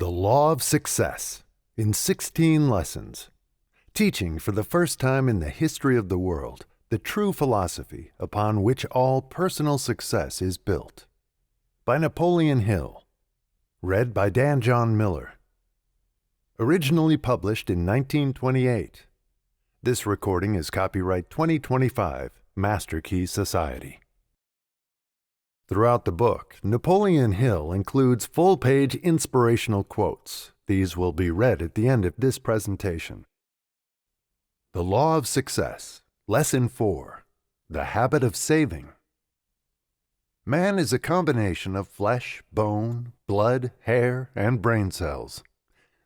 The Law of Success in 16 Lessons, teaching for the first time in the history of the world the true philosophy upon which all personal success is built. By Napoleon Hill. Read by Dan John Miller. Originally published in 1928. This recording is copyright 2025, Master Key Society. Throughout the book, Napoleon Hill includes full-page inspirational quotes. These will be read at the end of this presentation. The Law of Success, Lesson 4, The Habit of Saving. Man is a combination of flesh, bone, blood, hair, and brain cells.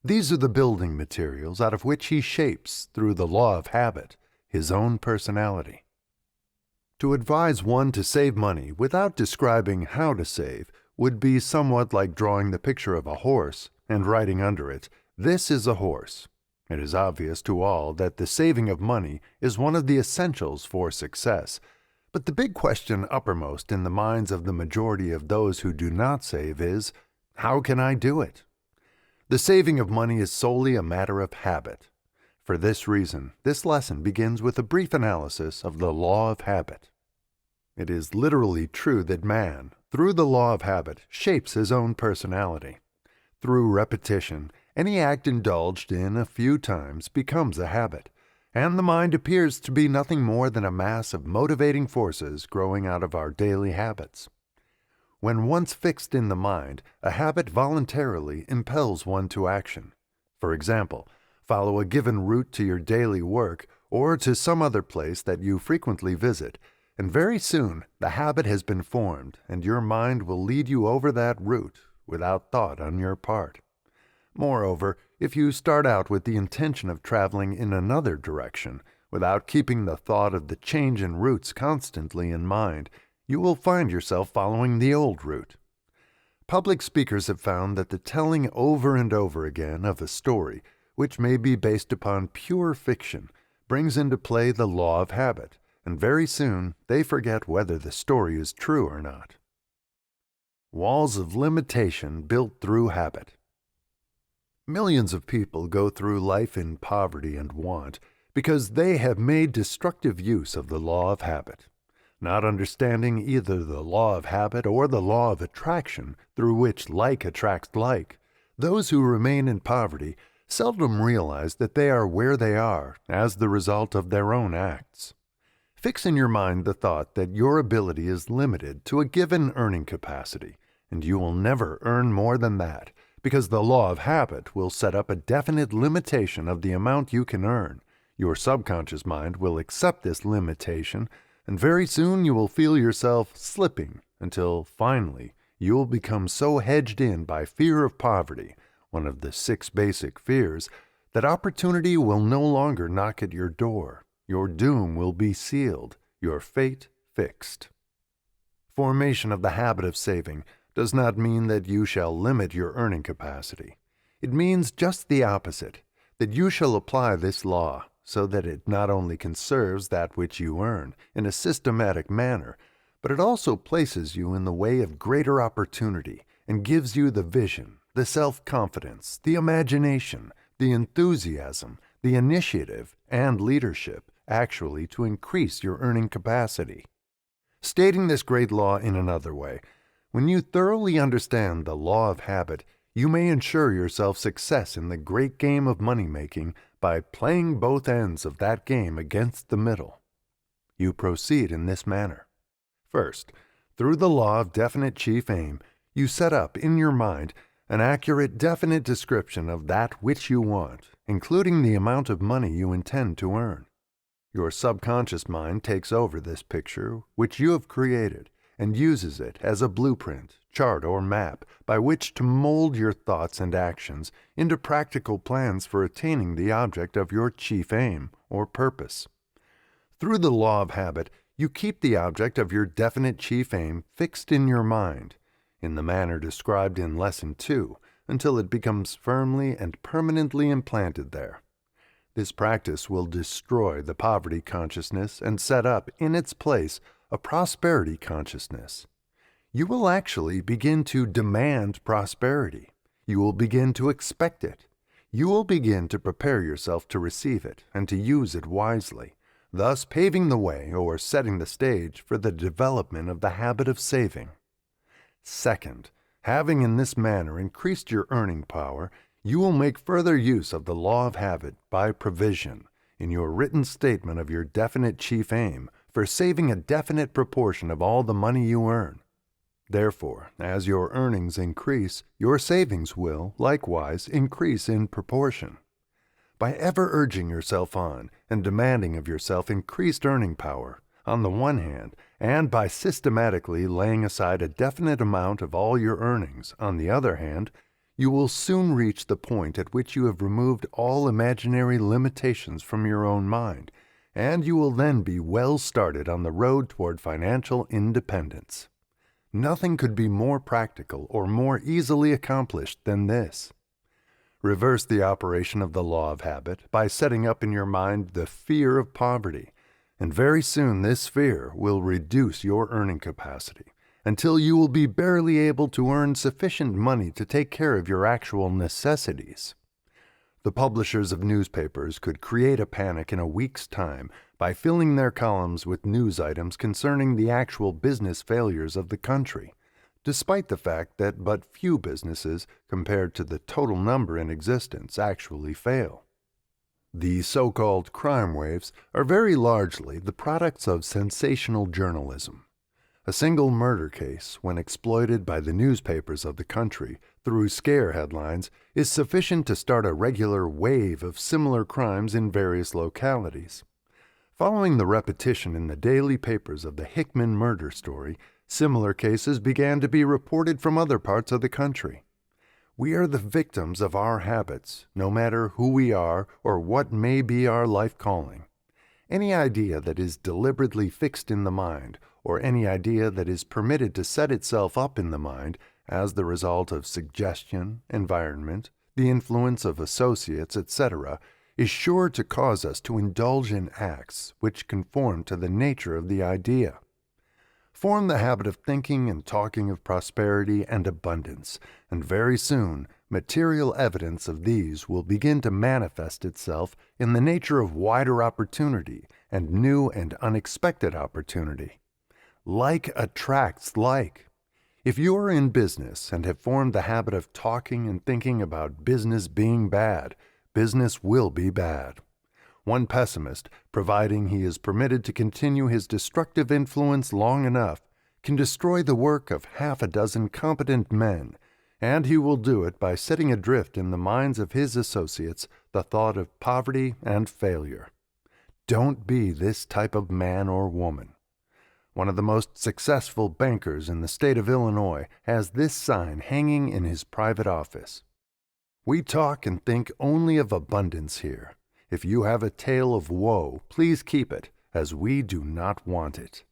These are the building materials out of which he shapes, through the law of habit, his own personality. To advise one to save money without describing how to save would be somewhat like drawing the picture of a horse and writing under it, "This is a horse." It is obvious to all that the saving of money is one of the essentials for success, but the big question uppermost in the minds of the majority of those who do not save is, how can I do it? The saving of money is solely a matter of habit. For this reason, this lesson begins with a brief analysis of the law of habit. It is literally true that man, through the law of habit, shapes his own personality. Through repetition, any act indulged in a few times becomes a habit, and the mind appears to be nothing more than a mass of motivating forces growing out of our daily habits. When once fixed in the mind, a habit voluntarily impels one to action. For example, follow a given route to your daily work or to some other place that you frequently visit, and very soon the habit has been formed and your mind will lead you over that route without thought on your part. Moreover, if you start out with the intention of traveling in another direction, without keeping the thought of the change in routes constantly in mind, you will find yourself following the old route. Public speakers have found that the telling over and over again of a story, which may be based upon pure fiction, brings into play the law of habit, and very soon they forget whether the story is true or not. Walls of limitation built through habit. Millions of people go through life in poverty and want because they have made destructive use of the law of habit. Not understanding either the law of habit or the law of attraction, through which like attracts like, those who remain in poverty seldom realize that they are where they are as the result of their own acts. Fix in your mind the thought that your ability is limited to a given earning capacity, and you will never earn more than that, because the law of habit will set up a definite limitation of the amount you can earn. Your subconscious mind will accept this limitation, and very soon you will feel yourself slipping until, finally, you will become so hedged in by fear of poverty, one of the 6 basic fears, that opportunity will no longer knock at your door. Your doom will be sealed, your fate fixed. Formation of the habit of saving does not mean that you shall limit your earning capacity. It means just the opposite, that you shall apply this law so that it not only conserves that which you earn in a systematic manner, but it also places you in the way of greater opportunity and gives you the vision, the self-confidence, the imagination, the enthusiasm, the initiative, and leadership actually to increase your earning capacity. Stating this great law in another way, when you thoroughly understand the law of habit, you may ensure yourself success in the great game of money-making by playing both ends of that game against the middle. You proceed in this manner. First, through the law of definite chief aim, you set up in your mind an accurate, definite description of that which you want, including the amount of money you intend to earn. Your subconscious mind takes over this picture, which you have created, and uses it as a blueprint, chart, or map by which to mold your thoughts and actions into practical plans for attaining the object of your chief aim or purpose. Through the law of habit, you keep the object of your definite chief aim fixed in your mind, in the manner described in Lesson 2, until it becomes firmly and permanently implanted there. This practice will destroy the poverty consciousness and set up in its place a prosperity consciousness. You will actually begin to demand prosperity. You will begin to expect it. You will begin to prepare yourself to receive it and to use it wisely, thus paving the way or setting the stage for the development of the habit of saving. Second, having in this manner increased your earning power, you will make further use of the law of habit by provision in your written statement of your definite chief aim for saving a definite proportion of all the money you earn. Therefore, as your earnings increase, your savings will, likewise, increase in proportion. By ever urging yourself on and demanding of yourself increased earning power, on the one hand, and by systematically laying aside a definite amount of all your earnings, on the other hand, you will soon reach the point at which you have removed all imaginary limitations from your own mind, and you will then be well started on the road toward financial independence. Nothing could be more practical or more easily accomplished than this. Reverse the operation of the law of habit by setting up in your mind the fear of poverty, and very soon this fear will reduce your earning capacity until you will be barely able to earn sufficient money to take care of your actual necessities. The publishers of newspapers could create a panic in a week's time by filling their columns with news items concerning the actual business failures of the country, despite the fact that but few businesses, compared to the total number in existence, actually fail. The so-called crime waves are very largely the products of sensational journalism. A single murder case, when exploited by the newspapers of the country through scare headlines, is sufficient to start a regular wave of similar crimes in various localities. Following the repetition in the daily papers of the Hickman murder story, similar cases began to be reported from other parts of the country. We are the victims of our habits, no matter who we are or what may be our life calling. Any idea that is deliberately fixed in the mind, or any idea that is permitted to set itself up in the mind as the result of suggestion, environment, the influence of associates, etc., is sure to cause us to indulge in acts which conform to the nature of the idea. Form the habit of thinking and talking of prosperity and abundance, and very soon material evidence of these will begin to manifest itself in the nature of wider opportunity and new and unexpected opportunity. Like attracts like. If you are in business and have formed the habit of talking and thinking about business being bad, business will be bad. One pessimist, providing he is permitted to continue his destructive influence long enough, can destroy the work of half a dozen competent men, and he will do it by setting adrift in the minds of his associates the thought of poverty and failure. Don't be this type of man or woman. One of the most successful bankers in the state of Illinois has this sign hanging in his private office. We talk and think only of abundance here. If you have a tale of woe, please keep it, as we do not want it.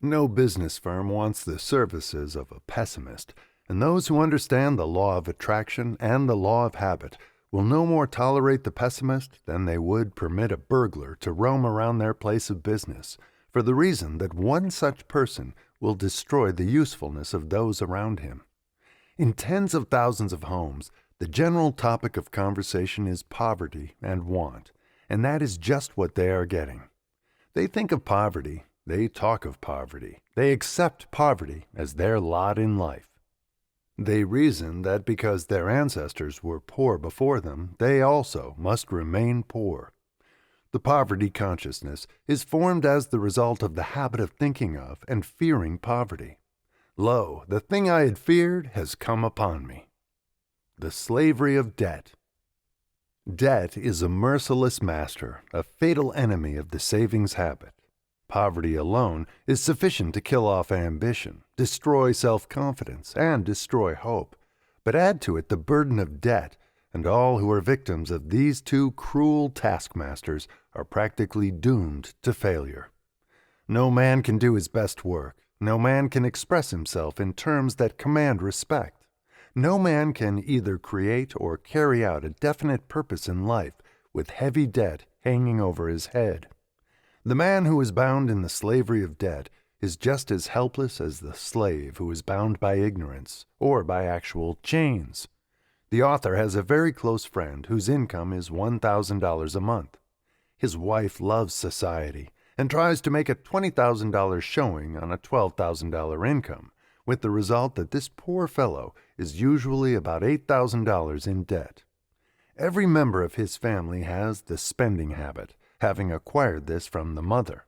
No business firm wants the services of a pessimist, and those who understand the law of attraction and the law of habit will no more tolerate the pessimist than they would permit a burglar to roam around their place of business, for the reason that one such person will destroy the usefulness of those around him. In tens of thousands of homes, the general topic of conversation is poverty and want, and that is just what they are getting. They think of poverty, they talk of poverty, they accept poverty as their lot in life. They reason that because their ancestors were poor before them, they also must remain poor. The poverty consciousness is formed as the result of the habit of thinking of and fearing poverty. Lo, the thing I had feared has come upon me. The slavery of debt. Debt is a merciless master, a fatal enemy of the savings habit. Poverty alone is sufficient to kill off ambition, destroy self-confidence, and destroy hope. But add to it the burden of debt, and all who are victims of these two cruel taskmasters are practically doomed to failure. No man can do his best work. No man can express himself in terms that command respect. No man can either create or carry out a definite purpose in life with heavy debt hanging over his head. The man who is bound in the slavery of debt is just as helpless as the slave who is bound by ignorance or by actual chains. The author has a very close friend whose income is $1,000 a month. His wife loves society and tries to make a $20,000 showing on a $12,000 income, with the result that this poor fellow is usually about $8,000 in debt. Every member of his family has the spending habit, having acquired this from the mother.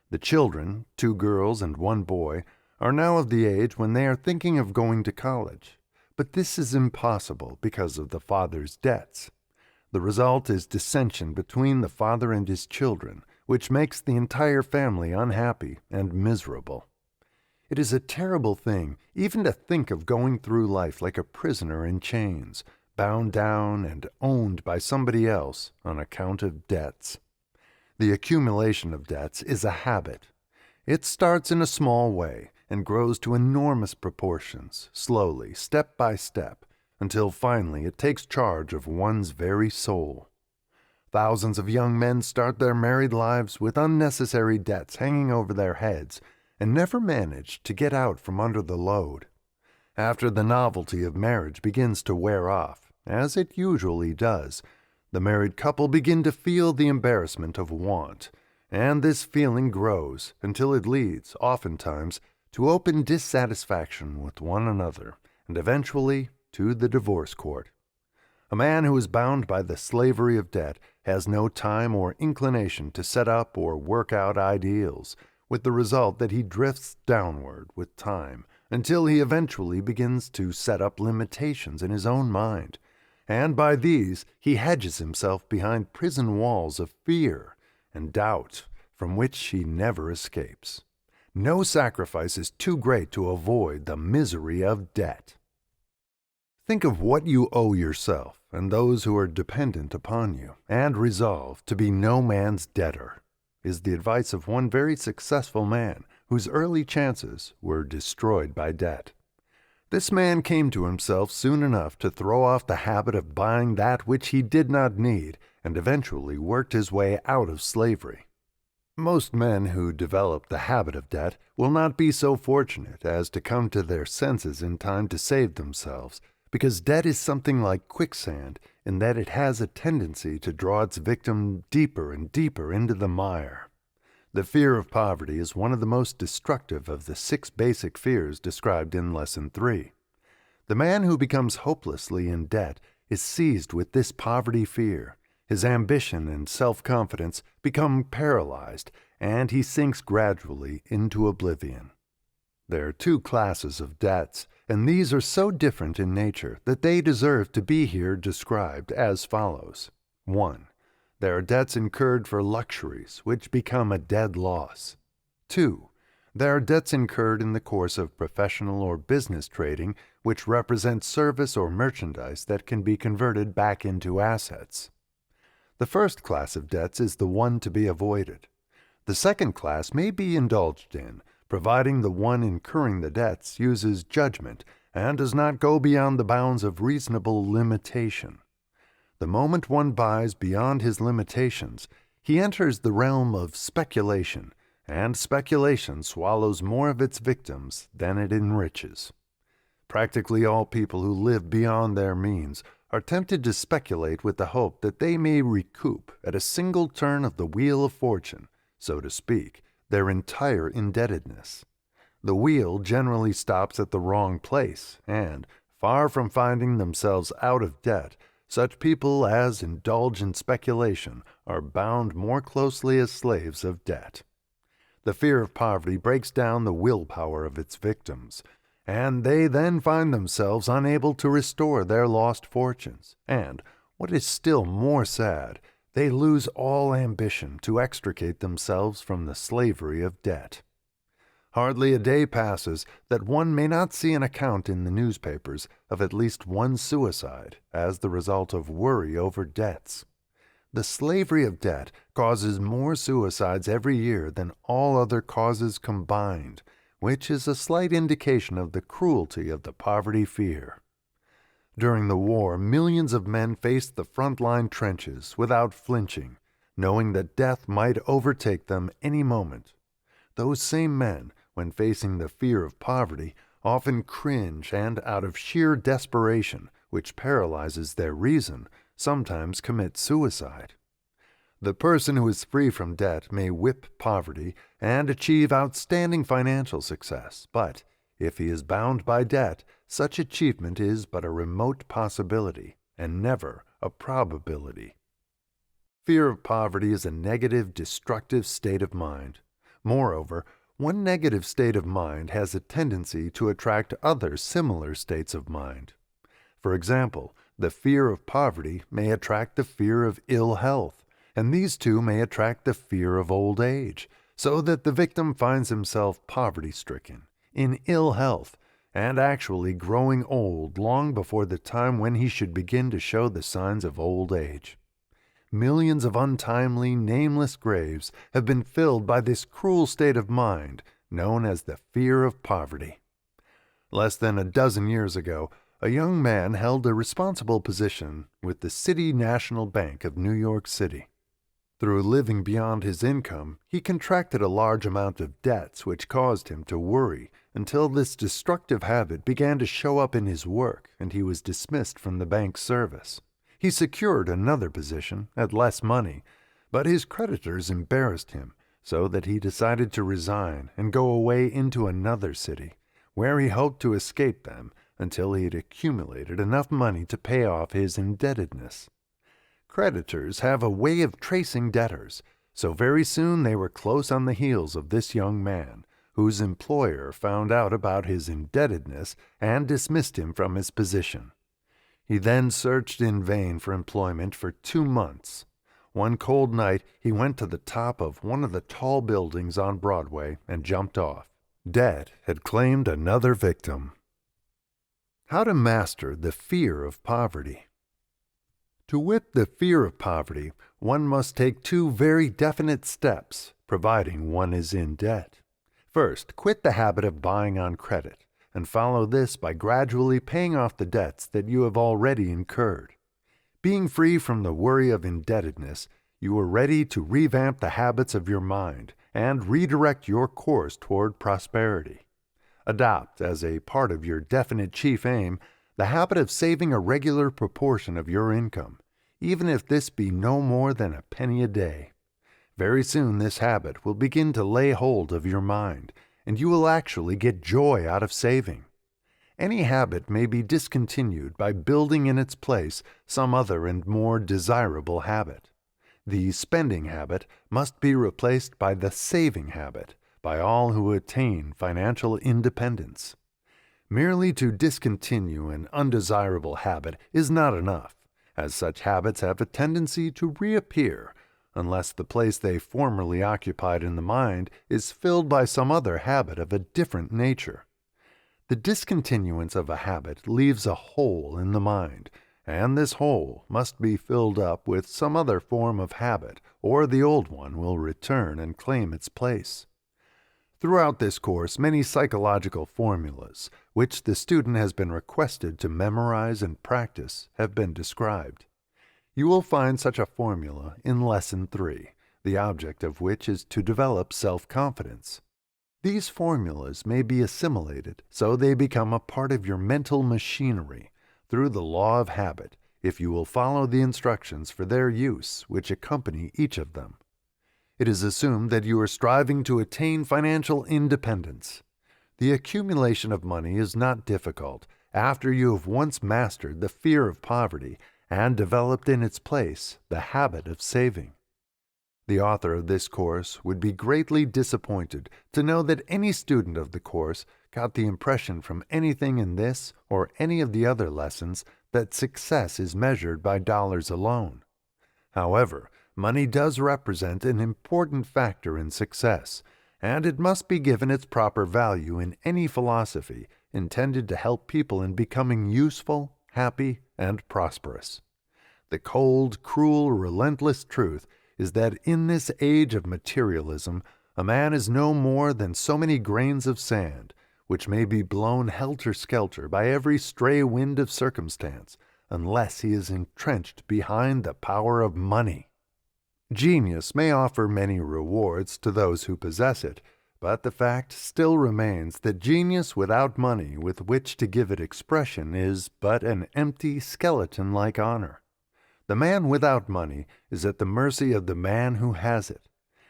The children, 2 girls and 1 boy, are now of the age when they are thinking of going to college, but this is impossible because of the father's debts. The result is dissension between the father and his children, which makes the entire family unhappy and miserable. It is a terrible thing even to think of going through life like a prisoner in chains, bound down and owned by somebody else on account of debts. The accumulation of debts is a habit. It starts in a small way and grows to enormous proportions, slowly, step by step, until finally it takes charge of one's very soul. Thousands of young men start their married lives with unnecessary debts hanging over their heads and never manage to get out from under the load. After the novelty of marriage begins to wear off, as it usually does, the married couple begin to feel the embarrassment of want, and this feeling grows until it leads, oftentimes, to open dissatisfaction with one another, and eventually to the divorce court. A man who is bound by the slavery of debt has no time or inclination to set up or work out ideals, with the result that he drifts downward with time until he eventually begins to set up limitations in his own mind, and by these he hedges himself behind prison walls of fear and doubt from which he never escapes. No sacrifice is too great to avoid the misery of debt. Think of what you owe yourself and those who are dependent upon you, and resolve to be no man's debtor, is the advice of one very successful man whose early chances were destroyed by debt. This man came to himself soon enough to throw off the habit of buying that which he did not need, and eventually worked his way out of slavery. Most men who develop the habit of debt will not be so fortunate as to come to their senses in time to save themselves, because debt is something like quicksand in that it has a tendency to draw its victim deeper and deeper into the mire. The fear of poverty is one of the most destructive of the 6 basic fears described in Lesson 3. The man who becomes hopelessly in debt is seized with this poverty fear. His ambition and self-confidence become paralyzed, and he sinks gradually into oblivion. There are 2 classes of debts, and these are so different in nature that they deserve to be here described as follows. 1. There are debts incurred for luxuries, which become a dead loss. 2. There are debts incurred in the course of professional or business trading, which represent service or merchandise that can be converted back into assets. The first class of debts is the one to be avoided. The second class may be indulged in, providing the one incurring the debts uses judgment and does not go beyond the bounds of reasonable limitation. The moment one buys beyond his limitations, he enters the realm of speculation, and speculation swallows more of its victims than it enriches. Practically all people who live beyond their means are tempted to speculate with the hope that they may recoup at a single turn of the wheel of fortune, so to speak, their entire indebtedness. The wheel generally stops at the wrong place, and, far from finding themselves out of debt, such people as indulge in speculation are bound more closely as slaves of debt. The fear of poverty breaks down the willpower of its victims, and they then find themselves unable to restore their lost fortunes, and, what is still more sad, they lose all ambition to extricate themselves from the slavery of debt. Hardly a day passes that one may not see an account in the newspapers of at least one suicide as the result of worry over debts. The slavery of debt causes more suicides every year than all other causes combined, which is a slight indication of the cruelty of the poverty fear. During the war, millions of men faced the front-line trenches without flinching, knowing that death might overtake them any moment. Those same men when facing the fear of poverty, often cringe and, out of sheer desperation, which paralyzes their reason, sometimes commit suicide. The person who is free from debt may whip poverty and achieve outstanding financial success, but if he is bound by debt, such achievement is but a remote possibility and never a probability. Fear of poverty is a negative, destructive state of mind. Moreover, one negative state of mind has a tendency to attract other similar states of mind. For example, the fear of poverty may attract the fear of ill health, and these two may attract the fear of old age, so that the victim finds himself poverty-stricken, in ill health, and actually growing old long before the time when he should begin to show the signs of old age. Millions of untimely, nameless graves have been filled by this cruel state of mind known as the fear of poverty. Less than a dozen years ago, a young man held a responsible position with the City National Bank of New York City. Through living beyond his income, he contracted a large amount of debts which caused him to worry until this destructive habit began to show up in his work and he was dismissed from the bank's service. He secured another position at less money, but his creditors embarrassed him so that he decided to resign and go away into another city, where he hoped to escape them until he had accumulated enough money to pay off his indebtedness. Creditors have a way of tracing debtors, so very soon they were close on the heels of this young man, whose employer found out about his indebtedness and dismissed him from his position. He then searched in vain for employment for 2 months. One cold night he went to the top of one of the tall buildings on Broadway and jumped off. Debt had claimed another victim. How to master the fear of poverty. To whip the fear of poverty, one must take 2 very definite steps, providing one is in debt. First, quit the habit of buying on credit, and follow this by gradually paying off the debts that you have already incurred. Being free from the worry of indebtedness, you are ready to revamp the habits of your mind and redirect your course toward prosperity. Adopt, as a part of your definite chief aim, the habit of saving a regular proportion of your income, even if this be no more than a penny a day. Very soon this habit will begin to lay hold of your mind, and you will actually get joy out of saving. Any habit may be discontinued by building in its place some other and more desirable habit. The spending habit must be replaced by the saving habit by all who attain financial independence. Merely to discontinue an undesirable habit is not enough, as such habits have a tendency to reappear unless the place they formerly occupied in the mind is filled by some other habit of a different nature. The discontinuance of a habit leaves a hole in the mind, and this hole must be filled up with some other form of habit, or the old one will return and claim its place. Throughout this course, many psychological formulas, which the student has been requested to memorize and practice, have been described. You will find such a formula in Lesson 3, the object of which is to develop self-confidence. These formulas may be assimilated so they become a part of your mental machinery through the law of habit if you will follow the instructions for their use which accompany each of them. It is assumed that you are striving to attain financial independence. The accumulation of money is not difficult after you have once mastered the fear of poverty and developed in its place the habit of saving. The author of this course would be greatly disappointed to know that any student of the course got the impression from anything in this or any of the other lessons that success is measured by dollars alone. However, money does represent an important factor in success, and it must be given its proper value in any philosophy intended to help people in becoming useful, happy, and prosperous. The cold, cruel, relentless truth is that in this age of materialism, a man is no more than so many grains of sand, which may be blown helter-skelter by every stray wind of circumstance, unless he is entrenched behind the power of money. Genius may offer many rewards to those who possess it, But the fact still remains that genius without money with which to give it expression is but an empty skeleton-like honor. The man without money is at the mercy of the man who has it,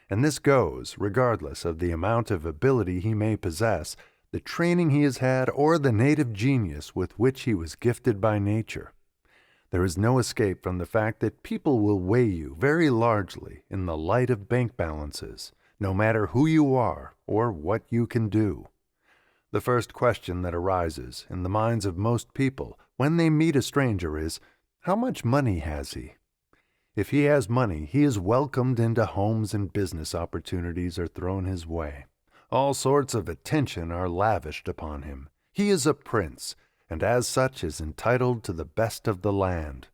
and this goes regardless of the amount of ability he may possess, the training he has had, or the native genius with which he was gifted by nature. There is no escape from the fact that people will weigh you very largely in the light of bank balances, no matter who you are or what you can do. The first question that arises in the minds of most people when they meet a stranger is, how much money has he? If he has money, he is welcomed into homes and business opportunities are thrown his way. All sorts of attention are lavished upon him. He is a prince, and as such is entitled to the best of the land.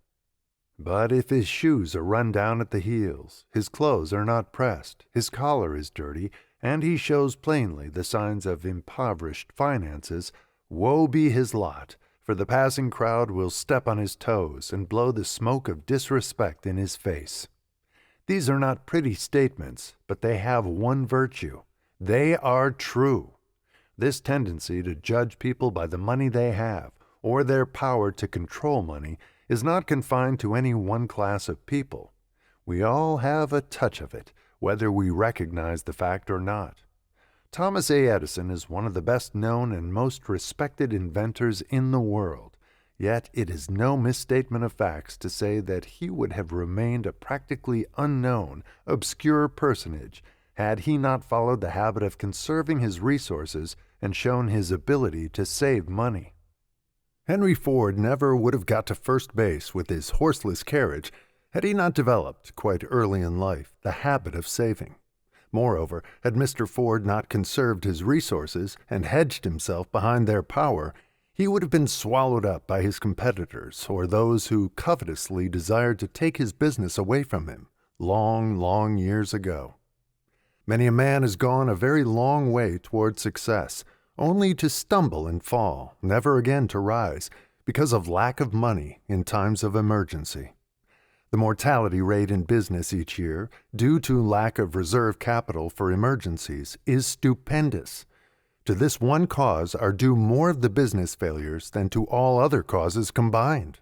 But if his shoes are run down at the heels, his clothes are not pressed, his collar is dirty, and he shows plainly the signs of impoverished finances, woe be his lot, for the passing crowd will step on his toes and blow the smoke of disrespect in his face. These are not pretty statements, but they have one virtue. They are true. This tendency to judge people by the money they have, or their power to control money, is not confined to any one class of people. We all have a touch of it, whether we recognize the fact or not. Thomas A. Edison is one of the best known and most respected inventors in the world, yet it is no misstatement of facts to say that he would have remained a practically unknown, obscure personage had he not followed the habit of conserving his resources and shown his ability to save money. Henry Ford never would have got to first base with his horseless carriage had he not developed, quite early in life, the habit of saving. Moreover, had Mr. Ford not conserved his resources and hedged himself behind their power, he would have been swallowed up by his competitors or those who covetously desired to take his business away from him long, long years ago. Many a man has gone a very long way toward success, only to stumble and fall, never again to rise, because of lack of money in times of emergency. The mortality rate in business each year, due to lack of reserve capital for emergencies, is stupendous. To this one cause are due more of the business failures than to all other causes combined.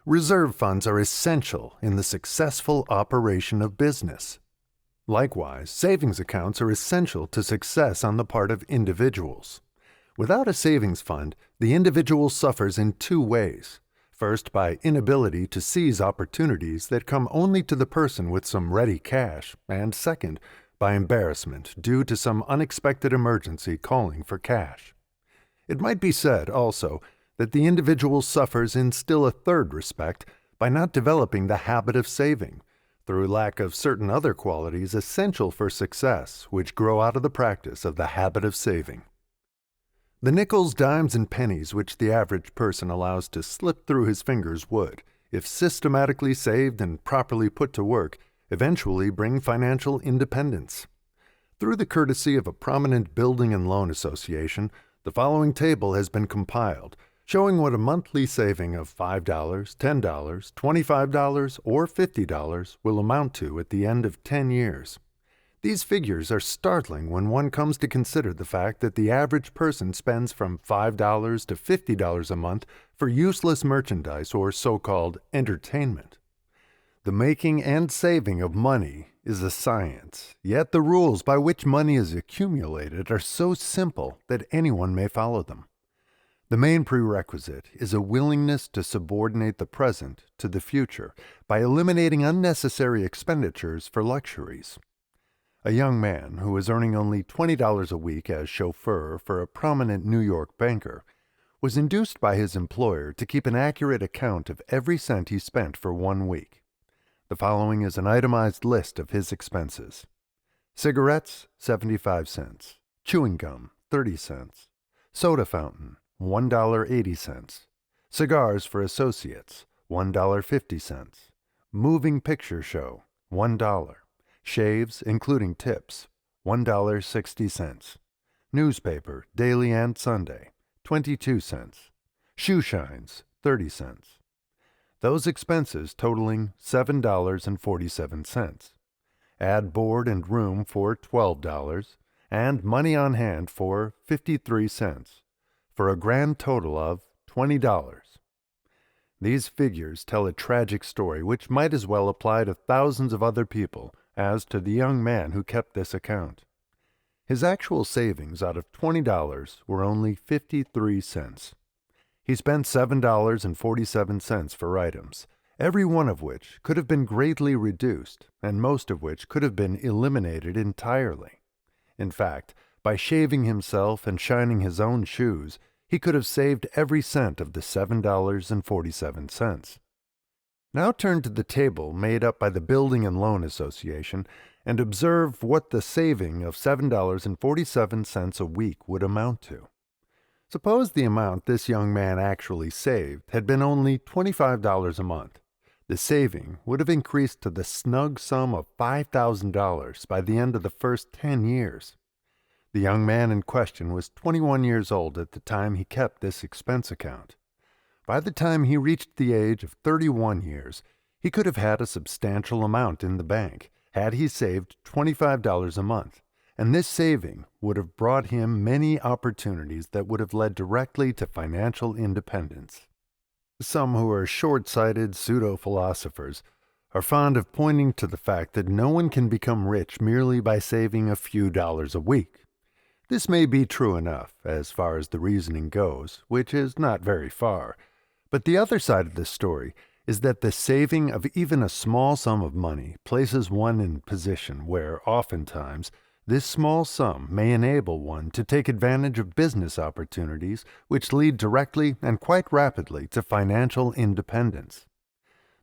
Reserve funds are essential in the successful operation of business. Likewise, savings accounts are essential to success on the part of individuals. Without a savings fund, the individual suffers in two ways. First, by inability to seize opportunities that come only to the person with some ready cash, and second, by embarrassment due to some unexpected emergency calling for cash. It might be said, also, that the individual suffers in still a third respect by not developing the habit of saving, through lack of certain other qualities essential for success, which grow out of the practice of the habit of saving. The nickels, dimes, and pennies which the average person allows to slip through his fingers would, if systematically saved and properly put to work, eventually bring financial independence. Through the courtesy of a prominent building and loan association, the following table has been compiled, showing what a monthly saving of $5, $10, $25, or $50 will amount to at the end of 10 years. These figures are startling when one comes to consider the fact that the average person spends from $5 to $50 a month for useless merchandise or so-called entertainment. The making and saving of money is a science, yet the rules by which money is accumulated are so simple that anyone may follow them. The main prerequisite is a willingness to subordinate the present to the future by eliminating unnecessary expenditures for luxuries. A young man who was earning only $20 a week as chauffeur for a prominent New York banker was induced by his employer to keep an accurate account of every cent he spent for 1 week. The following is an itemized list of his expenses. Cigarettes, 75 cents. Chewing gum, 30 cents. Soda fountain, $1.80. Cigars for associates, $1.50. Moving picture show, $1. Shaves, including tips, $1.60. Newspaper, daily and Sunday, 22 cents. Shoe shines, 30 cents. Those expenses totaling $7.47. Add board and room for $12, and money on hand for 53 cents, for a grand total of $20. These figures tell a tragic story which might as well apply to thousands of other people as to the young man who kept this account. His actual savings out of $20 were only 53 cents. He spent $7.47 for items, every one of which could have been greatly reduced, and most of which could have been eliminated entirely. In fact, by shaving himself and shining his own shoes, he could have saved every cent of the $7.47. Now turn to the table made up by the Building and Loan Association and observe what the saving of $7.47 a week would amount to. Suppose the amount this young man actually saved had been only $25 a month. The saving would have increased to the snug sum of $5,000 by the end of the first 10 years. The young man in question was 21 years old at the time he kept this expense account. By the time he reached the age of 31 years, he could have had a substantial amount in the bank, had he saved $25 a month, and this saving would have brought him many opportunities that would have led directly to financial independence. Some who are short-sighted pseudo-philosophers are fond of pointing to the fact that no one can become rich merely by saving a few dollars a week. This may be true enough, as far as the reasoning goes, which is not very far, but the other side of this story is that the saving of even a small sum of money places one in a position where, oftentimes, this small sum may enable one to take advantage of business opportunities which lead directly and quite rapidly to financial independence.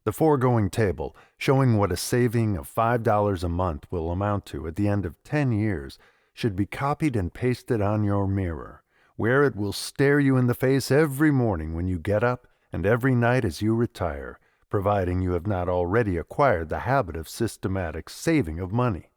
The foregoing table, showing what a saving of $5 a month will amount to at the end of 10 years, should be copied and pasted on your mirror, where it will stare you in the face every morning when you get up and every night as you retire, providing you have not already acquired the habit of systematic saving of money.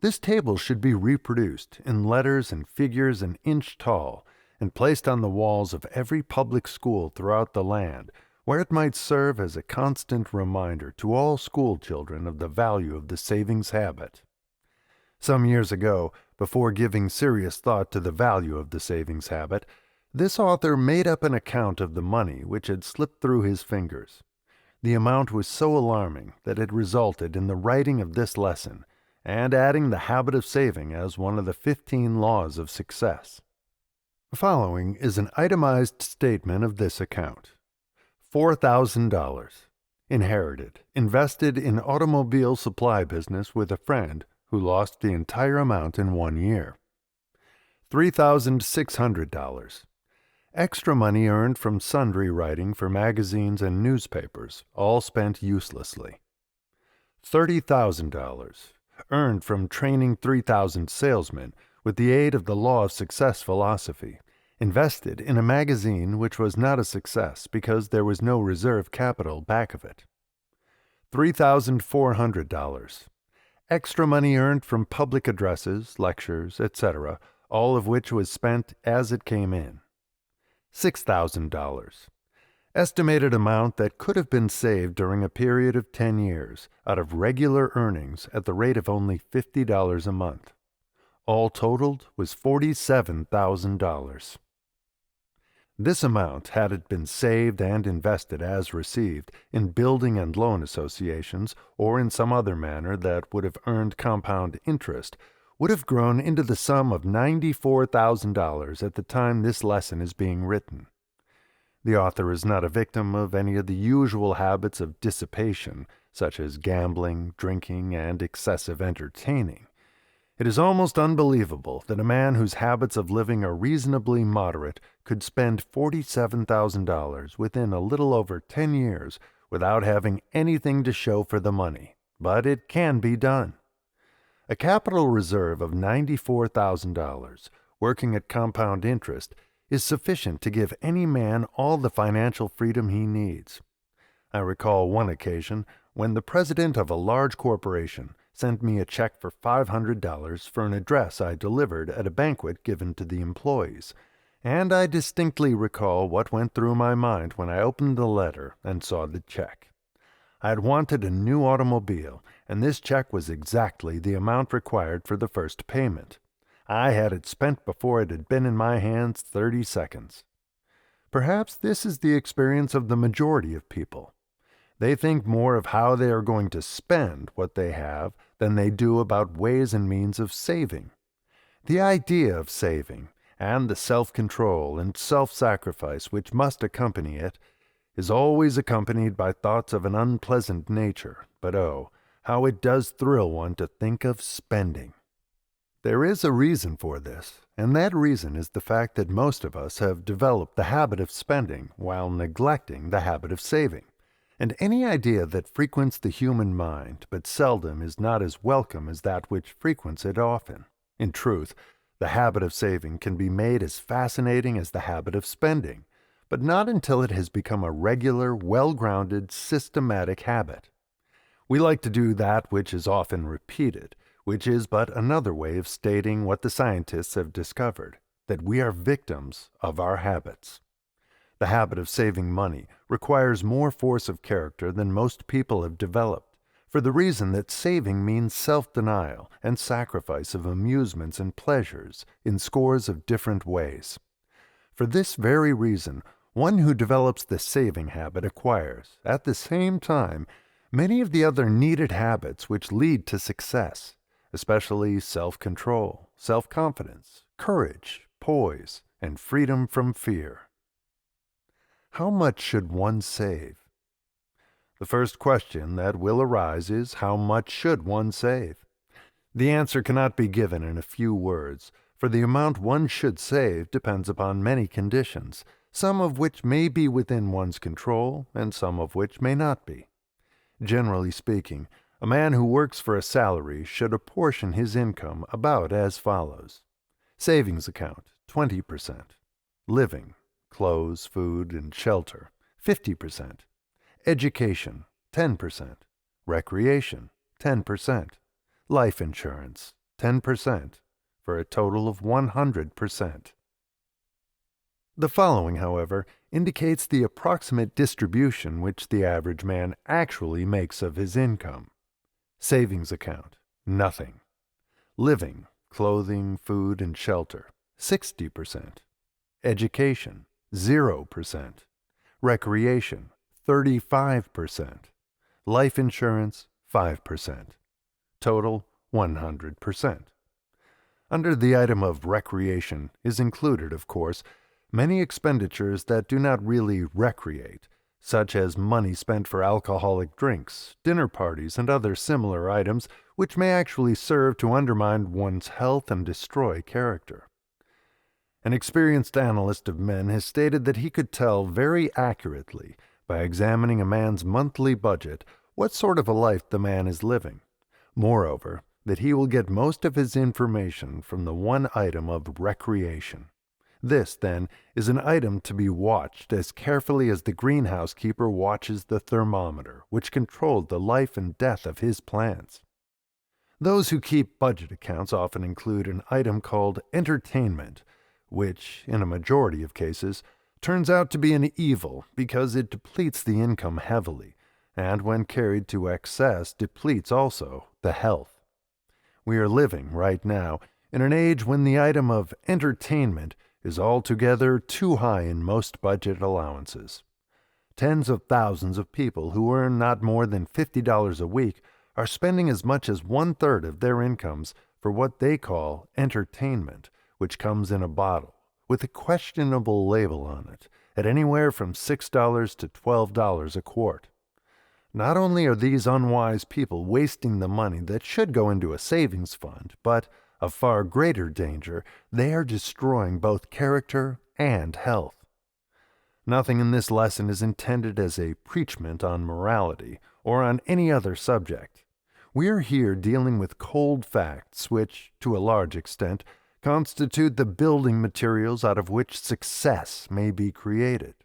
This table should be reproduced in letters and figures an inch tall and placed on the walls of every public school throughout the land, where it might serve as a constant reminder to all school children of the value of the savings habit. Some years ago, before giving serious thought to the value of the savings habit, this author made up an account of the money which had slipped through his fingers. The amount was so alarming that it resulted in the writing of this lesson, and adding the habit of saving as one of the 15 laws of success. The following is an itemized statement of this account. $4,000. Inherited, invested in automobile supply business with a friend who lost the entire amount in 1 year. $3,600. Extra money earned from sundry writing for magazines and newspapers, all spent uselessly. $30,000. Earned from training 3,000 salesmen with the aid of the law of success philosophy, invested in a magazine which was not a success because there was no reserve capital back of it. $3,400. Extra money earned from public addresses, lectures, etc., all of which was spent as it came in. $6,000. Estimated amount that could have been saved during a period of 10 years out of regular earnings at the rate of only $50 a month. All totaled was $47,000. This amount, had it been saved and invested as received in building and loan associations or in some other manner that would have earned compound interest, would have grown into the sum of $94,000 at the time this lesson is being written. The author is not a victim of any of the usual habits of dissipation, such as gambling, drinking, and excessive entertaining. It is almost unbelievable that a man whose habits of living are reasonably moderate could spend $47,000 within a little over 10 years without having anything to show for the money, but it can be done. A capital reserve of $94,000, working at compound interest, is sufficient to give any man all the financial freedom he needs. I recall one occasion when the president of a large corporation sent me a check for $500 for an address I delivered at a banquet given to the employees, and I distinctly recall what went through my mind when I opened the letter and saw the check. I had wanted a new automobile, and this check was exactly the amount required for the first payment. I had it spent before it had been in my hands 30 seconds. Perhaps this is the experience of the majority of people. They think more of how they are going to spend what they have than they do about ways and means of saving. The idea of saving, and the self-control and self-sacrifice which must accompany it, is always accompanied by thoughts of an unpleasant nature, but oh, how it does thrill one to think of spending. There is a reason for this, and that reason is the fact that most of us have developed the habit of spending while neglecting the habit of saving. And any idea that frequents the human mind but seldom is not as welcome as that which frequents it often. In truth, the habit of saving can be made as fascinating as the habit of spending, but not until it has become a regular, well-grounded, systematic habit. We like to do that which is often repeated, which is but another way of stating what the scientists have discovered, that we are victims of our habits. The habit of saving money requires more force of character than most people have developed, for the reason that saving means self-denial and sacrifice of amusements and pleasures in scores of different ways. For this very reason, one who develops the saving habit acquires, at the same time, many of the other needed habits which lead to success, especially self-control, self-confidence, courage, poise, and freedom from fear. How much should one save? The first question that will arise is, how much should one save? The answer cannot be given in a few words, for the amount one should save depends upon many conditions, some of which may be within one's control and some of which may not be. Generally speaking, a man who works for a salary should apportion his income about as follows. Savings account, 20%. Living, clothes, food, and shelter, 50%. Education, 10%. Recreation, 10%. Life insurance, 10%, for a total of 100%. The following, however, indicates the approximate distribution which the average man actually makes of his income. Savings account, nothing. Living, clothing, food, and shelter, 60%. Education, 0%. Recreation, 35%. Life insurance, 5%. Total, 100%. Under the item of recreation is included, of course, many expenditures that do not really recreate, such as money spent for alcoholic drinks, dinner parties, and other similar items which may actually serve to undermine one's health and destroy character. An experienced analyst of men has stated that he could tell very accurately, by examining a man's monthly budget, what sort of a life the man is living. Moreover, that he will get most of his information from the one item of recreation. This, then, is an item to be watched as carefully as the greenhouse keeper watches the thermometer, which controlled the life and death of his plants. Those who keep budget accounts often include an item called entertainment, which, in a majority of cases, turns out to be an evil because it depletes the income heavily, and when carried to excess depletes also the health. We are living, right now, in an age when the item of entertainment is altogether too high in most budget allowances. Tens of thousands of people who earn not more than $50 a week are spending as much as 1/3 of their incomes for what they call entertainment, which comes in a bottle, with a questionable label on it, at anywhere from $6 to $12 a quart. Not only are these unwise people wasting the money that should go into a savings fund, but, of far greater danger, they are destroying both character and health. Nothing in this lesson is intended as a preachment on morality or on any other subject. We are here dealing with cold facts which, to a large extent, constitute the building materials out of which success may be created.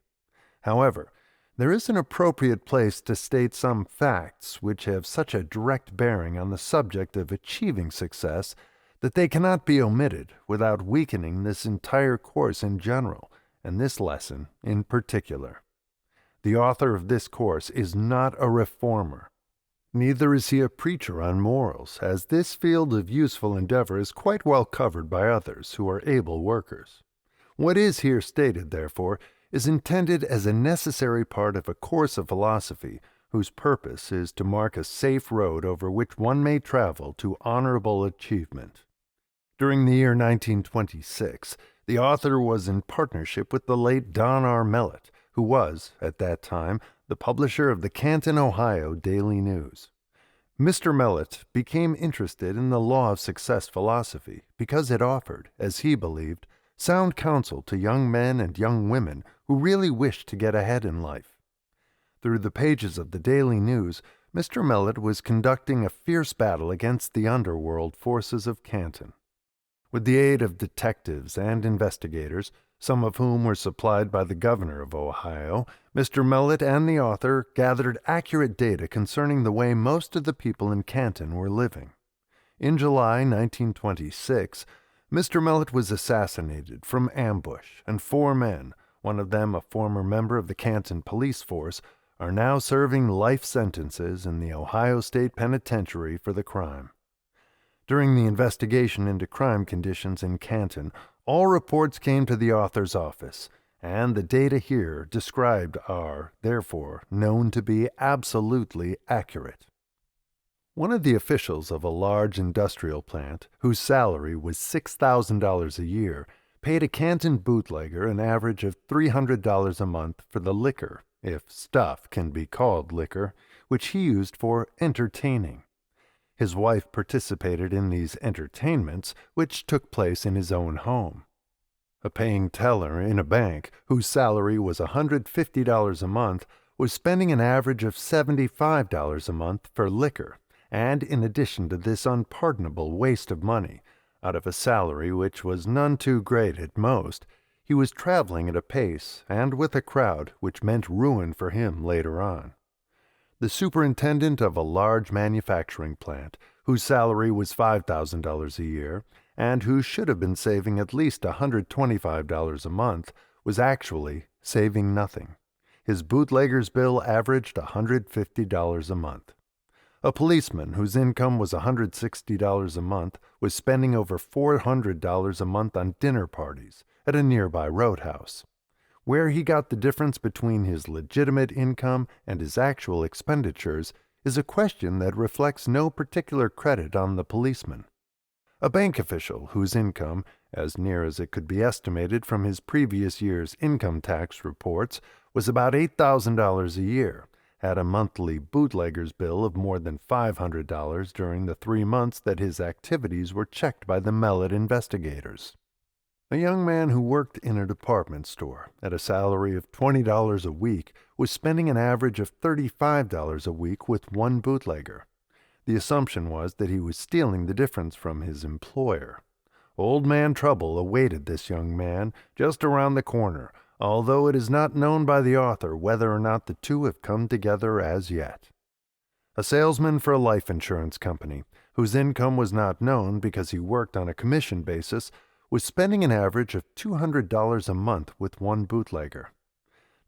However, there is an appropriate place to state some facts which have such a direct bearing on the subject of achieving success that they cannot be omitted without weakening this entire course in general, and this lesson in particular. The author of this course is not a reformer. Neither is he a preacher on morals, as this field of useful endeavor is quite well covered by others who are able workers. What is here stated, therefore, is intended as a necessary part of a course of philosophy whose purpose is to mark a safe road over which one may travel to honorable achievement. During the year 1926, the author was in partnership with the late Don R. Mellett, who was, at that time, the publisher of the Canton, Ohio Daily News. Mr. Mellett became interested in the law of success philosophy because it offered, as he believed, sound counsel to young men and young women who really wished to get ahead in life. Through the pages of the Daily News, Mr. Mellett was conducting a fierce battle against the underworld forces of Canton. With the aid of detectives and investigators, some of whom were supplied by the governor of Ohio, Mr. Mellett and the author gathered accurate data concerning the way most of the people in Canton were living. In July 1926, Mr. Mellett was assassinated from ambush, and 4 men, one of them a former member of the Canton police force, are now serving life sentences in the Ohio State Penitentiary for the crime. During the investigation into crime conditions in Canton, all reports came to the author's office, and the data here described are, therefore, known to be absolutely accurate. One of the officials of a large industrial plant, whose salary was $6,000 a year, paid a Canton bootlegger an average of $300 a month for the liquor, if stuff can be called liquor, which he used for entertaining. His wife participated in these entertainments, which took place in his own home. A paying teller in a bank, whose salary was $150 a month, was spending an average of $75 a month for liquor, and in addition to this unpardonable waste of money, out of a salary which was none too great at most, he was traveling at a pace and with a crowd which meant ruin for him later on. The superintendent of a large manufacturing plant, whose salary was $5,000 a year, and who should have been saving at least $125 a month, was actually saving nothing. His bootlegger's bill averaged $150 a month. A policeman whose income was $160 a month was spending over $400 a month on dinner parties at a nearby roadhouse. Where he got the difference between his legitimate income and his actual expenditures is a question that reflects no particular credit on the policeman. A bank official whose income, as near as it could be estimated from his previous year's income tax reports, was about $8,000 a year, had a monthly bootlegger's bill of more than $500 during the 3 months that his activities were checked by the Mellett investigators. A young man who worked in a department store at a salary of $20 a week was spending an average of $35 a week with one bootlegger. The assumption was that he was stealing the difference from his employer. Old man trouble awaited this young man just around the corner, although it is not known by the author whether or not the two have come together as yet. A salesman for a life insurance company, whose income was not known because he worked on a commission basis, was spending an average of $200 a month with one bootlegger.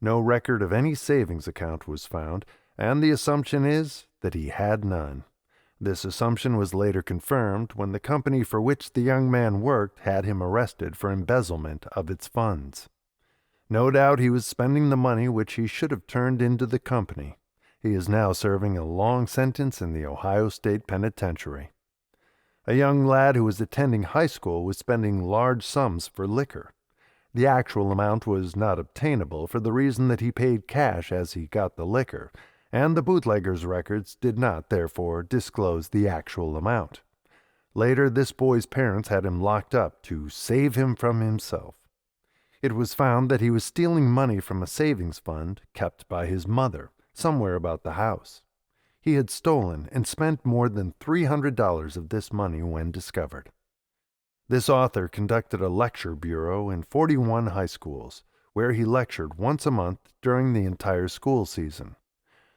No record of any savings account was found, and the assumption is that he had none. This assumption was later confirmed when the company for which the young man worked had him arrested for embezzlement of its funds. No doubt he was spending the money which he should have turned into the company. He is now serving a long sentence in the Ohio State Penitentiary. A young lad who was attending high school was spending large sums for liquor. The actual amount was not obtainable for the reason that he paid cash as he got the liquor, and the bootlegger's records did not, therefore, disclose the actual amount. Later, this boy's parents had him locked up to save him from himself. It was found that he was stealing money from a savings fund kept by his mother, somewhere about the house. He had stolen and spent more than $300 of this money when discovered. This author conducted a lecture bureau in 41 high schools, where he lectured once a month during the entire school season.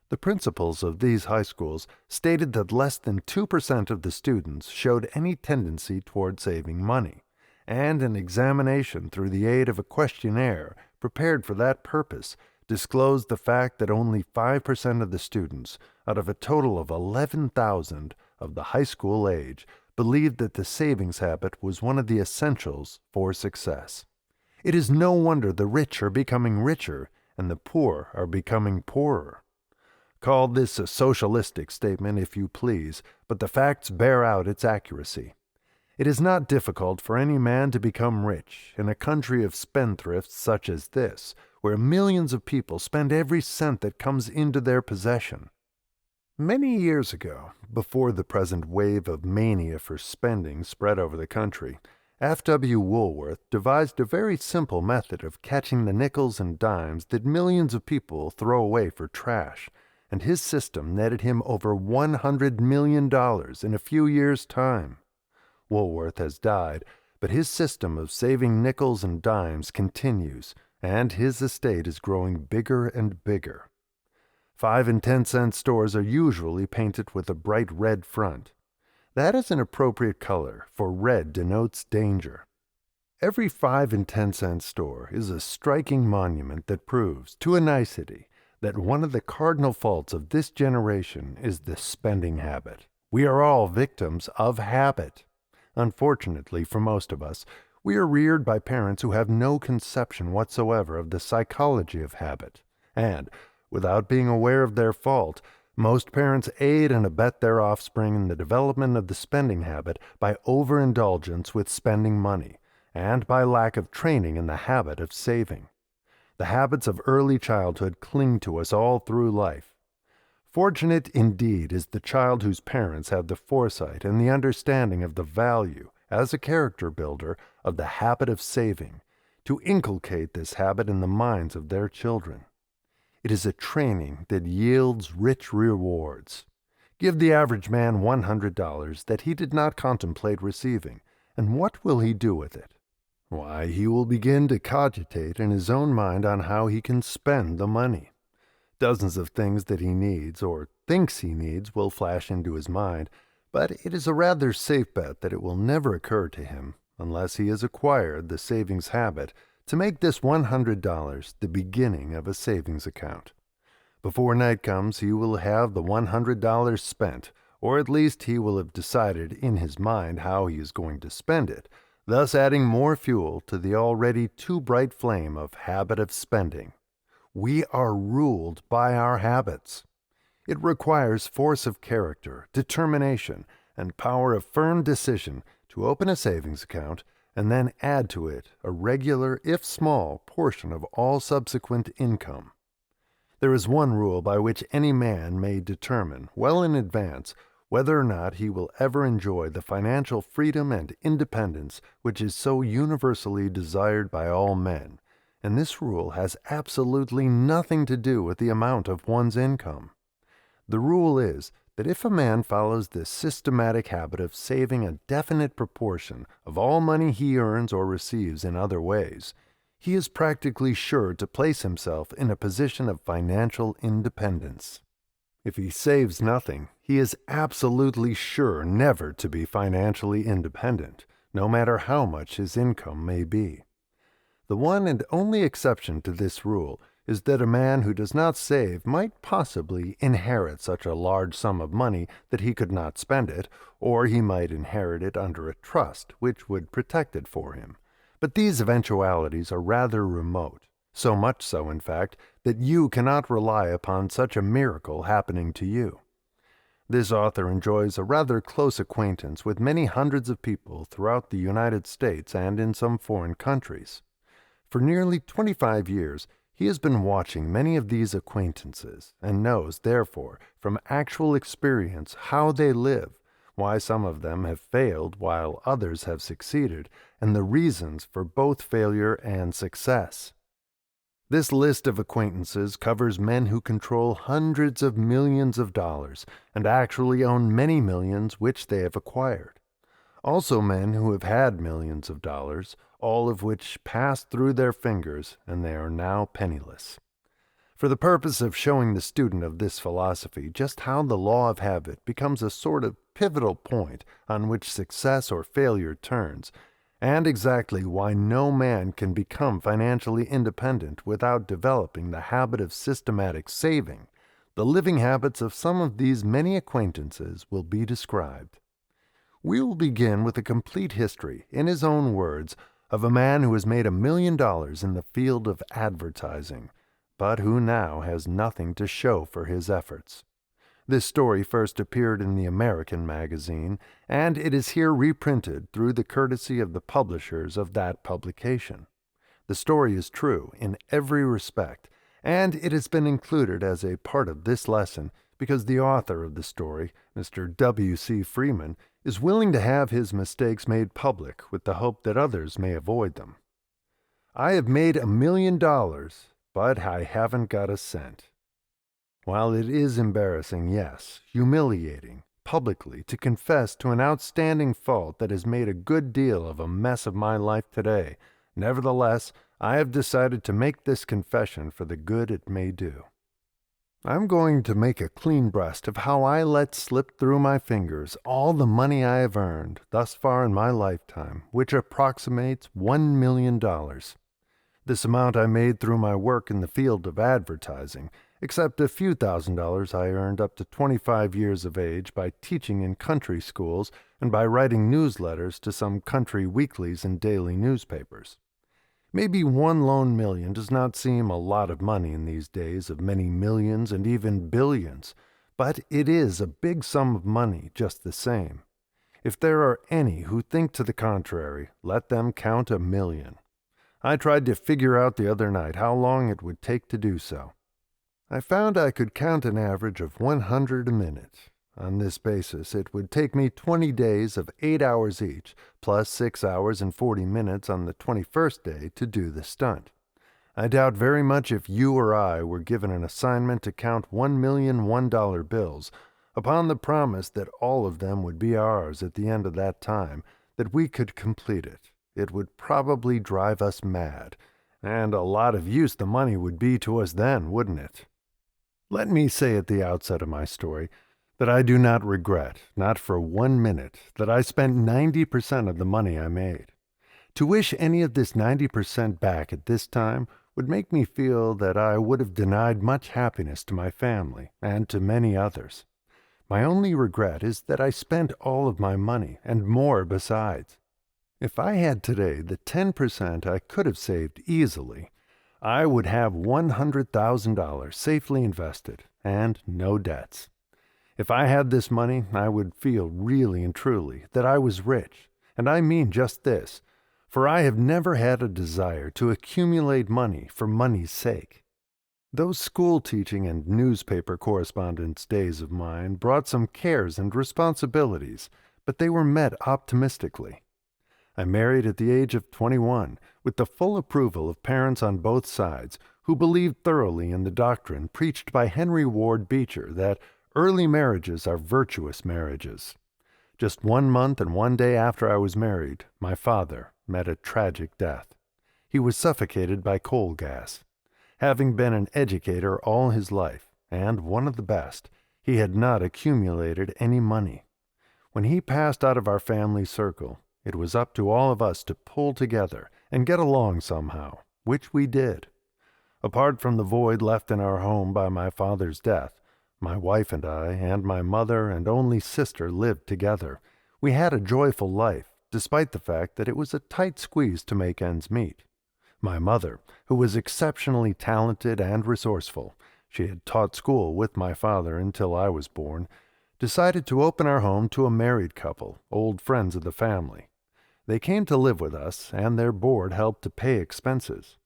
The principals of these high schools stated that less than 2% of the students showed any tendency toward saving money, and an examination through the aid of a questionnaire prepared for that purpose disclosed the fact that only 5% of the students, out of a total of 11,000 of the high school age, believed that the savings habit was one of the essentials for success. It is no wonder the rich are becoming richer and the poor are becoming poorer. Call this a socialistic statement if you please, but the facts bear out its accuracy. It is not difficult for any man to become rich in a country of spendthrifts such as this, where millions of people spend every cent that comes into their possession. Many years ago, before the present wave of mania for spending spread over the country, F.W. Woolworth devised a very simple method of catching the nickels and dimes that millions of people throw away for trash, and his system netted him over $100 million in a few years' time. Woolworth has died, but his system of saving nickels and dimes continues, and his estate is growing bigger and bigger. 5 and 10-cent stores are usually painted with a bright red front. That is an appropriate color, for red denotes danger. Every 5 and 10-cent store is a striking monument that proves, to a nicety, that one of the cardinal faults of this generation is the spending habit. We are all victims of habit. Unfortunately for most of us, we are reared by parents who have no conception whatsoever of the psychology of habit, and, without being aware of their fault, most parents aid and abet their offspring in the development of the spending habit by overindulgence with spending money, and by lack of training in the habit of saving. The habits of early childhood cling to us all through life. Fortunate indeed is the child whose parents have the foresight and the understanding of the value, as a character builder, of the habit of saving, to inculcate this habit in the minds of their children. It is a training that yields rich rewards. Give the average man $100 that he did not contemplate receiving, and what will he do with it? Why, he will begin to cogitate in his own mind on how he can spend the money. Dozens of things that he needs, or thinks he needs, will flash into his mind, but it is a rather safe bet that it will never occur to him, unless he has acquired the savings habit, to make this $100 the beginning of a savings account. Before night comes, he will have the $100 spent, or at least he will have decided in his mind how he is going to spend it, thus adding more fuel to the already too bright flame of habit of spending. We are ruled by our habits. It requires force of character, determination, and power of firm decision to open a savings account and then add to it a regular, if small, portion of all subsequent income. There is one rule by which any man may determine, well in advance, whether or not he will ever enjoy the financial freedom and independence which is so universally desired by all men, and this rule has absolutely nothing to do with the amount of one's income. The rule is that if a man follows this systematic habit of saving a definite proportion of all money he earns or receives in other ways, he is practically sure to place himself in a position of financial independence. If he saves nothing, he is absolutely sure never to be financially independent, no matter how much his income may be. The one and only exception to this rule is that a man who does not save might possibly inherit such a large sum of money that he could not spend it, or he might inherit it under a trust which would protect it for him. But these eventualities are rather remote, so much so, in fact, that you cannot rely upon such a miracle happening to you. This author enjoys a rather close acquaintance with many hundreds of people throughout the United States and in some foreign countries. For nearly 25 years, he has been watching many of these acquaintances, and knows, therefore, from actual experience how they live, why some of them have failed while others have succeeded, and the reasons for both failure and success. This list of acquaintances covers men who control hundreds of millions of dollars and actually own many millions which they have acquired. Also men who have had millions of dollars, all of which passed through their fingers, and they are now penniless. For the purpose of showing the student of this philosophy just how the law of habit becomes a sort of pivotal point on which success or failure turns, and exactly why no man can become financially independent without developing the habit of systematic saving, the living habits of some of these many acquaintances will be described. We will begin with a complete history, in his own words, of a man who has made $1 million in the field of advertising, but who now has nothing to show for his efforts. This story first appeared in the American magazine, and it is here reprinted through the courtesy of the publishers of that publication. The story is true in every respect, and it has been included as a part of this lesson because the author of the story, Mr. W.C. Freeman, is willing to have his mistakes made public with the hope that others may avoid them. I have made $1 million, but I haven't got a cent. While it is embarrassing, yes, humiliating, publicly to confess to an outstanding fault that has made a good deal of a mess of my life today, nevertheless, I have decided to make this confession for the good it may do. I'm going to make a clean breast of how I let slip through my fingers all the money I have earned thus far in my lifetime, which approximates $1 million. This amount I made through my work in the field of advertising, except a few $1,000s I earned up to 25 years of age by teaching in country schools and by writing newsletters to some country weeklies and daily newspapers. Maybe one lone million does not seem a lot of money in these days of many millions and even billions, but it is a big sum of money just the same. If there are any who think to the contrary, let them count 1 million. I tried to figure out the other night how long it would take to do so. I found I could count an average of 100 a minute. On this basis, it would take me 20 days of 8 hours each, plus 6 hours and 40 minutes on the 21st day to do the stunt. I doubt very much if you or I were given an assignment to count $1 million $1 bills, upon the promise that all of them would be ours at the end of that time, that we could complete it. It would probably drive us mad, and a lot of use the money would be to us then, wouldn't it? Let me say at the outset of my story that I do not regret, not for 1 minute, that I spent 90% of the money I made. To wish any of this 90% back at this time would make me feel that I would have denied much happiness to my family and to many others. My only regret is that I spent all of my money, and more besides. If I had today the 10% I could have saved easily, I would have $100,000 safely invested, and no debts. If I had this money, I would feel really and truly that I was rich, and I mean just this, for I have never had a desire to accumulate money for money's sake. Those school teaching and newspaper correspondence days of mine brought some cares and responsibilities, but they were met optimistically. I married at the age of 21, with the full approval of parents on both sides, who believed thoroughly in the doctrine preached by Henry Ward Beecher that early marriages are virtuous marriages. Just 1 month and 1 day after I was married, my father met a tragic death. He was suffocated by coal gas. Having been an educator all his life, and one of the best, he had not accumulated any money. When he passed out of our family circle, it was up to all of us to pull together and get along somehow, which we did. Apart from the void left in our home by my father's death, my wife and I and my mother and only sister lived together. We had a joyful life, despite the fact that it was a tight squeeze to make ends meet. My mother, who was exceptionally talented and resourceful, she had taught school with my father until I was born, decided to open our home to a married couple, old friends of the family. They came to live with us, and their board helped to pay expenses.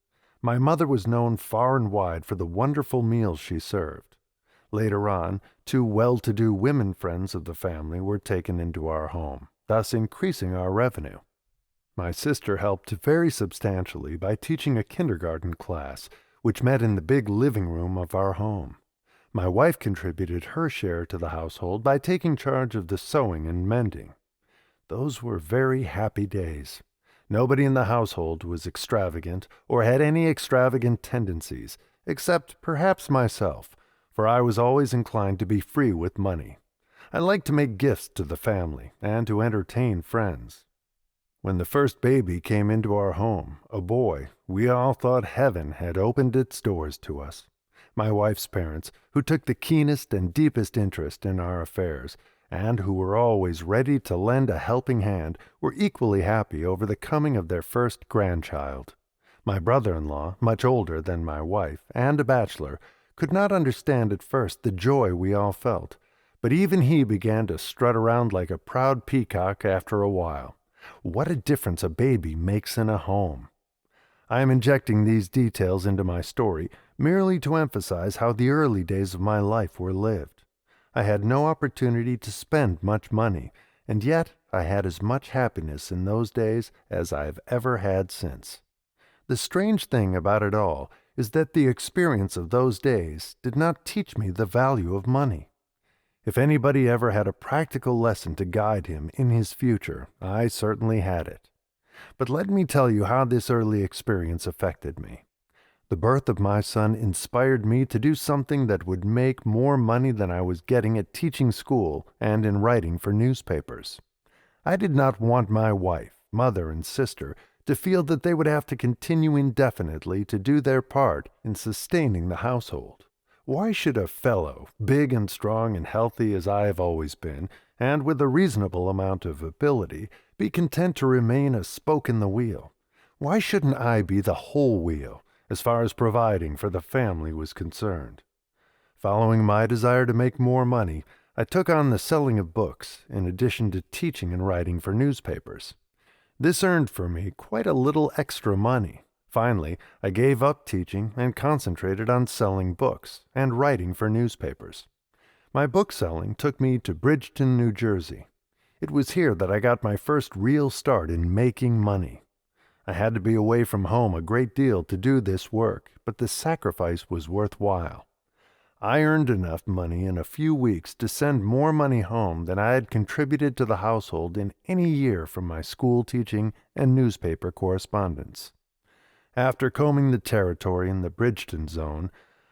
My mother was known far and wide for the wonderful meals she served. Later on, 2 well-to-do women friends of the family were taken into our home, thus increasing our revenue. My sister helped very substantially by teaching a kindergarten class, which met in the big living room of our home. My wife contributed her share to the household by taking charge of the sewing and mending. Those were very happy days. Nobody in the household was extravagant or had any extravagant tendencies, except perhaps myself, for I was always inclined to be free with money. I liked to make gifts to the family and to entertain friends. When the first baby came into our home, a boy, we all thought heaven had opened its doors to us. My wife's parents, who took the keenest and deepest interest in our affairs, and who were always ready to lend a helping hand, were equally happy over the coming of their first grandchild. My brother-in-law, much older than my wife, and a bachelor, could not understand at first the joy we all felt, but even he began to strut around like a proud peacock after a while. What a difference a baby makes in a home! I am injecting these details into my story merely to emphasize how the early days of my life were lived. I had no opportunity to spend much money, and yet I had as much happiness in those days as I have ever had since. The strange thing about it all is that the experience of those days did not teach me the value of money. If anybody ever had a practical lesson to guide him in his future, I certainly had it. But let me tell you how this early experience affected me. The birth of my son inspired me to do something that would make more money than I was getting at teaching school and in writing for newspapers. I did not want my wife, mother, and sister to feel that they would have to continue indefinitely to do their part in sustaining the household. Why should a fellow, big and strong and healthy as I have always been, and with a reasonable amount of ability, be content to remain a spoke in the wheel? Why shouldn't I be the whole wheel, as far as providing for the family was concerned? Following my desire to make more money, I took on the selling of books, in addition to teaching and writing for newspapers. This earned for me quite a little extra money. Finally, I gave up teaching and concentrated on selling books and writing for newspapers. My book selling took me to Bridgeton, New Jersey. It was here that I got my first real start in making money. I had to be away from home a great deal to do this work, but the sacrifice was worthwhile. I earned enough money in a few weeks to send more money home than I had contributed to the household in any year from my school teaching and newspaper correspondence. After combing the territory in the Bridgeton zone,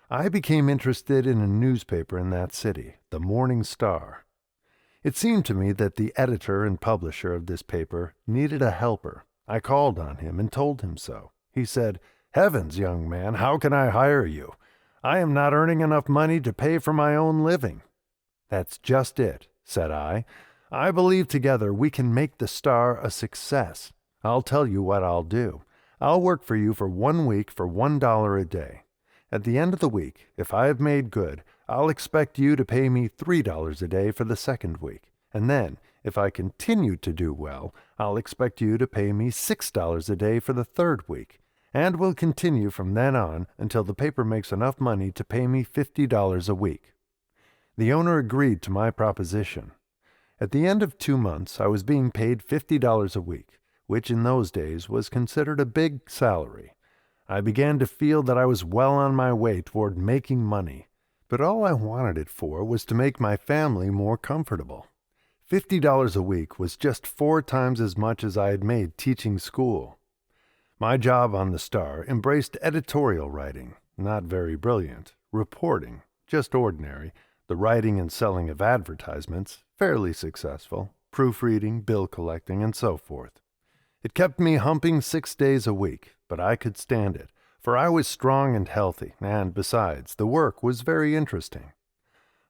I became interested in a newspaper in that city, the Morning Star. It seemed to me that the editor and publisher of this paper needed a helper. I called on him and told him so. He said, "Heavens, young man, how can I hire you? I am not earning enough money to pay for my own living." "That's just it," said I. "I believe together we can make the Star a success. I'll tell you what I'll do. I'll work for you for 1 week for $1 a day. At the end of the week, if I have made good, I'll expect you to pay me $3 a day for the second week. And then, if I continue to do well, I'll expect you to pay me $6 a day for the third week. And we'll continue from then on until the paper makes enough money to pay me $50 a week." The owner agreed to my proposition. At the end of 2 months, I was being paid $50 a week, which in those days was considered a big salary. I began to feel that I was well on my way toward making money, but all I wanted it for was to make my family more comfortable. $50 a week was just 4 times as much as I had made teaching school. My job on the Star embraced editorial writing, not very brilliant, reporting, just ordinary, the writing and selling of advertisements, fairly successful, proofreading, bill collecting, and so forth. It kept me humping 6 days a week, but I could stand it, for I was strong and healthy, and besides, the work was very interesting.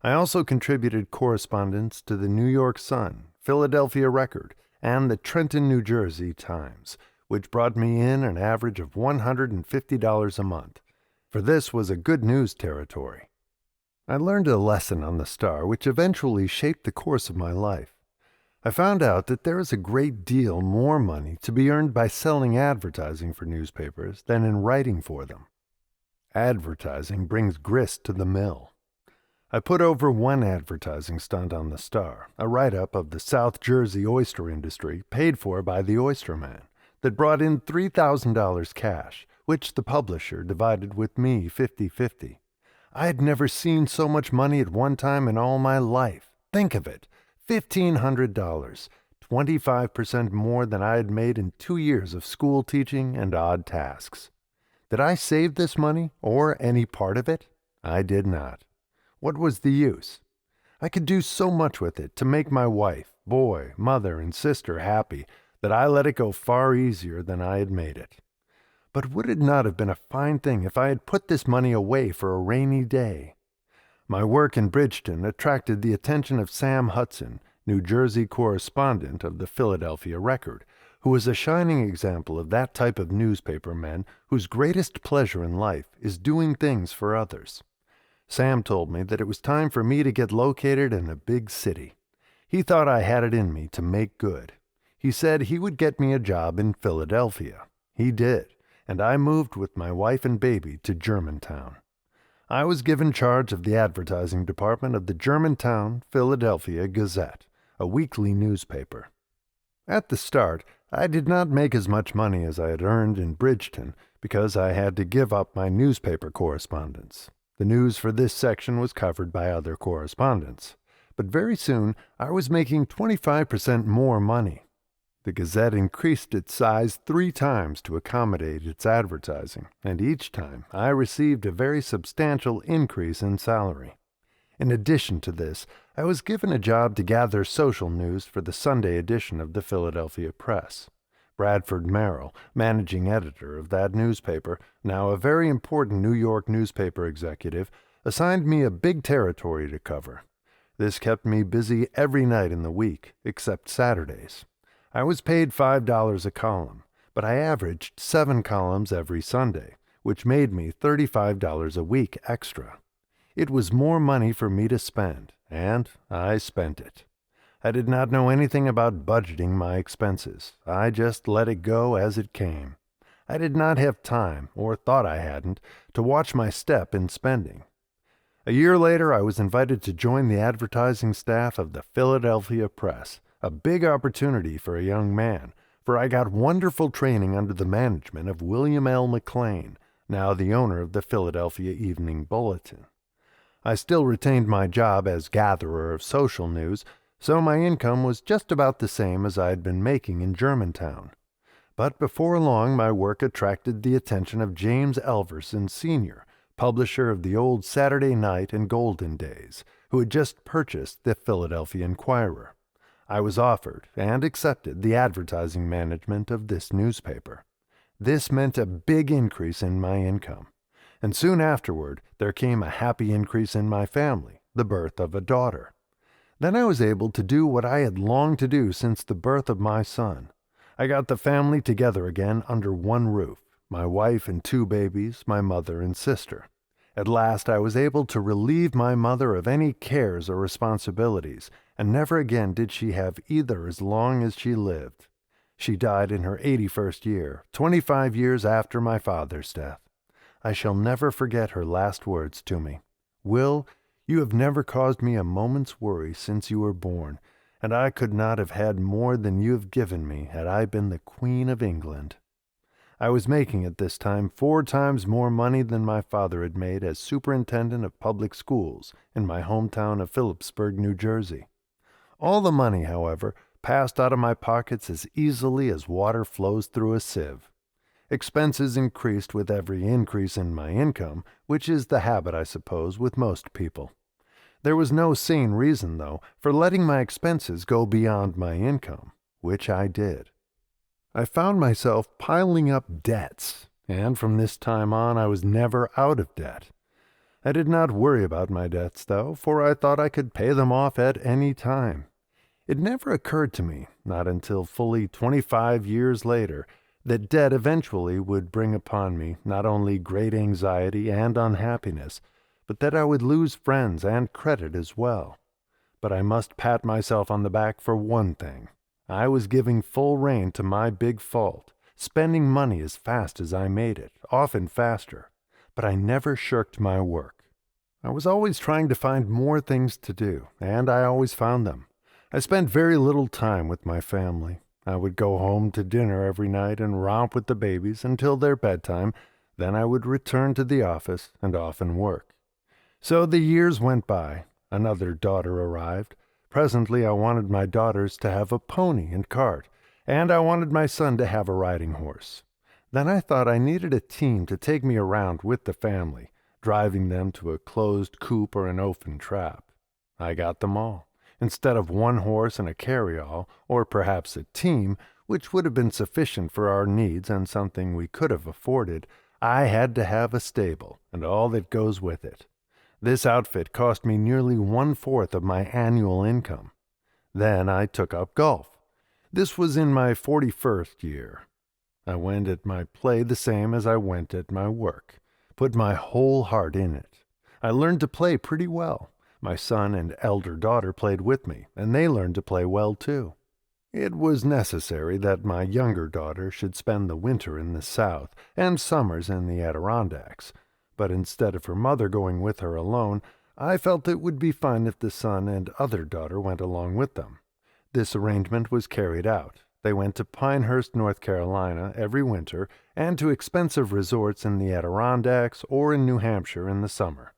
I also contributed correspondence to the New York Sun, Philadelphia Record, and the Trenton, New Jersey Times, which brought me in an average of $150 a month, for this was a good news territory. I learned a lesson on the Star which eventually shaped the course of my life. I found out that there is a great deal more money to be earned by selling advertising for newspapers than in writing for them. Advertising brings grist to the mill. I put over one advertising stunt on the Star, a write-up of the South Jersey oyster industry paid for by the oysterman, that brought in $3,000 cash, which the publisher divided with me 50-50. I had never seen so much money at one time in all my life. Think of it! $1,500, 25% more than I had made in 2 years of school teaching and odd tasks. Did I save this money, or any part of it? I did not. What was the use? I could do so much with it to make my wife, boy, mother, and sister happy that I let it go far easier than I had made it. But would it not have been a fine thing if I had put this money away for a rainy day? My work in Bridgeton attracted the attention of Sam Hudson, New Jersey correspondent of the Philadelphia Record, who was a shining example of that type of newspaper man whose greatest pleasure in life is doing things for others. Sam told me that it was time for me to get located in a big city. He thought I had it in me to make good. He said he would get me a job in Philadelphia. He did, and I moved with my wife and baby to Germantown. I was given charge of the advertising department of the Germantown, Philadelphia Gazette, a weekly newspaper. At the start, I did not make as much money as I had earned in Bridgeton because I had to give up my newspaper correspondence. The news for this section was covered by other correspondents. But very soon, I was making 25% more money. The Gazette increased its size 3 times to accommodate its advertising, and each time I received a very substantial increase in salary. In addition to this, I was given a job to gather social news for the Sunday edition of the Philadelphia Press. Bradford Merrill, managing editor of that newspaper, now a very important New York newspaper executive, assigned me a big territory to cover. This kept me busy every night in the week, except Saturdays. I was paid $5 a column, but I averaged 7 columns every Sunday, which made me $35 a week extra. It was more money for me to spend, and I spent it. I did not know anything about budgeting my expenses. I just let it go as it came. I did not have time, or thought I hadn't, to watch my step in spending. A year later, I was invited to join the advertising staff of the Philadelphia Press, a big opportunity for a young man, for I got wonderful training under the management of William L. McLean, now the owner of the Philadelphia Evening Bulletin. I still retained my job as gatherer of social news, so my income was just about the same as I had been making in Germantown. But before long my work attracted the attention of James Elverson, Sr., publisher of the old Saturday Night and Golden Days, who had just purchased the Philadelphia Inquirer. I was offered and accepted the advertising management of this newspaper. This meant a big increase in my income, and soon afterward there came a happy increase in my family, the birth of a daughter. Then I was able to do what I had longed to do since the birth of my son. I got the family together again under one roof, my wife and 2 babies, my mother and sister. At last I was able to relieve my mother of any cares or responsibilities, and never again did she have either as long as she lived. She died in her 81st year, 25 years after my father's death. I shall never forget her last words to me. "Will, you have never caused me a moment's worry since you were born, and I could not have had more than you have given me had I been the Queen of England." I was making at this time 4 times more money than my father had made as superintendent of public schools in my hometown of Phillipsburg, New Jersey. All the money, however, passed out of my pockets as easily as water flows through a sieve. Expenses increased with every increase in my income, which is the habit, I suppose, with most people. There was no sane reason, though, for letting my expenses go beyond my income, which I did. I found myself piling up debts, and from this time on I was never out of debt. I did not worry about my debts, though, for I thought I could pay them off at any time. It never occurred to me, not until fully 25 years later, that debt eventually would bring upon me not only great anxiety and unhappiness, but that I would lose friends and credit as well. But I must pat myself on the back for one thing. I was giving full rein to my big fault, spending money as fast as I made it, often faster, but I never shirked my work. I was always trying to find more things to do, and I always found them. I spent very little time with my family. I would go home to dinner every night and romp with the babies until their bedtime, then I would return to the office and often work. So the years went by. Another daughter arrived. Presently I wanted my daughters to have a pony and cart, and I wanted my son to have a riding horse. Then I thought I needed a team to take me around with the family, driving them to a closed coop or an open trap. I got them all. Instead of one horse and a carryall, or perhaps a team, which would have been sufficient for our needs and something we could have afforded, I had to have a stable and all that goes with it. This outfit cost me nearly 1/4 of my annual income. Then I took up golf. This was in my 41st year. I went at my play the same as I went at my work, put my whole heart in it. I learned to play pretty well. My son and elder daughter played with me, and they learned to play well too. It was necessary that my younger daughter should spend the winter in the South and summers in the Adirondacks, but instead of her mother going with her alone, I felt it would be fine if the son and other daughter went along with them. This arrangement was carried out. They went to Pinehurst, North Carolina, every winter, and to expensive resorts in the Adirondacks or in New Hampshire in the summer.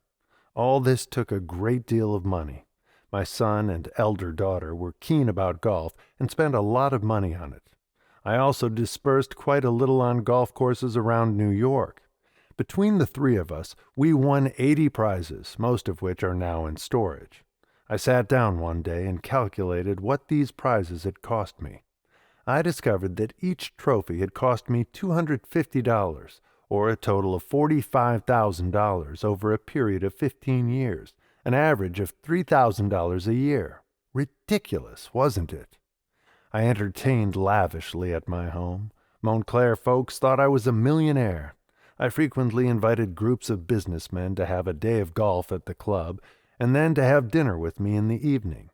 All this took a great deal of money. My son and elder daughter were keen about golf and spent a lot of money on it. I also dispersed quite a little on golf courses around New York. Between the three of us, we won 80 prizes, most of which are now in storage. I sat down one day and calculated what these prizes had cost me. I discovered that each trophy had cost me $250, or a total of $45,000 over a period of 15 years, an average of $3,000 a year. Ridiculous, wasn't it? I entertained lavishly at my home. Montclair folks thought I was a millionaire. I frequently invited groups of businessmen to have a day of golf at the club, and then to have dinner with me in the evening.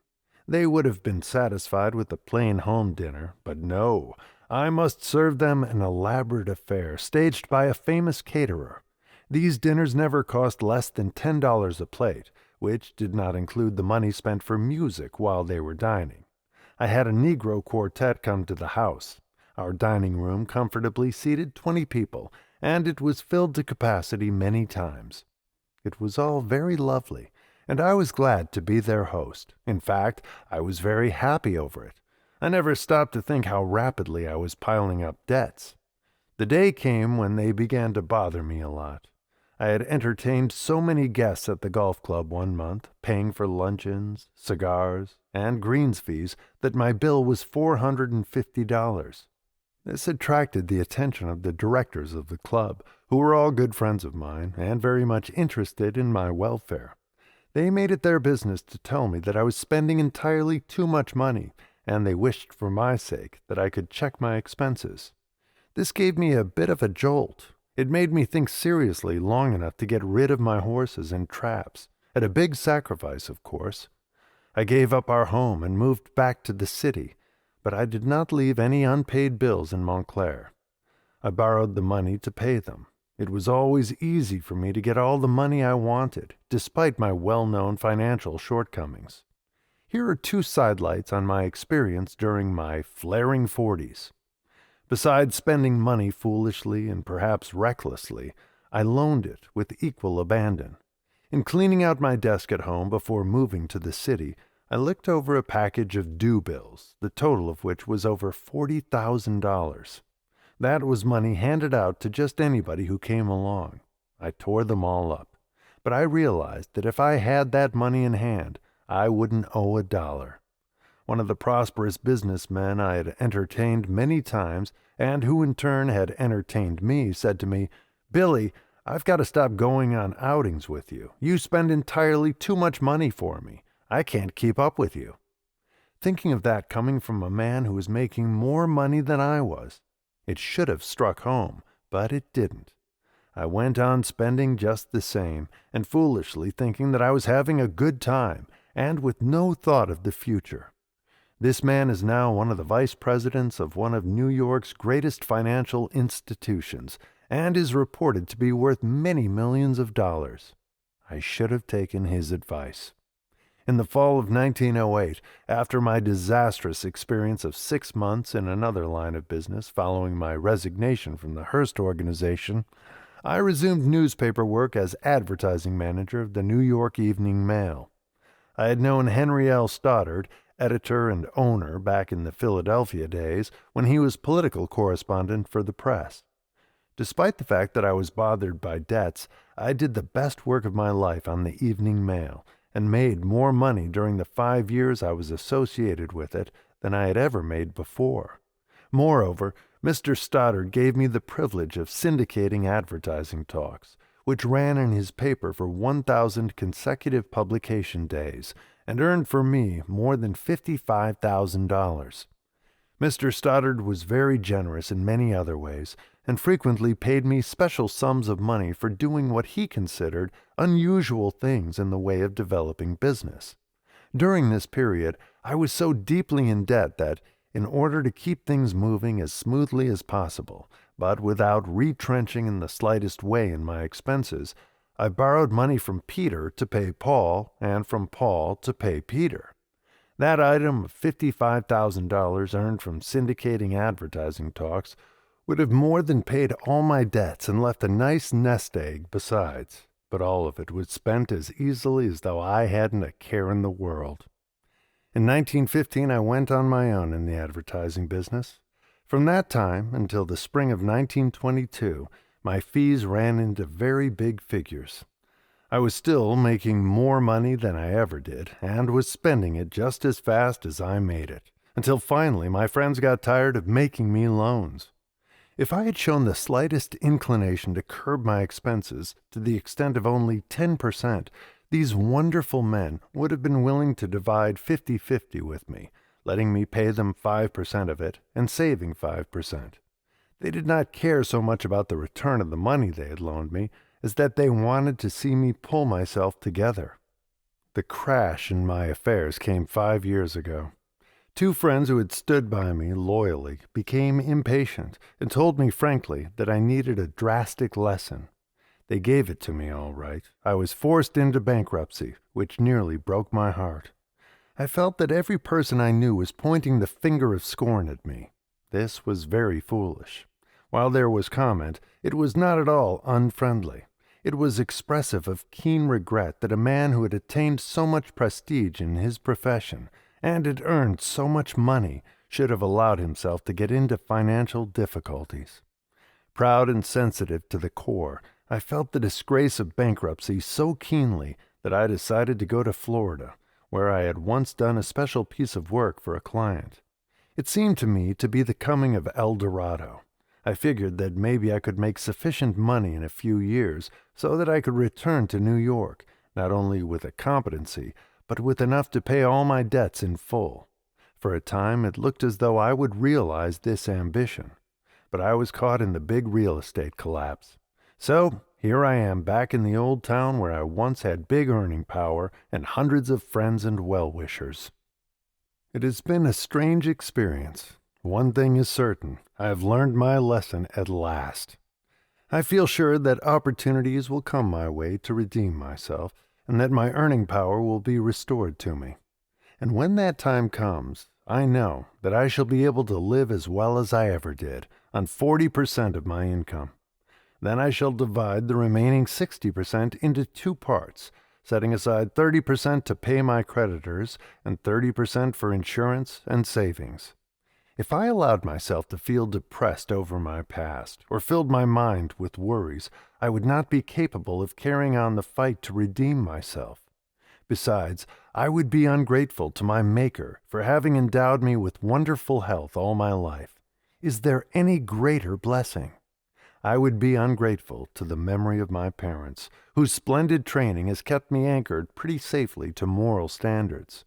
They would have been satisfied with a plain home dinner, but no, I must serve them an elaborate affair staged by a famous caterer. These dinners never cost less than $10 a plate, which did not include the money spent for music while they were dining. I had a Negro quartet come to the house. Our dining room comfortably seated 20 people, and it was filled to capacity many times. It was all very lovely, and I was glad to be their host. In fact, I was very happy over it. I never stopped to think how rapidly I was piling up debts. The day came when they began to bother me a lot. I had entertained so many guests at the golf club one month, paying for luncheons, cigars, and greens fees, that my bill was $450. This attracted the attention of the directors of the club, who were all good friends of mine and very much interested in my welfare. They made it their business to tell me that I was spending entirely too much money, and they wished for my sake that I could check my expenses. This gave me a bit of a jolt. It made me think seriously long enough to get rid of my horses and traps, at a big sacrifice, of course. I gave up our home and moved back to the city, but I did not leave any unpaid bills in Montclair. I borrowed the money to pay them. It was always easy for me to get all the money I wanted, despite my well-known financial shortcomings. Here are 2 sidelights on my experience during my flaring 40s. Besides spending money foolishly and perhaps recklessly, I loaned it with equal abandon. In cleaning out my desk at home before moving to the city, I looked over a package of due bills, the total of which was over $40,000. That was money handed out to just anybody who came along. I tore them all up, but I realized that if I had that money in hand, I wouldn't owe a dollar. One of the prosperous businessmen I had entertained many times, and who in turn had entertained me, said to me, "Billy, I've got to stop going on outings with you. You spend entirely too much money for me. I can't keep up with you." Thinking of that coming from a man who was making more money than I was, it should have struck home, but it didn't. I went on spending just the same, and foolishly thinking that I was having a good time, and with no thought of the future. This man is now one of the vice presidents of one of New York's greatest financial institutions, and is reported to be worth many millions of dollars. I should have taken his advice. In the fall of 1908, after my disastrous experience of 6 months in another line of business following my resignation from the Hearst organization, I resumed newspaper work as advertising manager of the New York Evening Mail. I had known Henry L. Stoddard, editor and owner, back in the Philadelphia days when he was political correspondent for the press. Despite the fact that I was bothered by debts, I did the best work of my life on the Evening Mail, and made more money during the 5 years I was associated with it than I had ever made before. Moreover, Mr. Stoddard gave me the privilege of syndicating advertising talks, which ran in his paper for 1,000 consecutive publication days and earned for me more than $55,000. Mr. Stoddard was very generous in many other ways, and frequently paid me special sums of money for doing what he considered unusual things in the way of developing business. During this period, I was so deeply in debt that, in order to keep things moving as smoothly as possible, but without retrenching in the slightest way in my expenses, I borrowed money from Peter to pay Paul, and from Paul to pay Peter. That item of $55,000 earned from syndicating advertising talks would have more than paid all my debts and left a nice nest egg besides, but all of it was spent as easily as though I hadn't a care in the world. In 1915 I went on my own in the advertising business. From that time until the spring of 1922, my fees ran into very big figures. I was still making more money than I ever did, and was spending it just as fast as I made it, until finally my friends got tired of making me loans. If I had shown the slightest inclination to curb my expenses to the extent of only 10%, these wonderful men would have been willing to divide 50-50 with me, letting me pay them 5% of it and saving 5%. They did not care so much about the return of the money they had loaned me as that they wanted to see me pull myself together. The crash in my affairs came 5 years ago. Two friends who had stood by me loyally became impatient and told me frankly that I needed a drastic lesson. They gave it to me all right. I was forced into bankruptcy, which nearly broke my heart. I felt that every person I knew was pointing the finger of scorn at me. This was very foolish. While there was comment, it was not at all unfriendly. It was expressive of keen regret that a man who had attained so much prestige in his profession and had earned so much money should have allowed himself to get into financial difficulties. Proud and sensitive to the core, I felt the disgrace of bankruptcy so keenly that I decided to go to Florida, where I had once done a special piece of work for a client. It seemed to me to be the coming of El Dorado. I figured that maybe I could make sufficient money in a few years so that I could return to New York, not only with a competency, but with enough to pay all my debts in full. For a time it looked as though I would realize this ambition, but I was caught in the big real estate collapse. So here I am back in the old town where I once had big earning power and hundreds of friends and well-wishers. It has been a strange experience. One thing is certain, I have learned my lesson at last. I feel sure that opportunities will come my way to redeem myself, and that my earning power will be restored to me. And when that time comes, I know that I shall be able to live as well as I ever did, on 40% of my income. Then I shall divide the remaining 60% into two parts, setting aside 30% to pay my creditors and 30% for insurance and savings. If I allowed myself to feel depressed over my past, or filled my mind with worries, I would not be capable of carrying on the fight to redeem myself. Besides, I would be ungrateful to my Maker for having endowed me with wonderful health all my life. Is there any greater blessing? I would be ungrateful to the memory of my parents, whose splendid training has kept me anchored pretty safely to moral standards.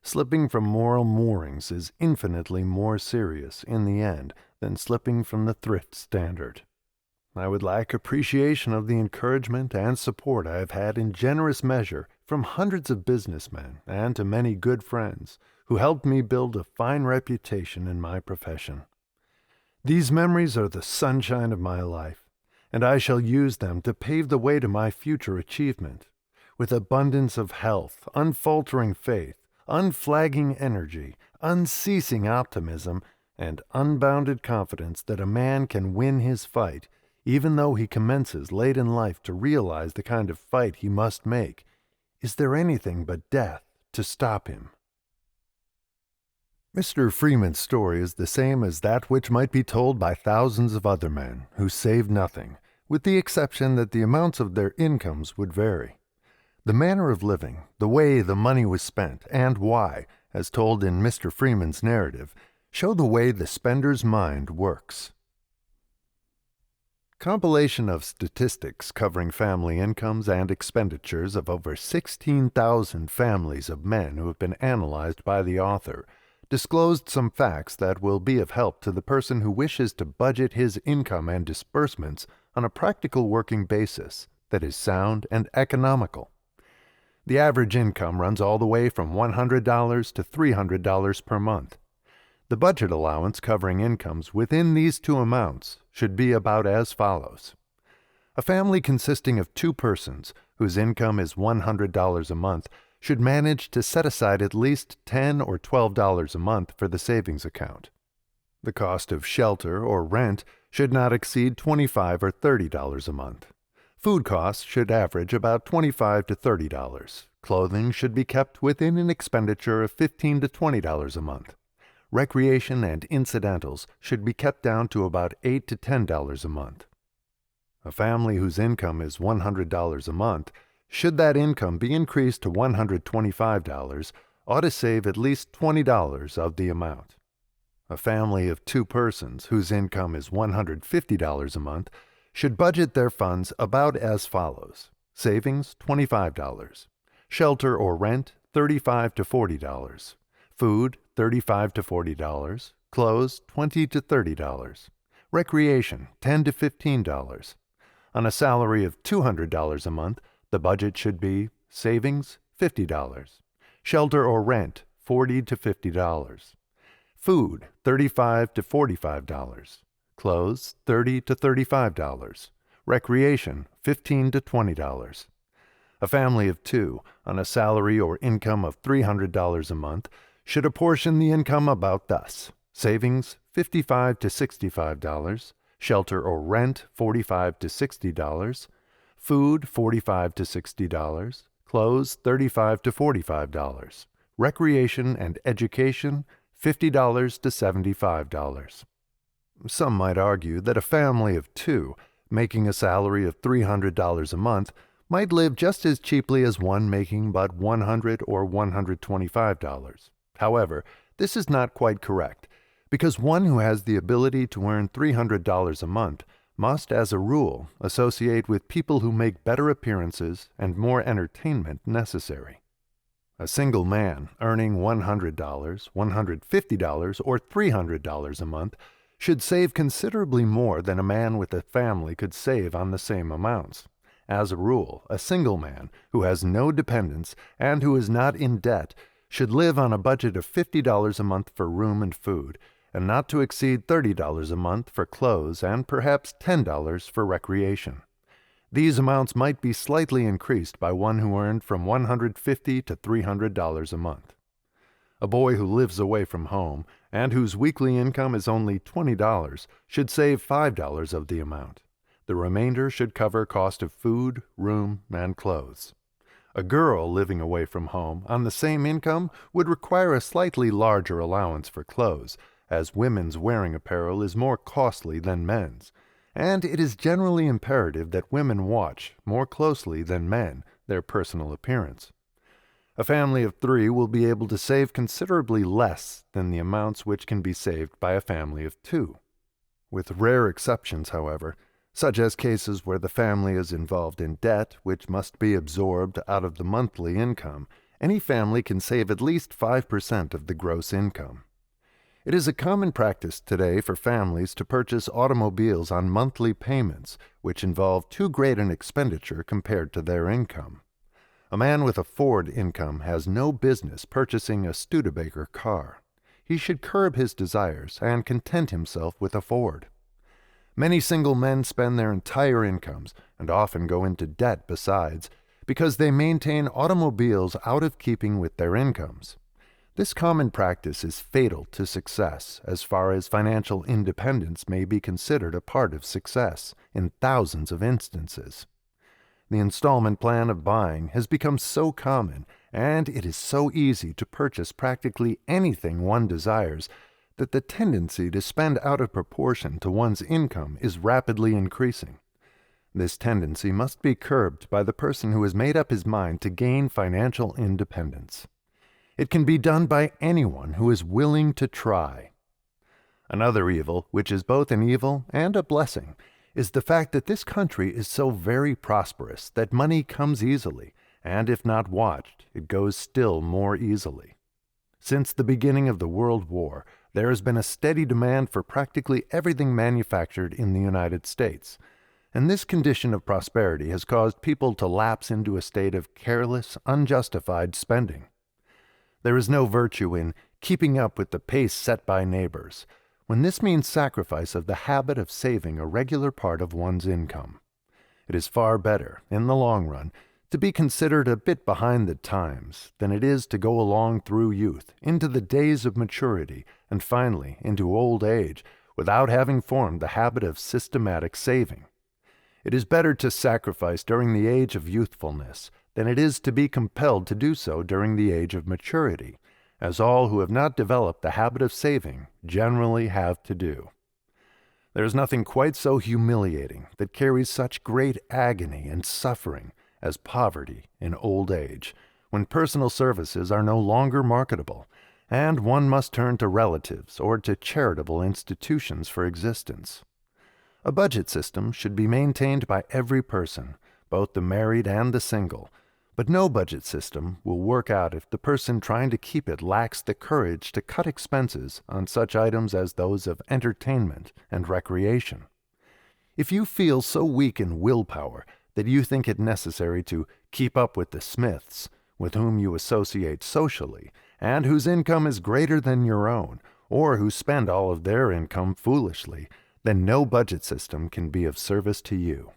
Slipping from moral moorings is infinitely more serious in the end than slipping from the thrift standard. I would lack appreciation of the encouragement and support I have had in generous measure from hundreds of businessmen and to many good friends who helped me build a fine reputation in my profession. These memories are the sunshine of my life, and I shall use them to pave the way to my future achievement. With abundance of health, unfaltering faith, unflagging energy, unceasing optimism, and unbounded confidence that a man can win his fight, even though he commences late in life to realize the kind of fight he must make, is there anything but death to stop him? Mr. Freeman's story is the same as that which might be told by thousands of other men who saved nothing, with the exception that the amounts of their incomes would vary. The manner of living, the way the money was spent, and why, as told in Mr. Freeman's narrative, show the way the spender's mind works. Compilation of statistics covering family incomes and expenditures of over 16,000 families of men who have been analyzed by the author disclosed some facts that will be of help to the person who wishes to budget his income and disbursements on a practical working basis that is sound and economical. The average income runs all the way from $100 to $300 per month. The budget allowance covering incomes within these two amounts should be about as follows. A family consisting of two persons whose income is $100 a month should manage to set aside at least $10 or $12 a month for the savings account. The cost of shelter or rent should not exceed $25 or $30 a month. Food costs should average about $25 to $30. Clothing should be kept within an expenditure of $15 to $20 a month. Recreation and incidentals should be kept down to about $8 to $10 a month. A family whose income is $100 a month, should that income be increased to $125, ought to save at least $20 of the amount. A family of two persons whose income is $150 a month should budget their funds about as follows. Savings, $25. Shelter or rent, $35 to $40. Food, $35 to $40. Clothes, $20 to $30. Recreation, $10 to $15. On a salary of $200 a month, the budget should be savings, $50. Shelter or rent, $40 to $50. Food, $35 to $45. Clothes, $30 to $35. Recreation, $15 to $20. A family of two, on a salary or income of $300 a month, should apportion the income about thus. Savings, $55 to $65. Shelter or rent, $45 to $60. Food, $45 to $60. Clothes, $35 to $45. Recreation and education, $50 to $75. Some might argue that a family of two, making a salary of $300 a month, might live just as cheaply as one making but $100 or $125. However, this is not quite correct, because one who has the ability to earn $300 a month must, as a rule, associate with people who make better appearances and more entertainment necessary. A single man earning $100, $150, or $300 a month should save considerably more than a man with a family could save on the same amounts. As a rule, a single man who has no dependents and who is not in debt should live on a budget of $50 a month for room and food, and not to exceed $30 a month for clothes and perhaps $10 for recreation. These amounts might be slightly increased by one who earned from $150 to $300 a month. A boy who lives away from home and whose weekly income is only $20 should save $5 of the amount. The remainder should cover cost of food, room, and clothes. A girl living away from home on the same income would require a slightly larger allowance for clothes, as women's wearing apparel is more costly than men's, and it is generally imperative that women watch, more closely than men, their personal appearance. A family of three will be able to save considerably less than the amounts which can be saved by a family of two. With rare exceptions, however, such as cases where the family is involved in debt which must be absorbed out of the monthly income, any family can save at least 5% of the gross income. It is a common practice today for families to purchase automobiles on monthly payments, which involve too great an expenditure compared to their income. A man with a Ford income has no business purchasing a Studebaker car. He should curb his desires and content himself with a Ford. Many single men spend their entire incomes, and often go into debt besides, because they maintain automobiles out of keeping with their incomes. This common practice is fatal to success, as far as financial independence may be considered a part of success in thousands of instances. The installment plan of buying has become so common, and it is so easy to purchase practically anything one desires, that the tendency to spend out of proportion to one's income is rapidly increasing. This tendency must be curbed by the person who has made up his mind to gain financial independence. It can be done by anyone who is willing to try. Another evil, which is both an evil and a blessing, is the fact that this country is so very prosperous that money comes easily, and if not watched, it goes still more easily. Since the beginning of the World War, there has been a steady demand for practically everything manufactured in the United States, and this condition of prosperity has caused people to lapse into a state of careless, unjustified spending. There is no virtue in keeping up with the pace set by neighbors, when this means sacrifice of the habit of saving a regular part of one's income. It is far better, in the long run, to be considered a bit behind the times than it is to go along through youth, into the days of maturity, and finally into old age, without having formed the habit of systematic saving. It is better to sacrifice during the age of youthfulness than it is to be compelled to do so during the age of maturity, as all who have not developed the habit of saving generally have to do. There is nothing quite so humiliating that carries such great agony and suffering as poverty in old age, when personal services are no longer marketable, and one must turn to relatives or to charitable institutions for existence. A budget system should be maintained by every person, both the married and the single, but no budget system will work out if the person trying to keep it lacks the courage to cut expenses on such items as those of entertainment and recreation. If you feel so weak in willpower that you think it necessary to keep up with the Smiths, with whom you associate socially, and whose income is greater than your own, or who spend all of their income foolishly, then no budget system can be of service to you.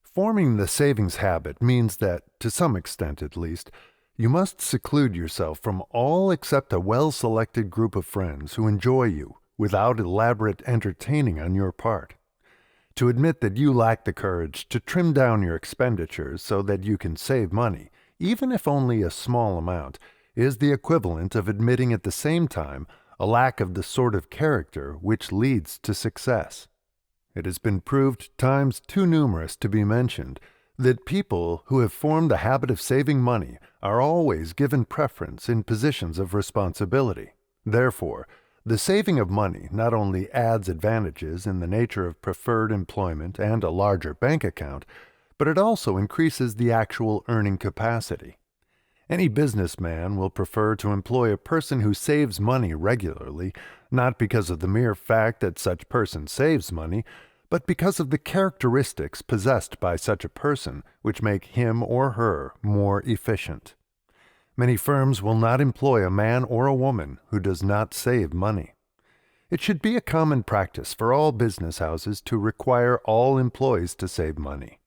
Forming the savings habit means that, to some extent at least, you must seclude yourself from all except a well-selected group of friends who enjoy you without elaborate entertaining on your part. To admit that you lack the courage to trim down your expenditures so that you can save money, even if only a small amount, is the equivalent of admitting at the same time a lack of the sort of character which leads to success. It has been proved times too numerous to be mentioned that people who have formed the habit of saving money are always given preference in positions of responsibility. Therefore, the saving of money not only adds advantages in the nature of preferred employment and a larger bank account, but it also increases the actual earning capacity. Any businessman will prefer to employ a person who saves money regularly, not because of the mere fact that such person saves money, but because of the characteristics possessed by such a person which make him or her more efficient. Many firms will not employ a man or a woman who does not save money. It should be a common practice for all business houses to require all employees to save money.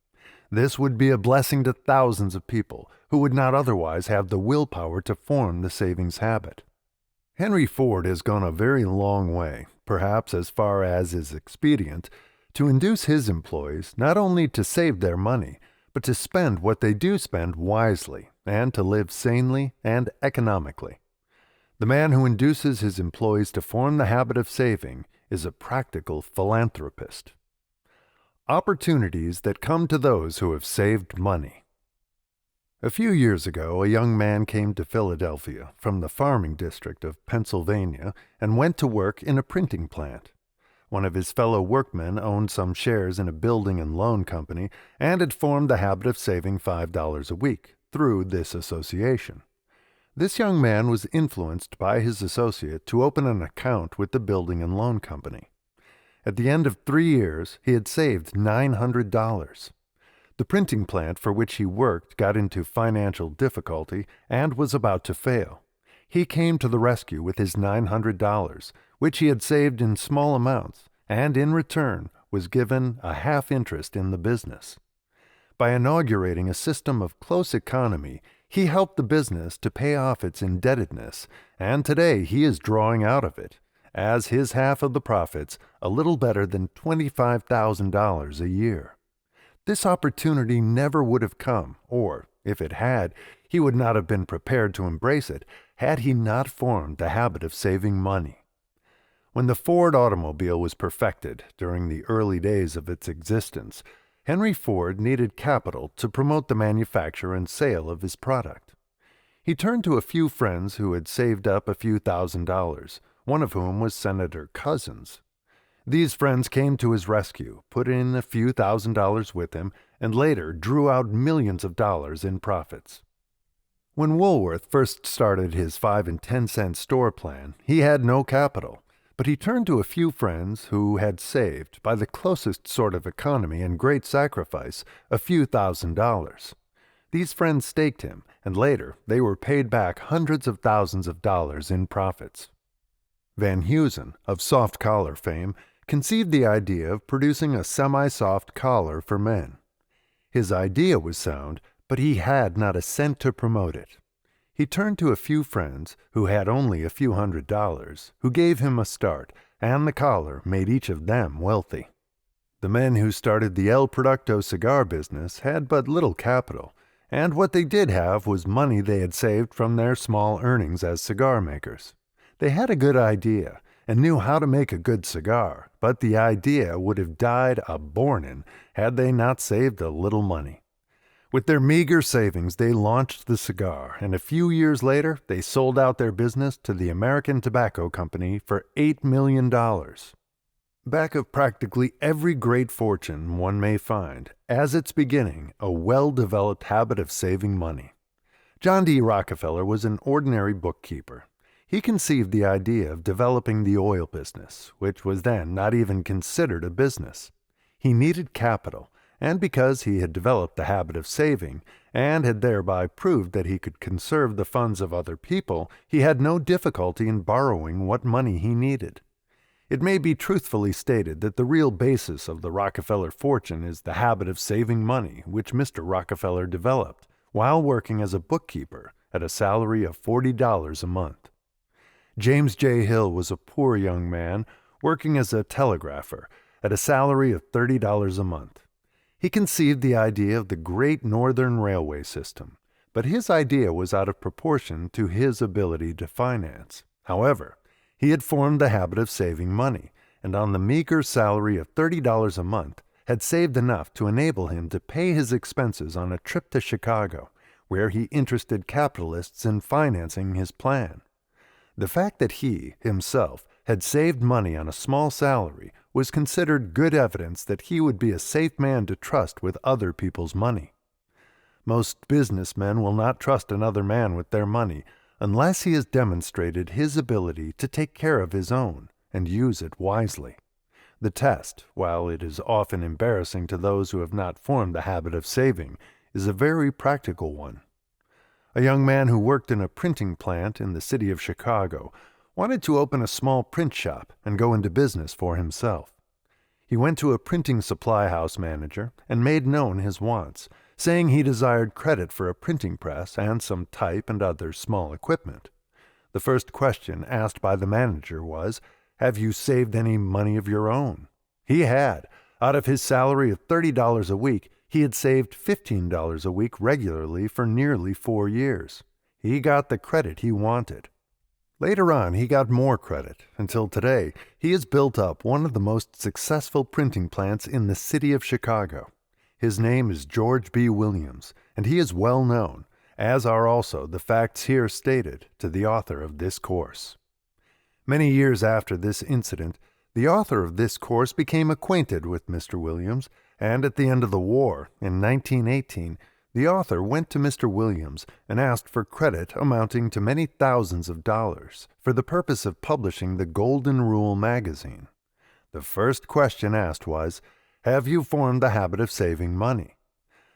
This would be a blessing to thousands of people who would not otherwise have the willpower to form the savings habit. Henry Ford has gone a very long way, perhaps as far as is expedient, to induce his employees not only to save their money, but to spend what they do spend wisely and to live sanely and economically. The man who induces his employees to form the habit of saving is a practical philanthropist. Opportunities that come to those who have saved money. A few years ago, a young man came to Philadelphia from the farming district of Pennsylvania and went to work in a printing plant. One of his fellow workmen owned some shares in a building and loan company and had formed the habit of saving $5 a week through this association. This young man was influenced by his associate to open an account with the building and loan company. At the end of 3 years, he had saved $900. The printing plant for which he worked got into financial difficulty and was about to fail. He came to the rescue with his $900, which he had saved in small amounts, and in return was given a half interest in the business. By inaugurating a system of close economy, he helped the business to pay off its indebtedness, and today he is drawing out of it, as his half of the profits, a little better than $25,000 a year. This opportunity never would have come, or, if it had, he would not have been prepared to embrace it, had he not formed the habit of saving money. When the Ford automobile was perfected during the early days of its existence, Henry Ford needed capital to promote the manufacture and sale of his product. He turned to a few friends who had saved up a few $1,000s, one of whom was Senator Cousins. These friends came to his rescue, put in a few $1,000s with him, and later drew out millions of dollars in profits. When Woolworth first started his 5 and 10 cent store plan, he had no capital, but he turned to a few friends who had saved, by the closest sort of economy and great sacrifice, a few $1,000s. These friends staked him, and later they were paid back hundreds of thousands of dollars in profits. Van Heusen, of soft collar fame, conceived the idea of producing a semi-soft collar for men. His idea was sound, but he had not a cent to promote it. He turned to a few friends, who had only a few $100s, who gave him a start, and the collar made each of them wealthy. The men who started the El Producto cigar business had but little capital, and what they did have was money they had saved from their small earnings as cigar makers. They had a good idea, and knew how to make a good cigar, but the idea would have died a-bornin' had they not saved a little money. With their meager savings, they launched the cigar, and a few years later, they sold out their business to the American Tobacco Company for $8 million. Back of practically every great fortune one may find, as its beginning, a well-developed habit of saving money. John D. Rockefeller was an ordinary bookkeeper. He conceived the idea of developing the oil business, which was then not even considered a business. He needed capital, and because he had developed the habit of saving, and had thereby proved that he could conserve the funds of other people, he had no difficulty in borrowing what money he needed. It may be truthfully stated that the real basis of the Rockefeller fortune is the habit of saving money which Mr. Rockefeller developed while working as a bookkeeper at a salary of $40 a month. James J. Hill was a poor young man working as a telegrapher at a salary of $30 a month. He conceived the idea of the Great Northern Railway System, but his idea was out of proportion to his ability to finance. However, he had formed the habit of saving money, and on the meager salary of $30 a month, had saved enough to enable him to pay his expenses on a trip to Chicago, where he interested capitalists in financing his plan. The fact that he, himself, had saved money on a small salary was considered good evidence that he would be a safe man to trust with other people's money. Most businessmen will not trust another man with their money unless he has demonstrated his ability to take care of his own and use it wisely. The test, while it is often embarrassing to those who have not formed the habit of saving, is a very practical one. A young man who worked in a printing plant in the city of Chicago wanted to open a small print shop and go into business for himself. He went to a printing supply house manager and made known his wants, saying he desired credit for a printing press and some type and other small equipment. The first question asked by the manager was, "Have you saved any money of your own?" He had. Out of his salary of $30 a week, he had saved $15 a week regularly for nearly 4 years. He got the credit he wanted. Later on, he got more credit, until today he has built up one of the most successful printing plants in the city of Chicago. His name is George B. Williams, and he is well known, as are also the facts here stated, to the author of this course. Many years after this incident, the author of this course became acquainted with Mr. Williams, and at the end of the war, in 1918, the author went to Mr. Williams and asked for credit amounting to many thousands of dollars for the purpose of publishing the Golden Rule magazine. The first question asked was, "Have you formed the habit of saving money?"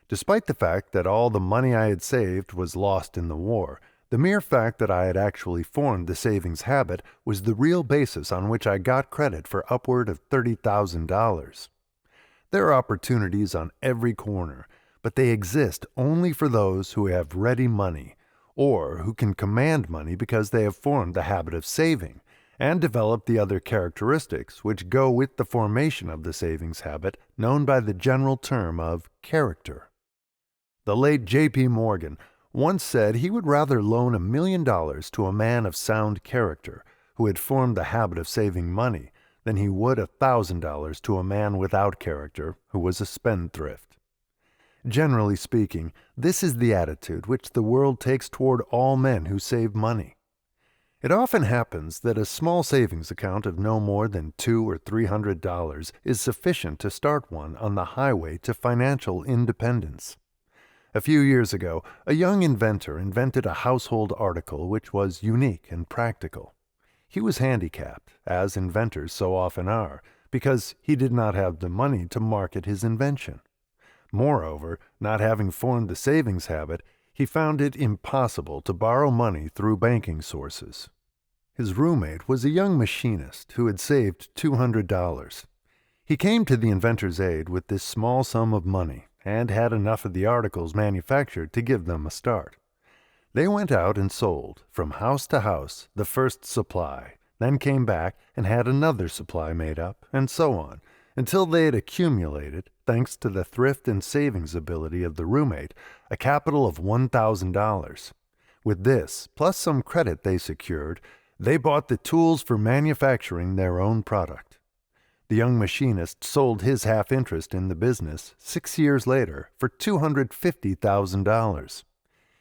Despite the fact that all the money I had saved was lost in the war, the mere fact that I had actually formed the savings habit was the real basis on which I got credit for upward of $30,000. There are opportunities on every corner, but they exist only for those who have ready money, or who can command money because they have formed the habit of saving, and developed the other characteristics which go with the formation of the savings habit, known by the general term of character. The late J.P. Morgan once said he would rather loan $1 million to a man of sound character who had formed the habit of saving money than he would $1,000 to a man without character who was a spendthrift. Generally speaking, this is the attitude which the world takes toward all men who save money. It often happens that a small savings account of no more than $200 or $300 is sufficient to start one on the highway to financial independence. A few years ago, a young inventor invented a household article which was unique and practical. He was handicapped, as inventors so often are, because he did not have the money to market his invention. Moreover, not having formed the savings habit, he found it impossible to borrow money through banking sources. His roommate was a young machinist who had saved $200. He came to the inventor's aid with this small sum of money and had enough of the articles manufactured to give them a start. They went out and sold, from house to house, the first supply, then came back and had another supply made up, and so on, until they had accumulated, thanks to the thrift and savings ability of the roommate, a capital of $1,000. With this, plus some credit they secured, they bought the tools for manufacturing their own product. The young machinist sold his half-interest in the business 6 years later for $250,000.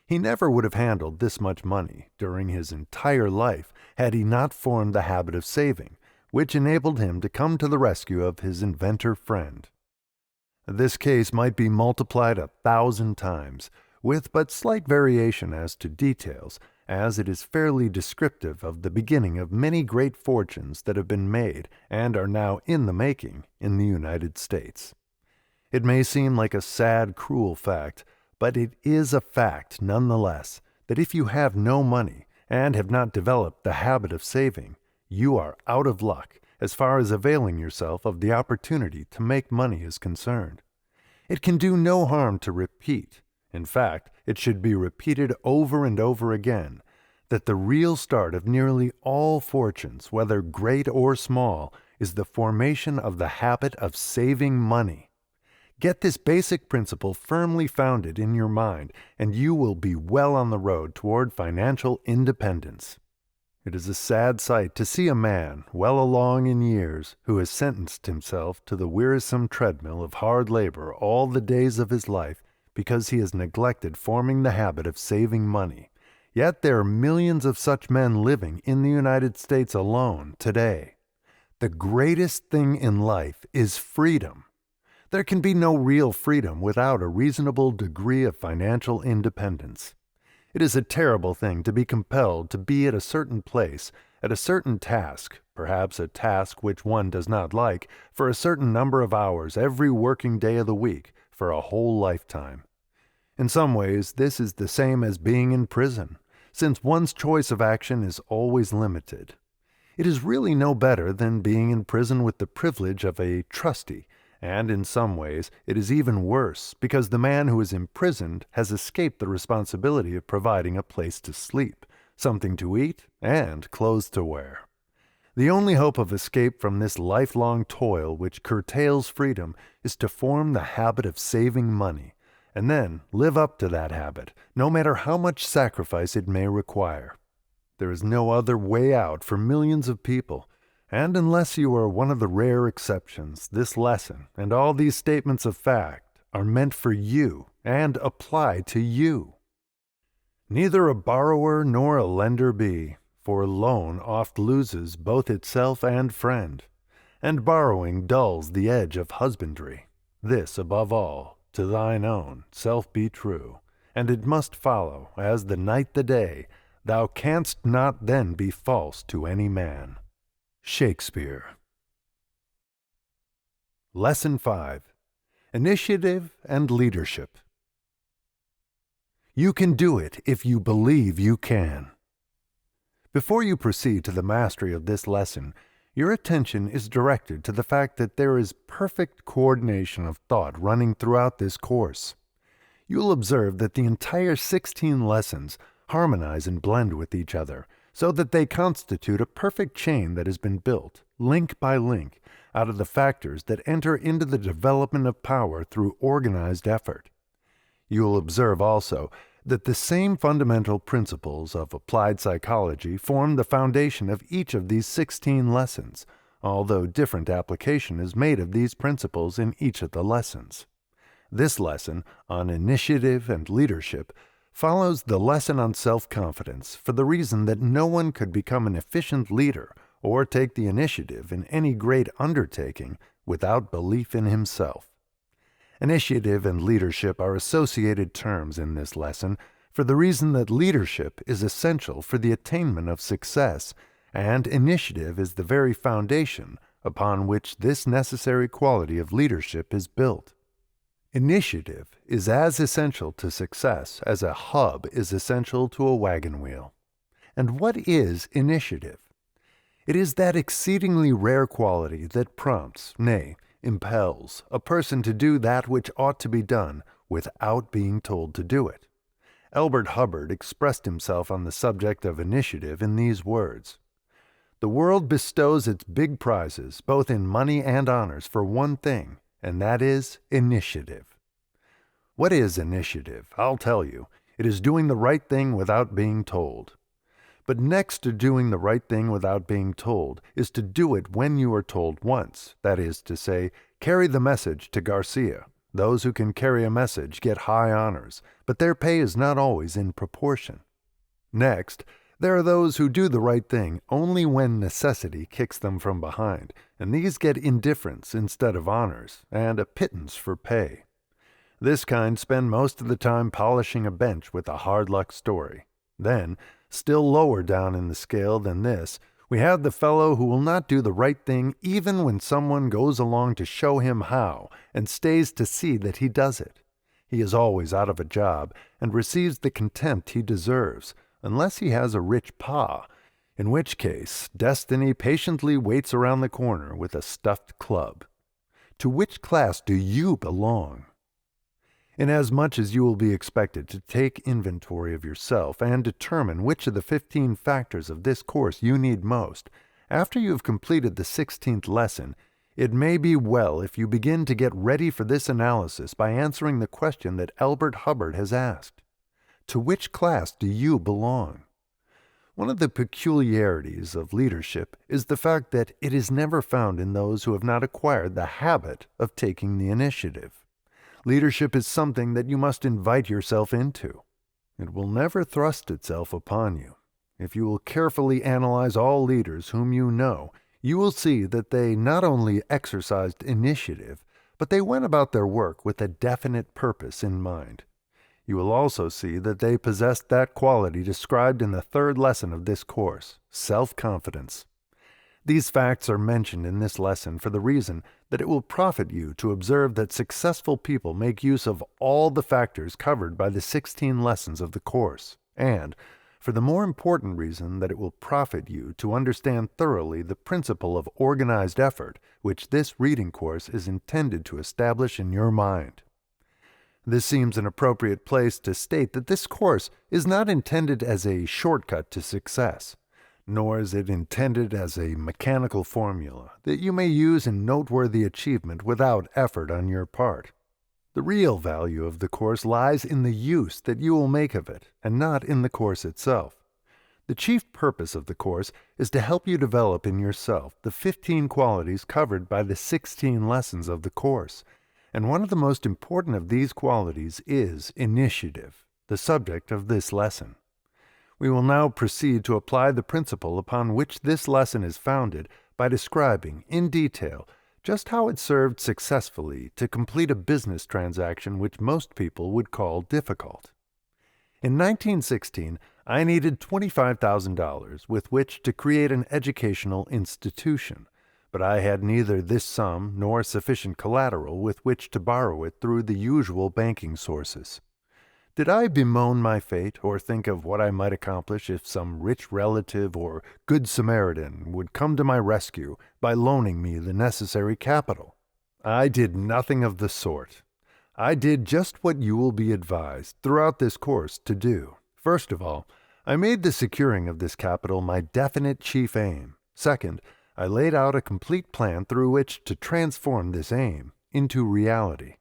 He never would have handled this much money during his entire life had he not formed the habit of saving, which enabled him to come to the rescue of his inventor friend. This case might be multiplied 1,000 times, with but slight variation as to details, as it is fairly descriptive of the beginning of many great fortunes that have been made and are now in the making in the United States. It may seem like a sad, cruel fact, but it is a fact nonetheless that if you have no money and have not developed the habit of saving, you are out of luck as far as availing yourself of the opportunity to make money is concerned. It can do no harm to repeat. In fact, it should be repeated over and over again, that the real start of nearly all fortunes, whether great or small, is the formation of the habit of saving money. Get this basic principle firmly founded in your mind, and you will be well on the road toward financial independence. It is a sad sight to see a man, well along in years, who has sentenced himself to the wearisome treadmill of hard labor all the days of his life because he has neglected forming the habit of saving money. Yet there are millions of such men living in the United States alone today. The greatest thing in life is freedom. There can be no real freedom without a reasonable degree of financial independence. It is a terrible thing to be compelled to be at a certain place, at a certain task, perhaps a task which one does not like, for a certain number of hours every working day of the week, for a whole lifetime. In some ways, this is the same as being in prison, since one's choice of action is always limited. It is really no better than being in prison with the privilege of a trustee, and in some ways it is even worse, because the man who is imprisoned has escaped the responsibility of providing a place to sleep, something to eat, and clothes to wear. The only hope of escape from this lifelong toil which curtails freedom is to form the habit of saving money, and then live up to that habit, no matter how much sacrifice it may require. There is no other way out for millions of people, and unless you are one of the rare exceptions, this lesson and all these statements of fact are meant for you and apply to you. Neither a borrower nor a lender be, for loan oft loses both itself and friend, and borrowing dulls the edge of husbandry. This above all, to thine own self be true, and it must follow, as the night the day, thou canst not then be false to any man. Shakespeare. Lesson 5. Initiative and Leadership. You can do it if you believe you can. Before you proceed to the mastery of this lesson, your attention is directed to the fact that there is perfect coordination of thought running throughout this course. You'll observe that the entire 16 lessons harmonize and blend with each other, so that they constitute a perfect chain that has been built, link by link, out of the factors that enter into the development of power through organized effort. You will observe also that the same fundamental principles of applied psychology form the foundation of each of these 16 lessons, although different application is made of these principles in each of the lessons. This lesson, on initiative and leadership, follows the lesson on self-confidence for the reason that no one could become an efficient leader or take the initiative in any great undertaking without belief in himself. Initiative and leadership are associated terms in this lesson for the reason that leadership is essential for the attainment of success, and initiative is the very foundation upon which this necessary quality of leadership is built. Initiative is as essential to success as a hub is essential to a wagon wheel. And what is initiative? It is that exceedingly rare quality that prompts, nay, impels, a person to do that which ought to be done without being told to do it. Elbert Hubbard expressed himself on the subject of initiative in these words: "The world bestows its big prizes, both in money and honors, for one thing, and that is initiative." What is initiative? I'll tell you. It is doing the right thing without being told. But next to doing the right thing without being told is to do it when you are told once, that is to say, carry the message to Garcia. Those who can carry a message get high honors, but their pay is not always in proportion. Next, there are those who do the right thing only when necessity kicks them from behind, and these get indifference instead of honors, and a pittance for pay. This kind spend most of the time polishing a bench with a hard-luck story. Then, still lower down in the scale than this, we have the fellow who will not do the right thing even when someone goes along to show him how and stays to see that he does it. He is always out of a job and receives the contempt he deserves, unless he has a rich pa, in which case destiny patiently waits around the corner with a stuffed club. To which class do you belong? Inasmuch as you will be expected to take inventory of yourself and determine which of the 15 factors of this course you need most, after you have completed the 16th lesson, it may be well if you begin to get ready for this analysis by answering the question that Elbert Hubbard has asked. To which class do you belong? One of the peculiarities of leadership is the fact that it is never found in those who have not acquired the habit of taking the initiative. Leadership is something that you must invite yourself into. It will never thrust itself upon you. If you will carefully analyze all leaders whom you know, you will see that they not only exercised initiative, but they went about their work with a definite purpose in mind. You will also see that they possessed that quality described in the 3rd lesson of this course, self-confidence. These facts are mentioned in this lesson for the reason that it will profit you to observe that successful people make use of all the factors covered by the 16 lessons of the course, and for the more important reason that it will profit you to understand thoroughly the principle of organized effort which this reading course is intended to establish in your mind. This seems an appropriate place to state that this course is not intended as a shortcut to success, nor is it intended as a mechanical formula that you may use in noteworthy achievement without effort on your part. The real value of the course lies in the use that you will make of it, and not in the course itself. The chief purpose of the course is to help you develop in yourself the 15 qualities covered by the 16 lessons of the course, and one of the most important of these qualities is initiative, the subject of this lesson. We will now proceed to apply the principle upon which this lesson is founded by describing, in detail, just how it served successfully to complete a business transaction which most people would call difficult. In 1916, I needed $25,000 with which to create an educational institution, but I had neither this sum nor sufficient collateral with which to borrow it through the usual banking sources. Did I bemoan my fate, or think of what I might accomplish if some rich relative or good Samaritan would come to my rescue by loaning me the necessary capital? I did nothing of the sort. I did just what you will be advised throughout this course to do. First of all, I made the securing of this capital my definite chief aim. Second, I laid out a complete plan through which to transform this aim into reality.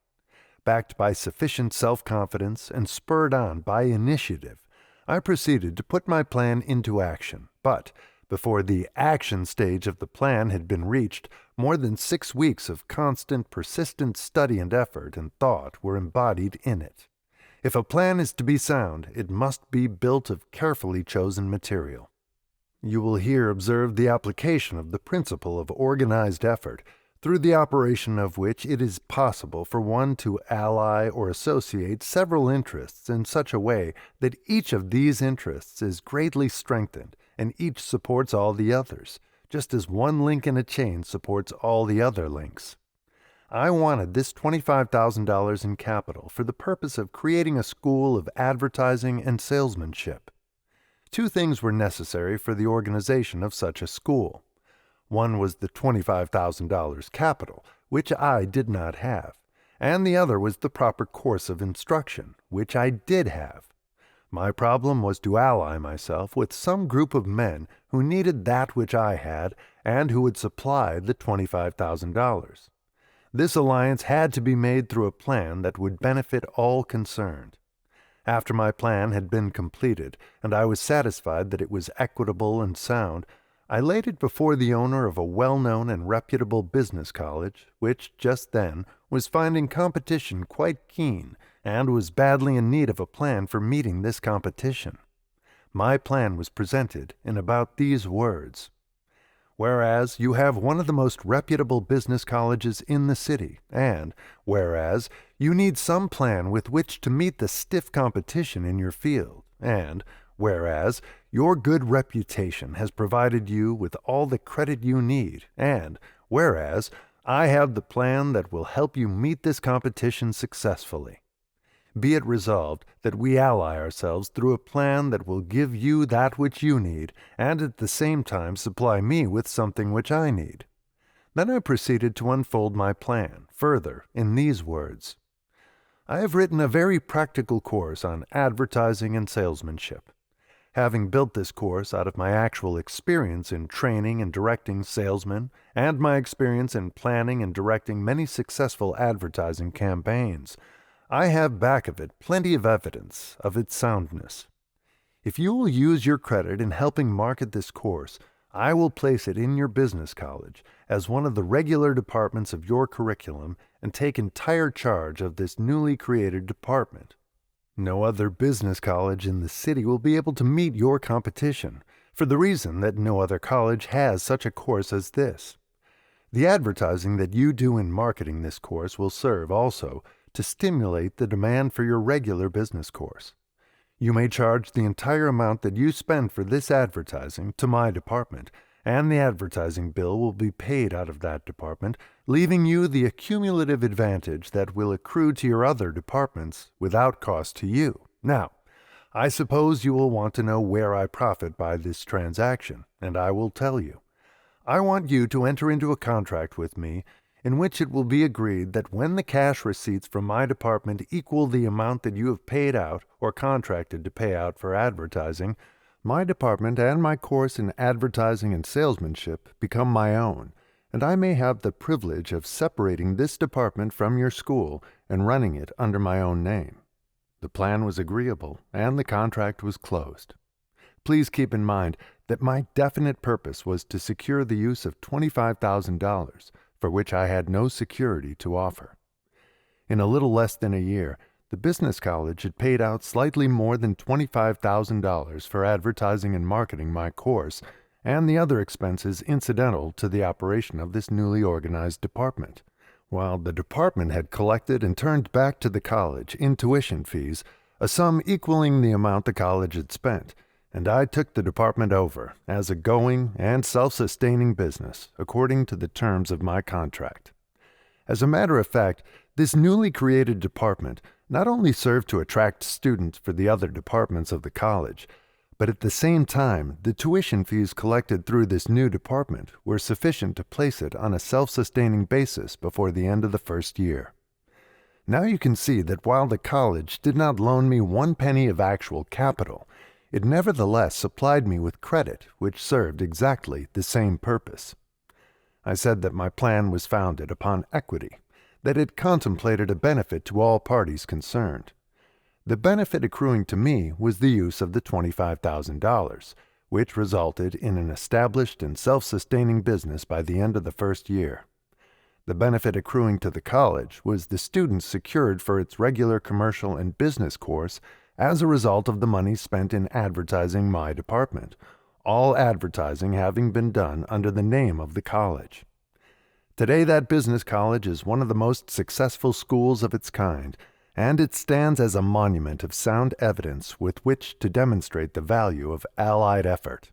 Backed by sufficient self-confidence and spurred on by initiative, I proceeded to put my plan into action, but before the action stage of the plan had been reached, more than 6 weeks of constant, persistent study and effort and thought were embodied in it. If a plan is to be sound, it must be built of carefully chosen material. You will here observe the application of the principle of organized effort, through the operation of which it is possible for one to ally or associate several interests in such a way that each of these interests is greatly strengthened and each supports all the others, just as one link in a chain supports all the other links. I wanted this $25,000 in capital for the purpose of creating a school of advertising and salesmanship. Two things were necessary for the organization of such a school. One was the $25,000 capital, which I did not have, and the other was the proper course of instruction, which I did have. My problem was to ally myself with some group of men who needed that which I had and who would supply the $25,000. This alliance had to be made through a plan that would benefit all concerned. After my plan had been completed, and I was satisfied that it was equitable and sound, I laid it before the owner of a well-known and reputable business college, which, just then, was finding competition quite keen, and was badly in need of a plan for meeting this competition. My plan was presented in about these words: whereas you have one of the most reputable business colleges in the city, and whereas you need some plan with which to meet the stiff competition in your field, and whereas your good reputation has provided you with all the credit you need, and whereas I have the plan that will help you meet this competition successfully. Be it resolved that we ally ourselves through a plan that will give you that which you need, and at the same time supply me with something which I need. Then I proceeded to unfold my plan, further, in these words: I have written a very practical course on advertising and salesmanship. Having built this course out of my actual experience in training and directing salesmen, and my experience in planning and directing many successful advertising campaigns, I have back of it plenty of evidence of its soundness. If you will use your credit in helping market this course, I will place it in your business college as one of the regular departments of your curriculum and take entire charge of this newly created department. No other business college in the city will be able to meet your competition, for the reason that no other college has such a course as this. The advertising that you do in marketing this course will serve also to stimulate the demand for your regular business course. You may charge the entire amount that you spend for this advertising to my department, and the advertising bill will be paid out of that department, leaving you the accumulative advantage that will accrue to your other departments without cost to you. Now, I suppose you will want to know where I profit by this transaction, and I will tell you. I want you to enter into a contract with me in which it will be agreed that when the cash receipts from my department equal the amount that you have paid out or contracted to pay out for advertising, my department and my course in advertising and salesmanship become my own, and I may have the privilege of separating this department from your school and running it under my own name. The plan was agreeable, and the contract was closed. Please keep in mind that my definite purpose was to secure the use of $25,000, for which I had no security to offer. In a little less than a year, the business college had paid out slightly more than $25,000 for advertising and marketing my course, and the other expenses incidental to the operation of this newly organized department, while the department had collected and turned back to the college in tuition fees a sum equaling the amount the college had spent, and I took the department over as a going and self-sustaining business according to the terms of my contract. As a matter of fact, this newly created department not only served to attract students for the other departments of the college, but at the same time the tuition fees collected through this new department were sufficient to place it on a self-sustaining basis before the end of the first year. Now you can see that while the college did not loan me one penny of actual capital, it nevertheless supplied me with credit which served exactly the same purpose. I said that my plan was founded upon equity, that it contemplated a benefit to all parties concerned. The benefit accruing to me was the use of the $25,000, which resulted in an established and self-sustaining business by the end of the first year. The benefit accruing to the college was the students secured for its regular commercial and business course as a result of the money spent in advertising my department, all advertising having been done under the name of the college. Today that business college is one of the most successful schools of its kind, and it stands as a monument of sound evidence with which to demonstrate the value of allied effort.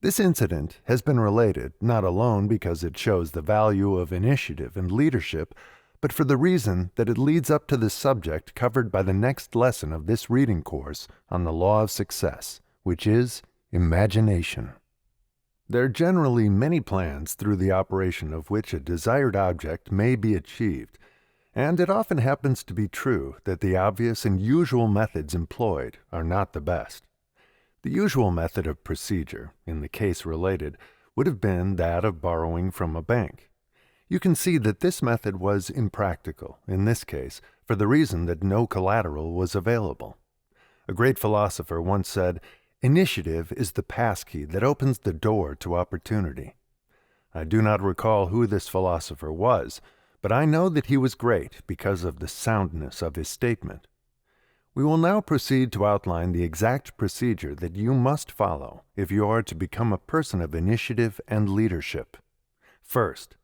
This incident has been related not alone because it shows the value of initiative and leadership, but for the reason that it leads up to the subject covered by the next lesson of this reading course on the law of success, which is imagination. There are generally many plans through the operation of which a desired object may be achieved, and it often happens to be true that the obvious and usual methods employed are not the best. The usual method of procedure, in the case related, would have been that of borrowing from a bank. You can see that this method was impractical, in this case, for the reason that no collateral was available. A great philosopher once said, "Initiative is the passkey that opens the door to opportunity." I do not recall who this philosopher was, but I know that he was great because of the soundness of his statement. We will now proceed to outline the exact procedure that you must follow if you are to become a person of initiative and leadership. First,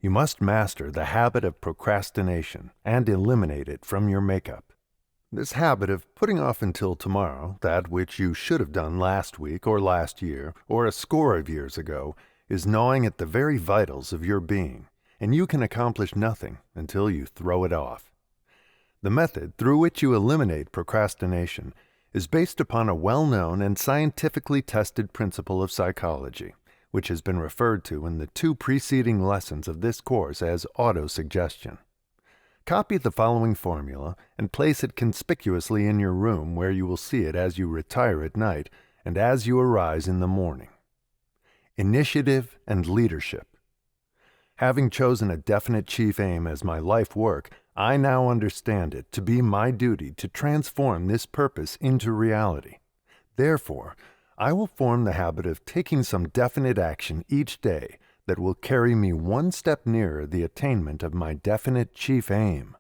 you must master the habit of procrastination and eliminate it from your makeup. This habit of putting off until tomorrow that which you should have done last week or last year or a score of years ago is gnawing at the very vitals of your being, and you can accomplish nothing until you throw it off. The method through which you eliminate procrastination is based upon a well-known and scientifically tested principle of psychology, which has been referred to in the 2 preceding lessons of this course as autosuggestion. Copy the following formula and place it conspicuously in your room where you will see it as you retire at night and as you arise in the morning. Initiative and leadership. Having chosen a definite chief aim as my life work, I now understand it to be my duty to transform this purpose into reality. Therefore, I will form the habit of taking some definite action each day that will carry me one step nearer the attainment of my definite chief aim.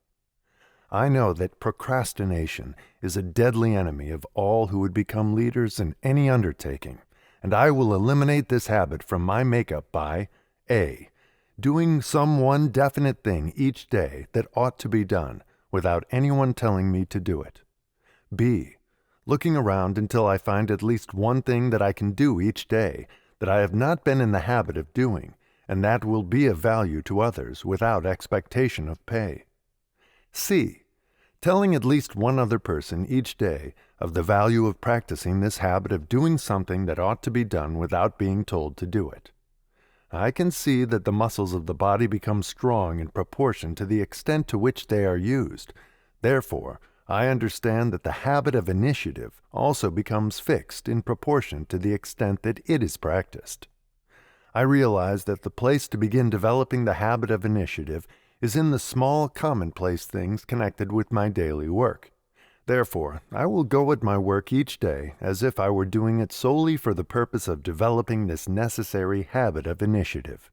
I know that procrastination is a deadly enemy of all who would become leaders in any undertaking, and I will eliminate this habit from my makeup by A. Doing some one definite thing each day that ought to be done without anyone telling me to do it. B. Looking around until I find at least one thing that I can do each day that I have not been in the habit of doing, and that will be of value to others without expectation of pay. C. Telling at least one other person each day of the value of practicing this habit of doing something that ought to be done without being told to do it. I can see that the muscles of the body become strong in proportion to the extent to which they are used. Therefore, I understand that the habit of initiative also becomes fixed in proportion to the extent that it is practiced. I realize that the place to begin developing the habit of initiative is in the small commonplace things connected with my daily work. Therefore, I will go at my work each day as if I were doing it solely for the purpose of developing this necessary habit of initiative.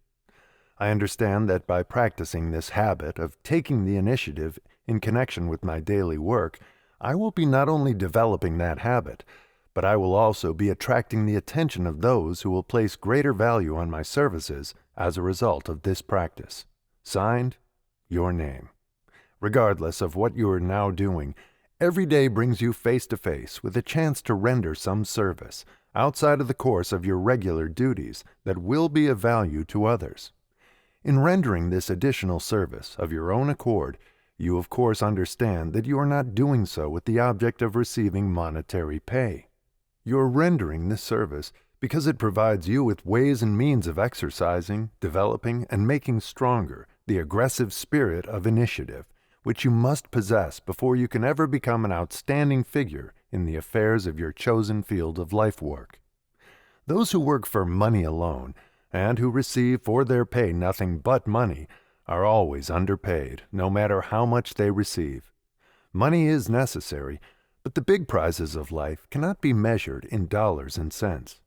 I understand that by practicing this habit of taking the initiative in connection with my daily work, I will be not only developing that habit, but I will also be attracting the attention of those who will place greater value on my services as a result of this practice. Signed, your name. Regardless of what you are now doing, every day brings you face to face with a chance to render some service outside of the course of your regular duties that will be of value to others. In rendering this additional service of your own accord, you of course understand that you are not doing so with the object of receiving monetary pay. You are rendering this service because it provides you with ways and means of exercising, developing, and making stronger the aggressive spirit of initiative, which you must possess before you can ever become an outstanding figure in the affairs of your chosen field of life work. Those who work for money alone, and who receive for their pay nothing but money, are always underpaid, no matter how much they receive. Money is necessary, but the big prizes of life cannot be measured in dollars and cents.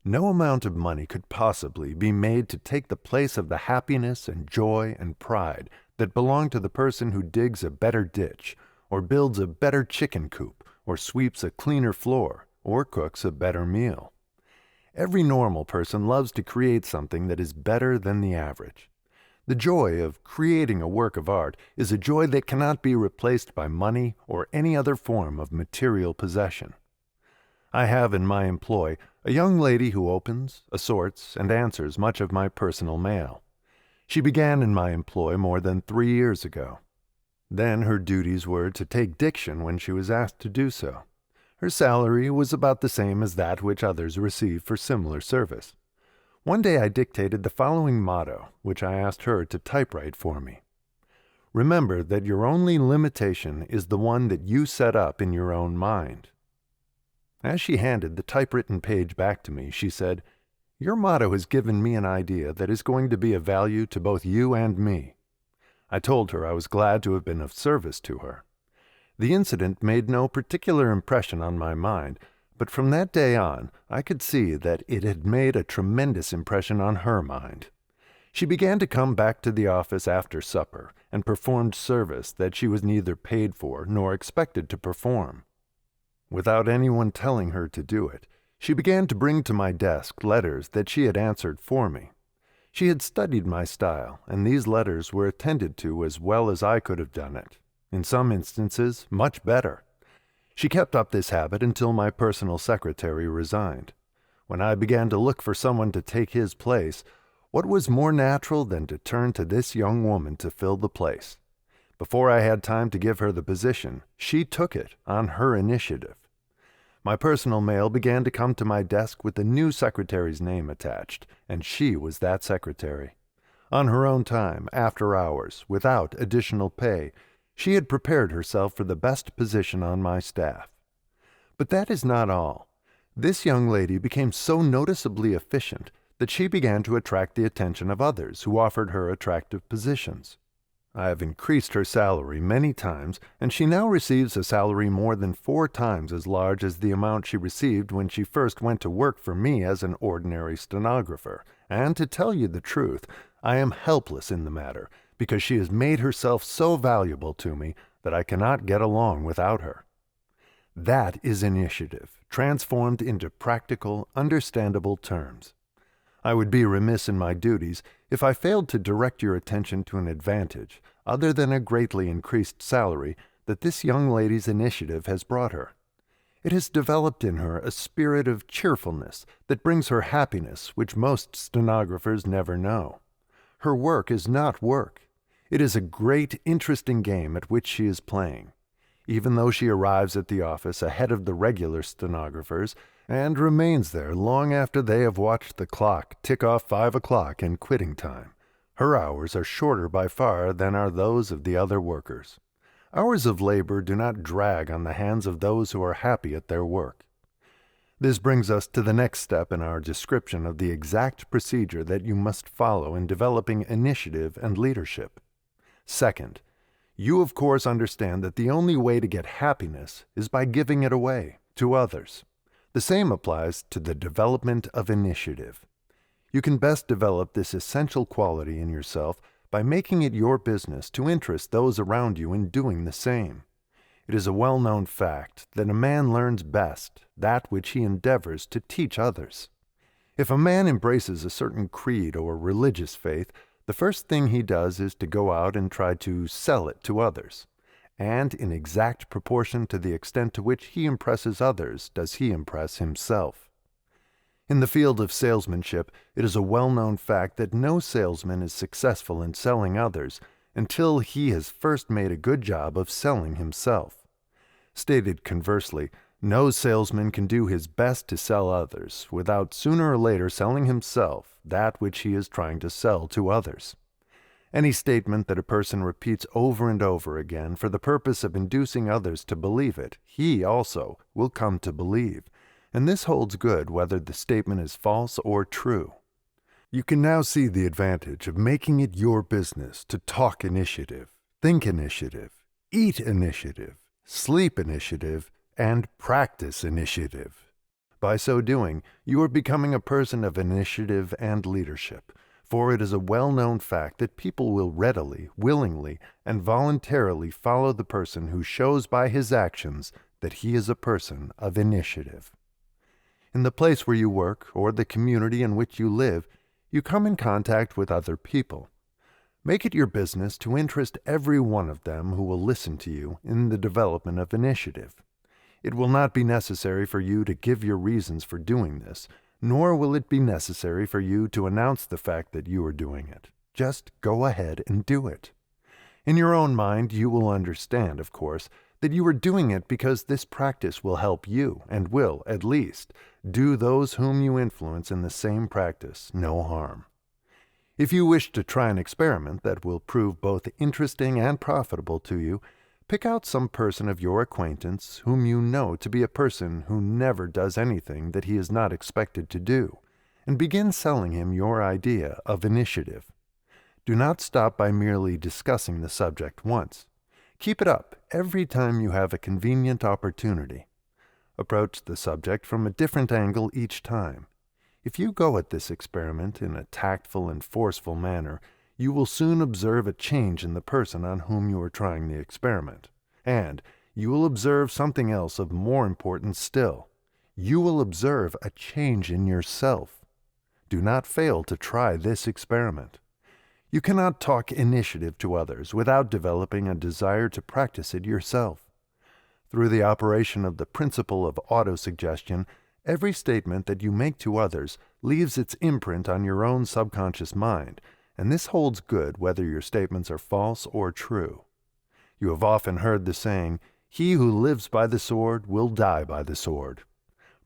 No amount of money could possibly be made to take the place of the happiness and joy and pride that belong to the person who digs a better ditch, or builds a better chicken coop, or sweeps a cleaner floor, or cooks a better meal. Every normal person loves to create something that is better than the average. The joy of creating a work of art is a joy that cannot be replaced by money or any other form of material possession. I have in my employ a young lady who opens, assorts, and answers much of my personal mail. She began in my employ more than 3 years ago. Then her duties were to take diction when she was asked to do so. Her salary was about the same as that which others receive for similar service. One day I dictated the following motto, which I asked her to typewrite for me. Remember that your only limitation is the one that you set up in your own mind. As she handed the typewritten page back to me, she said, "Your motto has given me an idea that is going to be of value to both you and me." I told her I was glad to have been of service to her. The incident made no particular impression on my mind, but from that day on, I could see that it had made a tremendous impression on her mind. She began to come back to the office after supper and performed service that she was neither paid for nor expected to perform. Without anyone telling her to do it, she began to bring to my desk letters that she had answered for me. She had studied my style, and these letters were attended to as well as I could have done it. In some instances, much better. She kept up this habit until my personal secretary resigned. When I began to look for someone to take his place, what was more natural than to turn to this young woman to fill the place? Before I had time to give her the position, she took it on her initiative. My personal mail began to come to my desk with the new secretary's name attached, and she was that secretary. On her own time, after hours, without additional pay, she had prepared herself for the best position on my staff. But that is not all. This young lady became so noticeably efficient that she began to attract the attention of others who offered her attractive positions. I have increased her salary many times, and she now receives a salary more than 4 times as large as the amount she received when she first went to work for me as an ordinary stenographer. And to tell you the truth, I am helpless in the matter, because she has made herself so valuable to me that I cannot get along without her. That is initiative, transformed into practical, understandable terms. I would be remiss in my duties if I failed to direct your attention to an advantage, other than a greatly increased salary, that this young lady's initiative has brought her. It has developed in her a spirit of cheerfulness that brings her happiness which most stenographers never know. Her work is not work. It is a great, interesting game at which she is playing. Even though she arrives at the office ahead of the regular stenographers, and remains there long after they have watched the clock tick off 5 o'clock and quitting time, her hours are shorter by far than are those of the other workers. Hours of labor do not drag on the hands of those who are happy at their work. This brings us to the next step in our description of the exact procedure that you must follow in developing initiative and leadership. Second, you of course understand that the only way to get happiness is by giving it away to others. The same applies to the development of initiative. You can best develop this essential quality in yourself by making it your business to interest those around you in doing the same. It is a well-known fact that a man learns best that which he endeavors to teach others. If a man embraces a certain creed or religious faith, the first thing he does is to go out and try to sell it to others. And in exact proportion to the extent to which he impresses others does he impress himself. In the field of salesmanship, it is a well-known fact that no salesman is successful in selling others until he has first made a good job of selling himself. Stated conversely, no salesman can do his best to sell others without sooner or later selling himself that which he is trying to sell to others. Any statement that a person repeats over and over again for the purpose of inducing others to believe it, he also will come to believe, and this holds good whether the statement is false or true. You can now see the advantage of making it your business to talk initiative, think initiative, eat initiative, sleep initiative, and practice initiative. By so doing, you are becoming a person of initiative and leadership, for it is a well-known fact that people will readily, willingly, and voluntarily follow the person who shows by his actions that he is a person of initiative. In the place where you work or the community in which you live, you come in contact with other people. Make it your business to interest every one of them who will listen to you in the development of initiative. It will not be necessary for you to give your reasons for doing this, nor will it be necessary for you to announce the fact that you are doing it. Just go ahead and do it. In your own mind, you will understand, of course, that you are doing it because this practice will help you and will, at least, do those whom you influence in the same practice no harm. If you wish to try an experiment that will prove both interesting and profitable to you, pick out some person of your acquaintance whom you know to be a person who never does anything that he is not expected to do, and begin selling him your idea of initiative. Do not stop by merely discussing the subject once. Keep it up every time you have a convenient opportunity. Approach the subject from a different angle each time. If you go at this experiment in a tactful and forceful manner, you will soon observe a change in the person on whom you are trying the experiment. And you will observe something else of more importance still. You will observe a change in yourself. Do not fail to try this experiment. You cannot talk initiative to others without developing a desire to practice it yourself. Through the operation of the principle of autosuggestion, every statement that you make to others leaves its imprint on your own subconscious mind, and this holds good whether your statements are false or true. You have often heard the saying, "He who lives by the sword will die by the sword."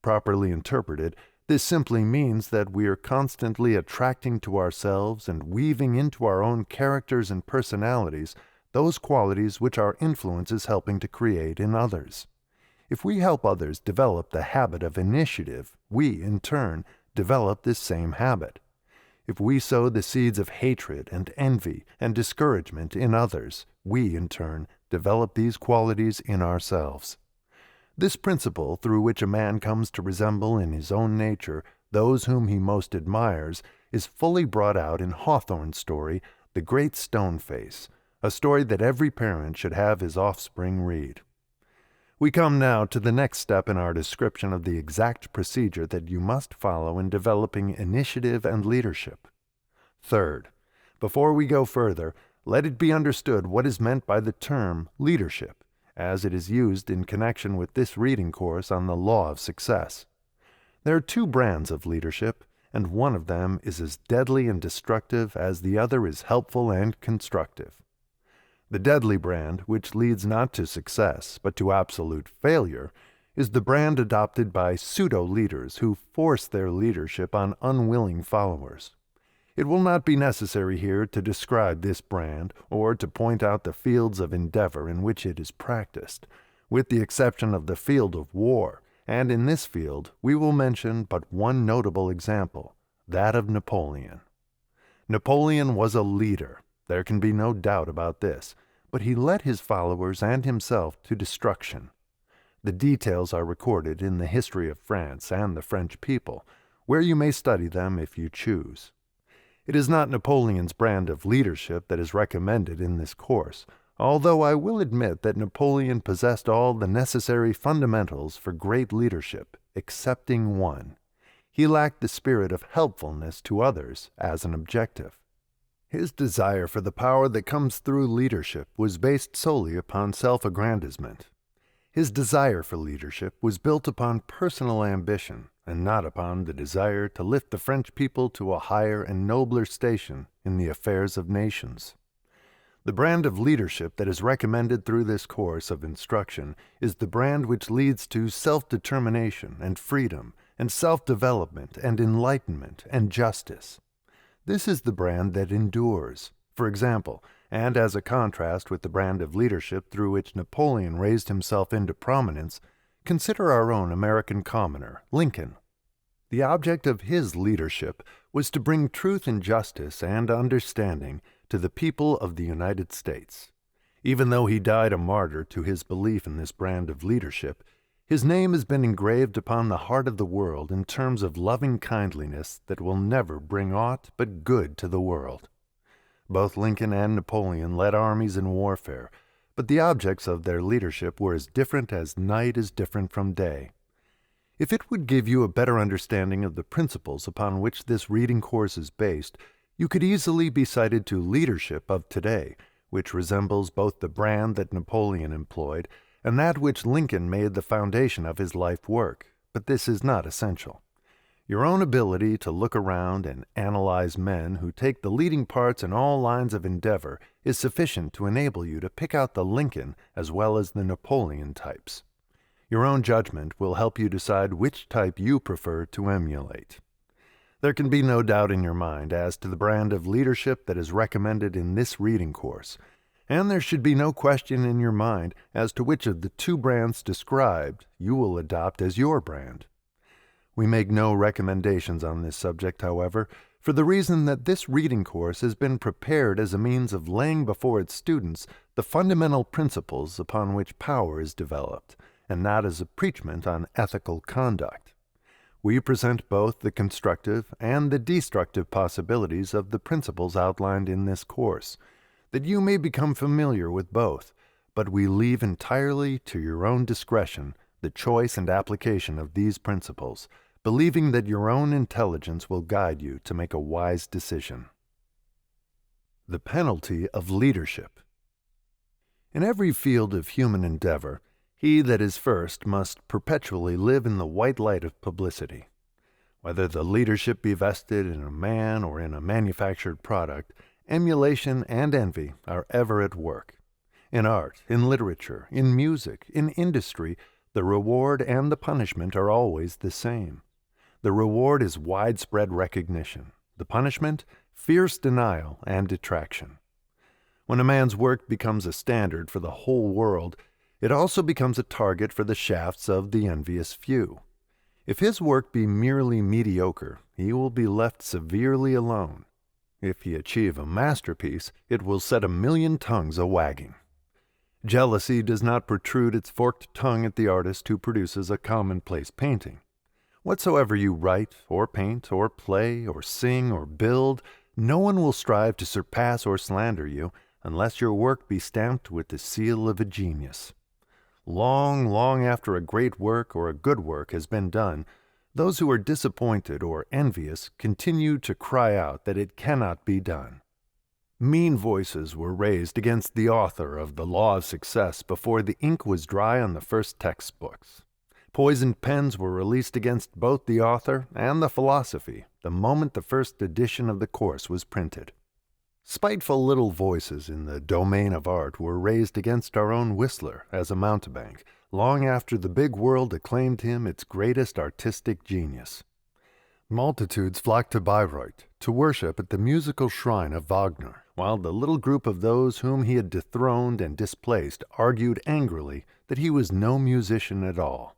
Properly interpreted, this simply means that we are constantly attracting to ourselves and weaving into our own characters and personalities those qualities which our influence is helping to create in others. If we help others develop the habit of initiative, we, in turn, develop this same habit. If we sow the seeds of hatred and envy and discouragement in others, we, in turn, develop these qualities in ourselves. This principle, through which a man comes to resemble in his own nature those whom he most admires, is fully brought out in Hawthorne's story, The Great Stone Face, a story that every parent should have his offspring read. We come now to the next step in our description of the exact procedure that you must follow in developing initiative and leadership. Third, before we go further, let it be understood what is meant by the term leadership, as it is used in connection with this reading course on the law of success. There are two brands of leadership, and one of them is as deadly and destructive as the other is helpful and constructive. The deadly brand, which leads not to success, but to absolute failure, is the brand adopted by pseudo-leaders who force their leadership on unwilling followers. It will not be necessary here to describe this brand or to point out the fields of endeavor in which it is practiced, with the exception of the field of war, and in this field we will mention but one notable example, that of Napoleon. Napoleon was a leader. There can be no doubt about this, but he led his followers and himself to destruction. The details are recorded in the history of France and the French people, where you may study them if you choose. It is not Napoleon's brand of leadership that is recommended in this course, although I will admit that Napoleon possessed all the necessary fundamentals for great leadership, excepting one. He lacked the spirit of helpfulness to others as an objective. His desire for the power that comes through leadership was based solely upon self-aggrandizement. His desire for leadership was built upon personal ambition and not upon the desire to lift the French people to a higher and nobler station in the affairs of nations. The brand of leadership that is recommended through this course of instruction is the brand which leads to self-determination and freedom and self-development and enlightenment and justice. This is the brand that endures. For example, and as a contrast with the brand of leadership through which Napoleon raised himself into prominence, consider our own American commoner, Lincoln. The object of his leadership was to bring truth and justice and understanding to the people of the United States. Even though he died a martyr to his belief in this brand of leadership, His name has been engraved upon the heart of the world in terms of loving kindliness that will never bring aught but good to the world. Both Lincoln and Napoleon led armies in warfare, but the objects of their leadership were as different as night is different from day. If it would give you a better understanding of the principles upon which this reading course is based, you could easily be cited to leadership of today, which resembles both the brand that Napoleon employed and that which Lincoln made the foundation of his life work, but this is not essential. Your own ability to look around and analyze men who take the leading parts in all lines of endeavor is sufficient to enable you to pick out the Lincoln as well as the Napoleon types. Your own judgment will help you decide which type you prefer to emulate. There can be no doubt in your mind as to the brand of leadership that is recommended in this reading course, and there should be no question in your mind as to which of the two brands described you will adopt as your brand. We make no recommendations on this subject, however, for the reason that this reading course has been prepared as a means of laying before its students the fundamental principles upon which power is developed, and not as a preachment on ethical conduct. We present both the constructive and the destructive possibilities of the principles outlined in this course, that you may become familiar with both, but we leave entirely to your own discretion the choice and application of these principles, believing that your own intelligence will guide you to make a wise decision. The penalty of leadership. In every field of human endeavor, he that is first must perpetually live in the white light of publicity. Whether the leadership be vested in a man or in a manufactured product, emulation and envy are ever at work. In art, in literature, in music, in industry, the reward and the punishment are always the same. The reward is widespread recognition. The punishment, fierce denial and detraction. When a man's work becomes a standard for the whole world, it also becomes a target for the shafts of the envious few. If his work be merely mediocre, he will be left severely alone. If he achieve a masterpiece, it will set 1,000,000 tongues a-wagging. Jealousy does not protrude its forked tongue at the artist who produces a commonplace painting. Whatsoever you write, or paint, or play, or sing, or build, no one will strive to surpass or slander you, unless your work be stamped with the seal of a genius. Long, long after a great work or a good work has been done, those who are disappointed or envious continue to cry out that it cannot be done. Mean voices were raised against the author of The Law of Success before the ink was dry on the first textbooks. Poisoned pens were released against both the author and the philosophy the moment the first edition of the course was printed. Spiteful little voices in the domain of art were raised against our own Whistler as a mountebank, long after the big world acclaimed him its greatest artistic genius. Multitudes flocked to Bayreuth to worship at the musical shrine of Wagner, while the little group of those whom he had dethroned and displaced argued angrily that he was no musician at all.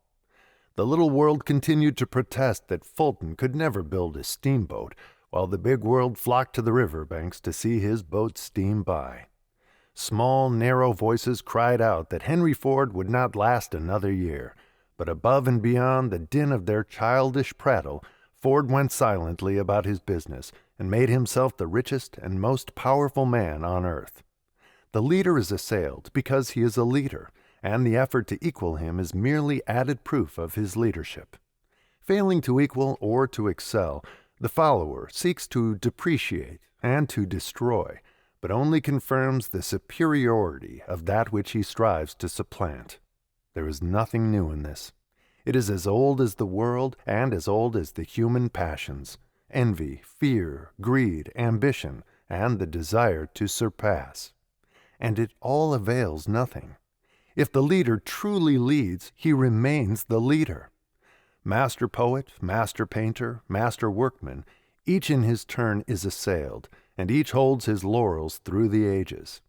The little world continued to protest that Fulton could never build a steamboat, while the big world flocked to the river banks to see his boat steam by. Small, narrow voices cried out that Henry Ford would not last another year, but above and beyond the din of their childish prattle, Ford went silently about his business and made himself the richest and most powerful man on earth. The leader is assailed because he is a leader, and the effort to equal him is merely added proof of his leadership. Failing to equal or to excel, the follower seeks to depreciate and to destroy, but only confirms the superiority of that which he strives to supplant. There is nothing new in this. It is as old as the world and as old as the human passions, envy, fear, greed, ambition, and the desire to surpass. And it all avails nothing. If the leader truly leads, he remains the leader. Master poet, master painter, master workman, each in his turn is assailed, and each holds his laurels through the ages.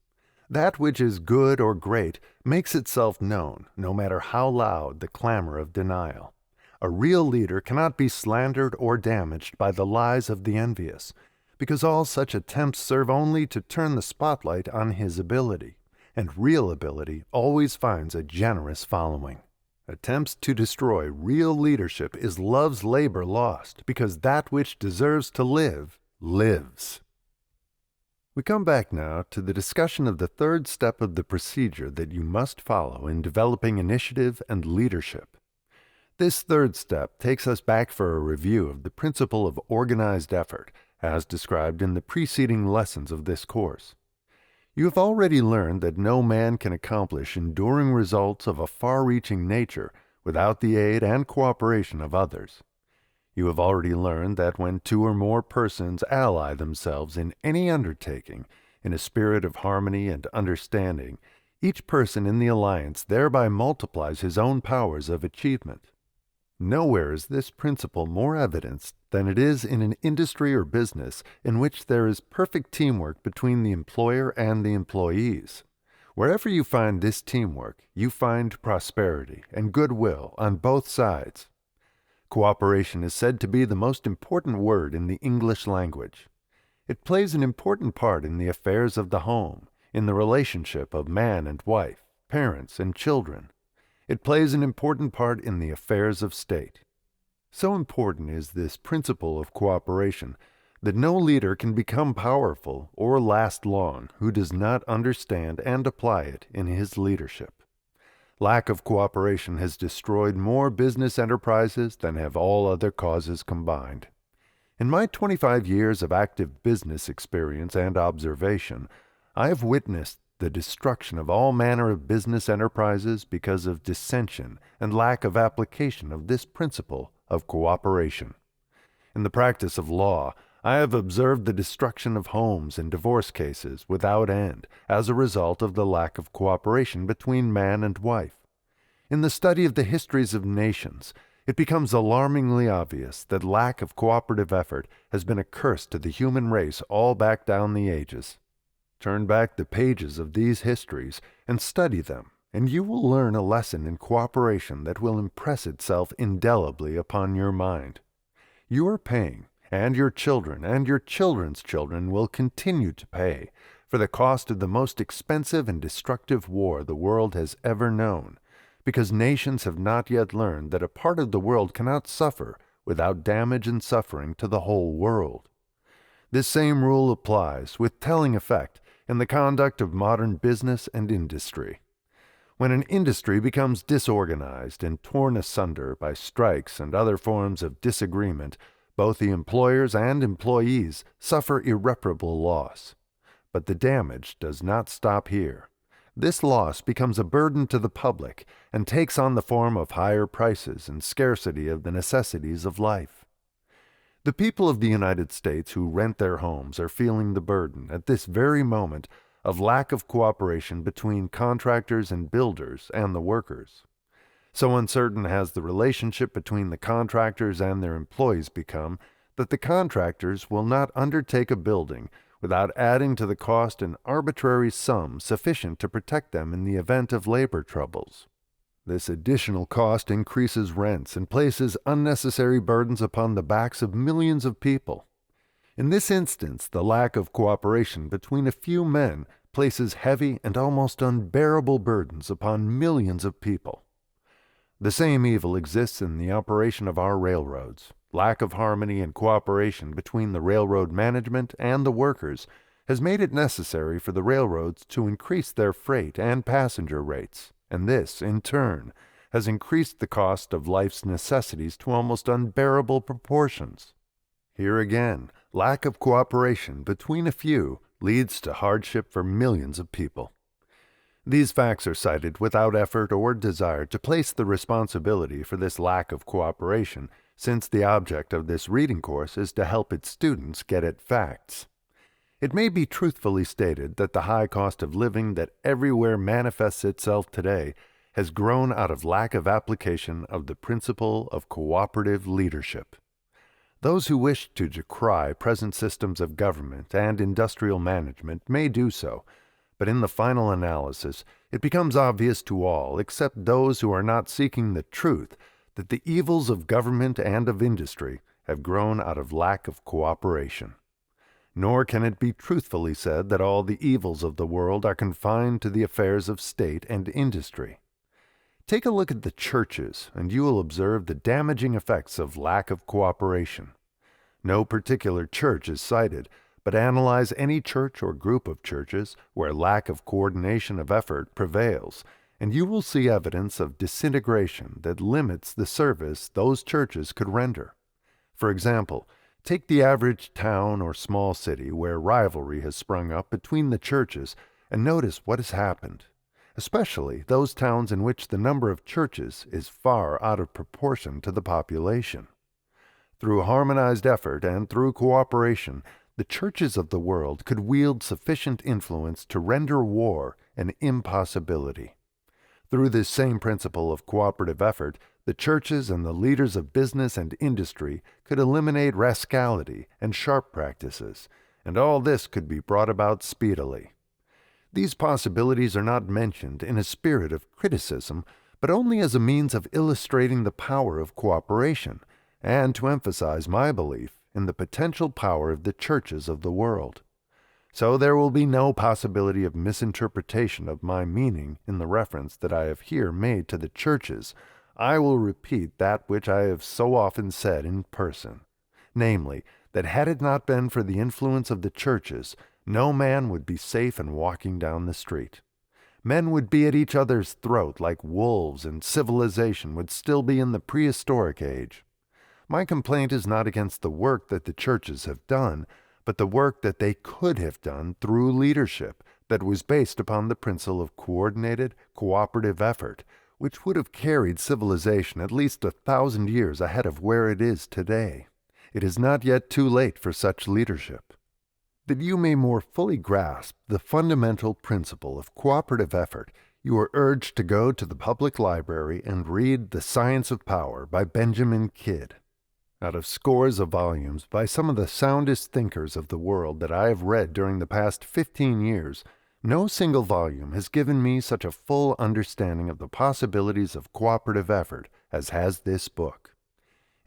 That which is good or great makes itself known, no matter how loud the clamor of denial. A real leader cannot be slandered or damaged by the lies of the envious, because all such attempts serve only to turn the spotlight on his ability, and real ability always finds a generous following. Attempts to destroy real leadership is love's labor lost, because that which deserves to live, lives. We come back now to the discussion of the third step of the procedure that you must follow in developing initiative and leadership. This third step takes us back for a review of the principle of organized effort, as described in the preceding lessons of this course. You have already learned that no man can accomplish enduring results of a far-reaching nature without the aid and cooperation of others. You have already learned that when two or more persons ally themselves in any undertaking, in a spirit of harmony and understanding, each person in the alliance thereby multiplies his own powers of achievement. Nowhere is this principle more evidenced than it is in an industry or business in which there is perfect teamwork between the employer and the employees. Wherever you find this teamwork, you find prosperity and goodwill on both sides. Cooperation is said to be the most important word in the English language. It plays an important part in the affairs of the home, in the relationship of man and wife, parents and children. It plays an important part in the affairs of state. So important is this principle of cooperation that no leader can become powerful or last long who does not understand and apply it in his leadership. Lack of cooperation has destroyed more business enterprises than have all other causes combined. In my 25 years of active business experience and observation, I have witnessed the destruction of all manner of business enterprises because of dissension and lack of application of this principle of cooperation. In the practice of law, I have observed the destruction of homes and divorce cases without end as a result of the lack of cooperation between man and wife. In the study of the histories of nations, it becomes alarmingly obvious that lack of cooperative effort has been a curse to the human race all back down the ages. Turn back the pages of these histories and study them, and you will learn a lesson in cooperation that will impress itself indelibly upon your mind. You are paying, and your children and your children's children will continue to pay, for the cost of the most expensive and destructive war the world has ever known, because nations have not yet learned that a part of the world cannot suffer without damage and suffering to the whole world. This same rule applies, with telling effect, in the conduct of modern business and industry. When an industry becomes disorganized and torn asunder by strikes and other forms of disagreement, both the employers and employees suffer irreparable loss. But the damage does not stop here. This loss becomes a burden to the public and takes on the form of higher prices and scarcity of the necessities of life. The people of the United States who rent their homes are feeling the burden, at this very moment, of lack of cooperation between contractors and builders and the workers. So uncertain has the relationship between the contractors and their employees become that the contractors will not undertake a building without adding to the cost an arbitrary sum sufficient to protect them in the event of labor troubles. This additional cost increases rents and places unnecessary burdens upon the backs of millions of people. In this instance, the lack of cooperation between a few men places heavy and almost unbearable burdens upon millions of people. The same evil exists in the operation of our railroads. Lack of harmony and cooperation between the railroad management and the workers has made it necessary for the railroads to increase their freight and passenger rates, and this, in turn, has increased the cost of life's necessities to almost unbearable proportions. Here again, lack of cooperation between a few leads to hardship for millions of people. These facts are cited without effort or desire to place the responsibility for this lack of cooperation, since the object of this reading course is to help its students get at facts. It may be truthfully stated that the high cost of living that everywhere manifests itself today has grown out of lack of application of the principle of cooperative leadership. Those who wish to decry present systems of government and industrial management may do so, but in the final analysis it becomes obvious to all except those who are not seeking the truth that the evils of government and of industry have grown out of lack of cooperation. Nor can it be truthfully said that all the evils of the world are confined to the affairs of state and industry. Take a look at the churches, and you will observe the damaging effects of lack of cooperation. No particular church is cited, but analyze any church or group of churches where lack of coordination of effort prevails, and you will see evidence of disintegration that limits the service those churches could render. For example, take the average town or small city where rivalry has sprung up between the churches and notice what has happened, especially those towns in which the number of churches is far out of proportion to the population. Through harmonized effort and through cooperation, the churches of the world could wield sufficient influence to render war an impossibility. Through this same principle of cooperative effort, the churches and the leaders of business and industry could eliminate rascality and sharp practices, and all this could be brought about speedily. These possibilities are not mentioned in a spirit of criticism, but only as a means of illustrating the power of cooperation, and to emphasize my belief in the potential power of the churches of the world. So there will be no possibility of misinterpretation of my meaning in the reference that I have here made to the churches. I will repeat that which I have so often said in person, namely, that had it not been for the influence of the churches, no man would be safe in walking down the street. Men would be at each other's throat like wolves, and civilization would still be in the prehistoric age. My complaint is not against the work that the churches have done, but the work that they could have done through leadership that was based upon the principle of coordinated, cooperative effort, which would have carried civilization at least 1,000 years ahead of where it is today. It is not yet too late for such leadership. That you may more fully grasp the fundamental principle of cooperative effort, you are urged to go to the public library and read The Science of Power by Benjamin Kidd. Out of scores of volumes by some of the soundest thinkers of the world that I have read during the past 15 years, no single volume has given me such a full understanding of the possibilities of cooperative effort as has this book.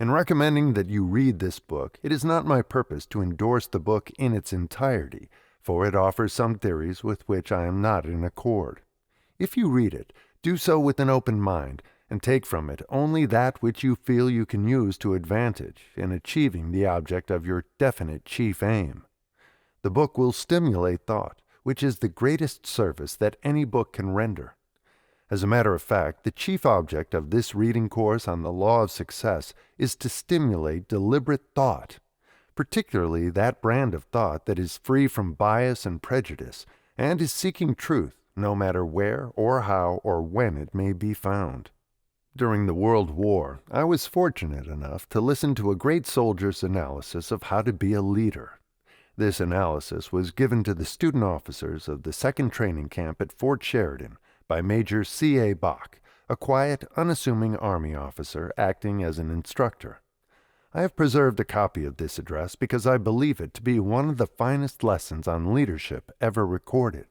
In recommending that you read this book, it is not my purpose to endorse the book in its entirety, for it offers some theories with which I am not in accord. If you read it, do so with an open mind, and take from it only that which you feel you can use to advantage in achieving the object of your definite chief aim. The book will stimulate thought, which is the greatest service that any book can render. As a matter of fact, the chief object of this reading course on the law of success is to stimulate deliberate thought, particularly that brand of thought that is free from bias and prejudice, and is seeking truth, no matter where or how or when it may be found. During the World War, I was fortunate enough to listen to a great soldier's analysis of how to be a leader. This analysis was given to the student officers of the 2nd Training Camp at Fort Sheridan by Major C.A. Bach, a quiet, unassuming Army officer acting as an instructor. I have preserved a copy of this address because I believe it to be one of the finest lessons on leadership ever recorded.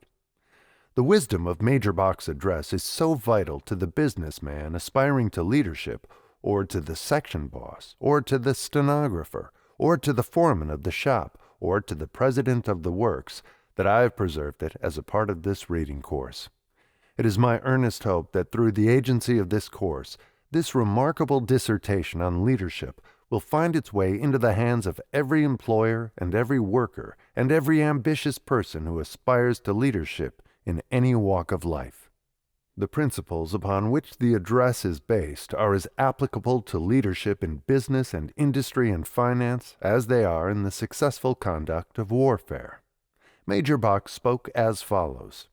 The wisdom of Major Bach's address is so vital to the businessman aspiring to leadership, or to the section boss, or to the stenographer, or to the foreman of the shop, or to the president of the works, that I have preserved it as a part of this reading course. It is my earnest hope that through the agency of this course, this remarkable dissertation on leadership will find its way into the hands of every employer and every worker and every ambitious person who aspires to leadership in any walk of life. The principles upon which the address is based are as applicable to leadership in business and industry and finance as they are in the successful conduct of warfare. Major Bach spoke as follows: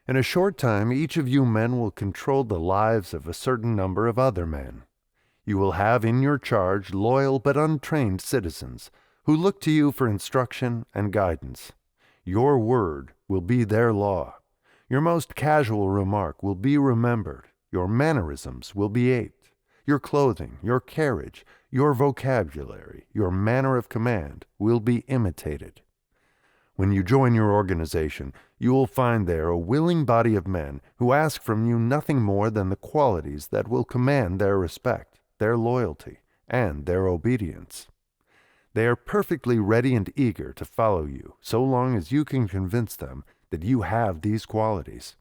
"In a short time each of you men will control the lives of a certain number of other men. You will have in your charge loyal but untrained citizens who look to you for instruction and guidance. Your word will be their law. Your most casual remark will be remembered. Your mannerisms will be aped. Your clothing, your carriage, your vocabulary, your manner of command will be imitated. When you join your organization, you will find there a willing body of men who ask from you nothing more than the qualities that will command their respect, their loyalty, and their obedience. They are perfectly ready and eager to follow you so long as you can convince them that you have these qualities.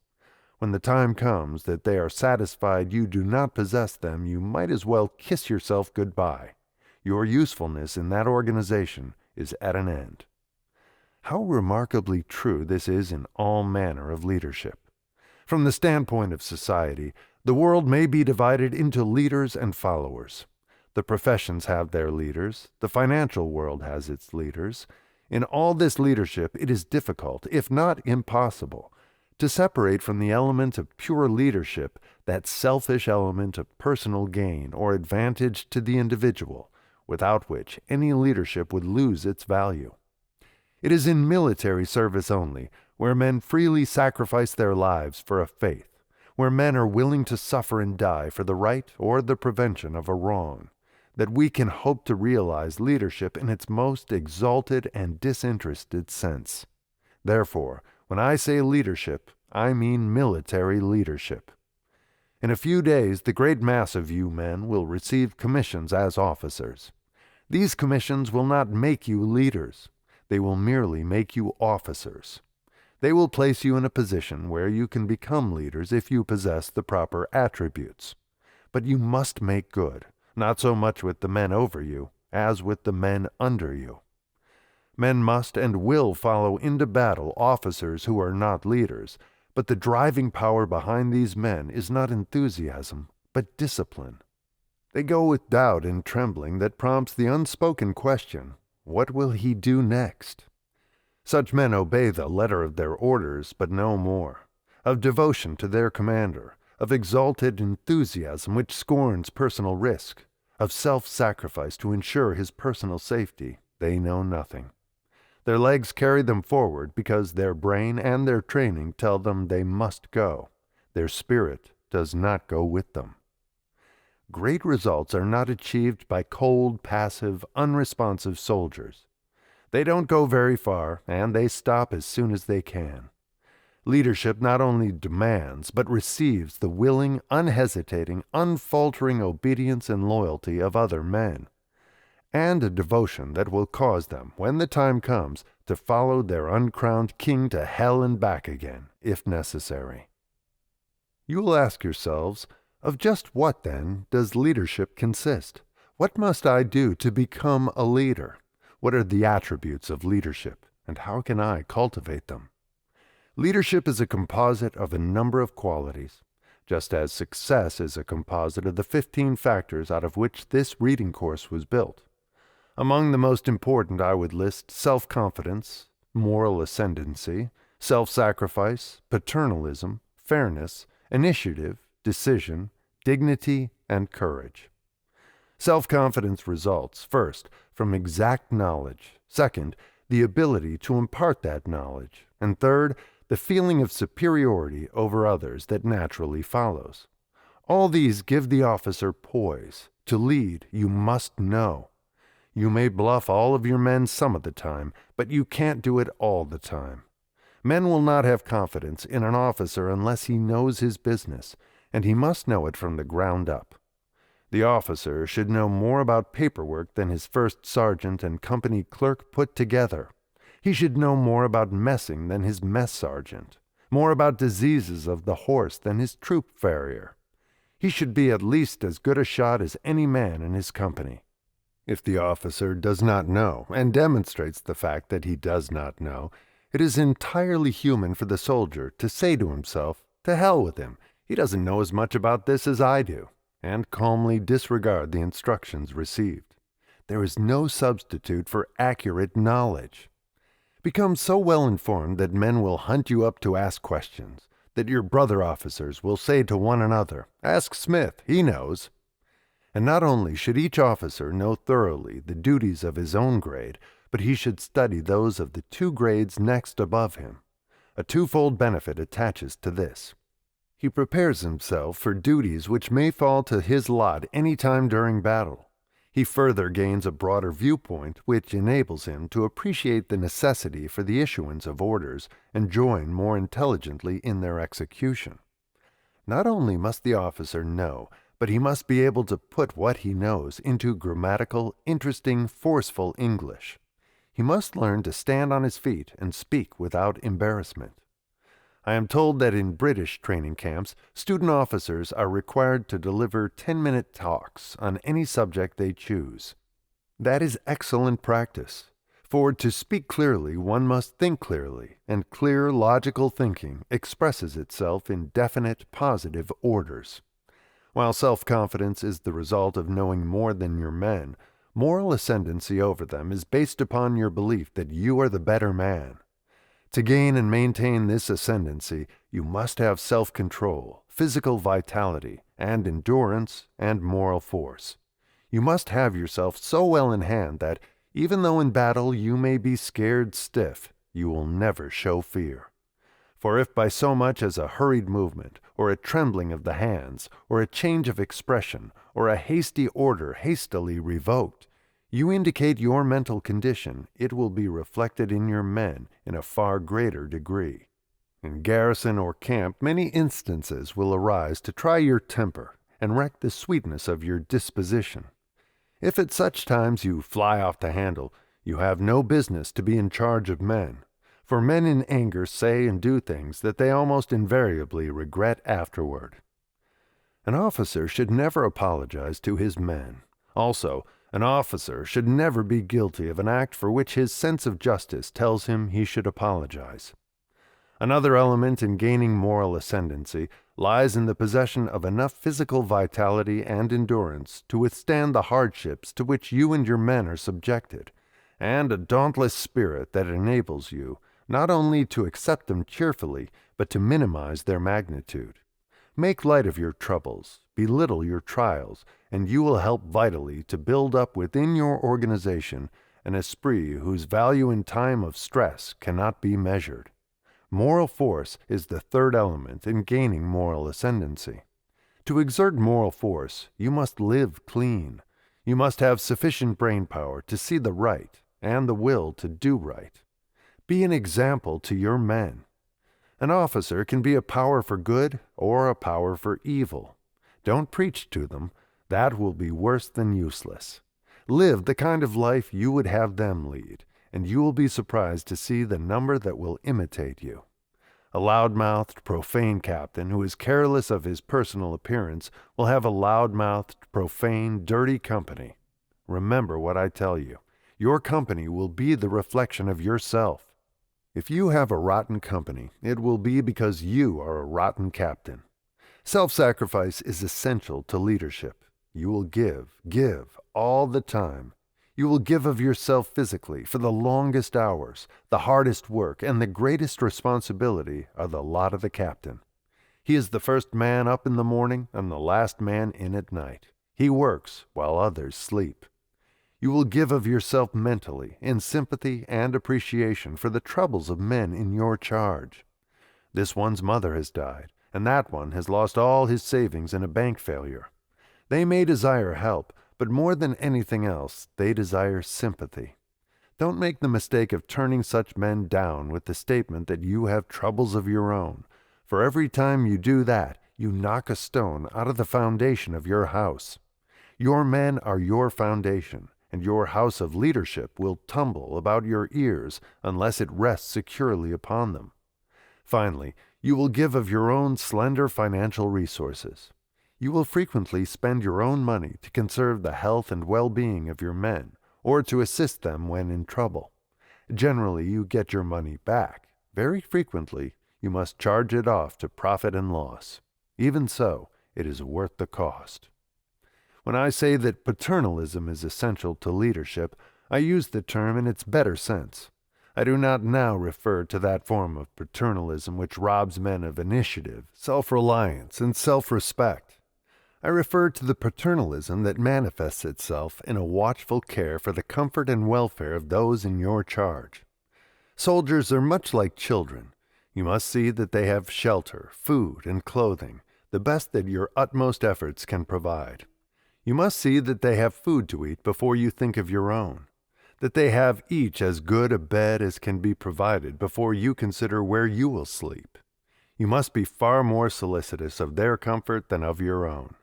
When the time comes that they are satisfied you do not possess them, you might as well kiss yourself goodbye. Your usefulness in that organization is at an end. How remarkably true this is in all manner of leadership. From the standpoint of society, the world may be divided into leaders and followers. The professions have their leaders, the financial world has its leaders. In all this leadership it is difficult, if not impossible, to separate from the element of pure leadership that selfish element of personal gain or advantage to the individual, without which any leadership would lose its value. It is in military service only, where men freely sacrifice their lives for a faith, where men are willing to suffer and die for the right or the prevention of a wrong, that we can hope to realize leadership in its most exalted and disinterested sense. Therefore, when I say leadership, I mean military leadership. In a few days, the great mass of you men will receive commissions as officers. These commissions will not make you leaders. They will merely make you officers. They will place you in a position where you can become leaders if you possess the proper attributes. But you must make good, not so much with the men over you as with the men under you. Men must and will follow into battle officers who are not leaders, but the driving power behind these men is not enthusiasm, but discipline. They go with doubt and trembling that prompts the unspoken question, what will he do next? Such men obey the letter of their orders, but no more. Of devotion to their commander, of exalted enthusiasm which scorns personal risk, of self-sacrifice to ensure his personal safety, they know nothing. Their legs carry them forward because their brain and their training tell them they must go. Their spirit does not go with them. Great results are not achieved by cold, passive, unresponsive soldiers. They don't go very far, and they stop as soon as they can. Leadership not only demands, but receives the willing, unhesitating, unfaltering obedience and loyalty of other men, and a devotion that will cause them, when the time comes, to follow their uncrowned king to hell and back again, if necessary. You will ask yourselves, of just what, then, does leadership consist? What must I do to become a leader? What are the attributes of leadership, and how can I cultivate them? Leadership is a composite of a number of qualities, just as success is a composite of the 15 factors out of which this reading course was built. Among the most important I would list self-confidence, moral ascendancy, self-sacrifice, paternalism, fairness, initiative, decision, dignity, and courage. Self-confidence results, first, from exact knowledge, second, the ability to impart that knowledge, and third, the feeling of superiority over others that naturally follows. All these give the officer poise. To lead, you must know. You may bluff all of your men some of the time, but you can't do it all the time. Men will not have confidence in an officer unless he knows his business, and he must know it from the ground up. The officer should know more about paperwork than his first sergeant and company clerk put together. He should know more about messing than his mess sergeant, more about diseases of the horse than his troop farrier. He should be at least as good a shot as any man in his company. If the officer does not know, and demonstrates the fact that he does not know, it is entirely human for the soldier to say to himself, "To hell with him, he doesn't know as much about this as I do," and calmly disregard the instructions received. There is no substitute for accurate knowledge. Become so well informed that men will hunt you up to ask questions, that your brother officers will say to one another, "Ask Smith, he knows." And not only should each officer know thoroughly the duties of his own grade, but he should study those of the 2 grades next above him. A twofold benefit attaches to this. He prepares himself for duties which may fall to his lot any time during battle. He further gains a broader viewpoint which enables him to appreciate the necessity for the issuance of orders and join more intelligently in their execution. Not only must the officer know, but he must be able to put what he knows into grammatical, interesting, forceful English. He must learn to stand on his feet and speak without embarrassment. I am told that in British training camps, student officers are required to deliver 10-minute talks on any subject they choose. That is excellent practice, for to speak clearly one must think clearly, and clear, logical thinking expresses itself in definite, positive orders. While self-confidence is the result of knowing more than your men, moral ascendancy over them is based upon your belief that you are the better man. To gain and maintain this ascendancy, you must have self-control, physical vitality, and endurance, and moral force. You must have yourself so well in hand that, even though in battle you may be scared stiff, you will never show fear. For if by so much as a hurried movement, or a trembling of the hands, or a change of expression, or a hasty order hastily revoked, you indicate your mental condition, it will be reflected in your men in a far greater degree. In garrison or camp, many instances will arise to try your temper and wreck the sweetness of your disposition. If at such times you fly off the handle, you have no business to be in charge of men, for men in anger say and do things that they almost invariably regret afterward. An officer should never apologize to his men. Also, an officer should never be guilty of an act for which his sense of justice tells him he should apologize. Another element in gaining moral ascendancy lies in the possession of enough physical vitality and endurance to withstand the hardships to which you and your men are subjected, and a dauntless spirit that enables you not only to accept them cheerfully, but to minimize their magnitude. Make light of your troubles, belittle your trials, and you will help vitally to build up within your organization an esprit whose value in time of stress cannot be measured. Moral force is the third element in gaining moral ascendancy. To exert moral force, you must live clean. You must have sufficient brain power to see the right and the will to do right. Be an example to your men. An officer can be a power for good or a power for evil. Don't preach to them. That will be worse than useless. Live the kind of life you would have them lead, and you will be surprised to see the number that will imitate you. A loud-mouthed, profane captain who is careless of his personal appearance will have a loud-mouthed, profane, dirty company. Remember what I tell you. Your company will be the reflection of yourself. If you have a rotten company, it will be because you are a rotten captain. Self-sacrifice is essential to leadership. You will give all the time. You will give of yourself physically for the longest hours. The hardest work and the greatest responsibility are the lot of the captain. He is the first man up in the morning and the last man in at night. He works while others sleep. You will give of yourself mentally in sympathy and appreciation for the troubles of men in your charge. This one's mother has died, and that one has lost all his savings in a bank failure. They may desire help, but more than anything else, they desire sympathy. Don't make the mistake of turning such men down with the statement that you have troubles of your own, for every time you do that, you knock a stone out of the foundation of your house. Your men are your foundation, and your house of leadership will tumble about your ears unless it rests securely upon them. Finally, you will give of your own slender financial resources. You will frequently spend your own money to conserve the health and well-being of your men, or to assist them when in trouble. Generally, you get your money back. Very frequently, you must charge it off to profit and loss. Even so, it is worth the cost. When I say that paternalism is essential to leadership, I use the term in its better sense. I do not now refer to that form of paternalism which robs men of initiative, self-reliance, and self-respect. I refer to the paternalism that manifests itself in a watchful care for the comfort and welfare of those in your charge. Soldiers are much like children. You must see that they have shelter, food, and clothing, the best that your utmost efforts can provide. You must see that they have food to eat before you think of your own, that they have each as good a bed as can be provided before you consider where you will sleep. You must be far more solicitous of their comfort than of your own.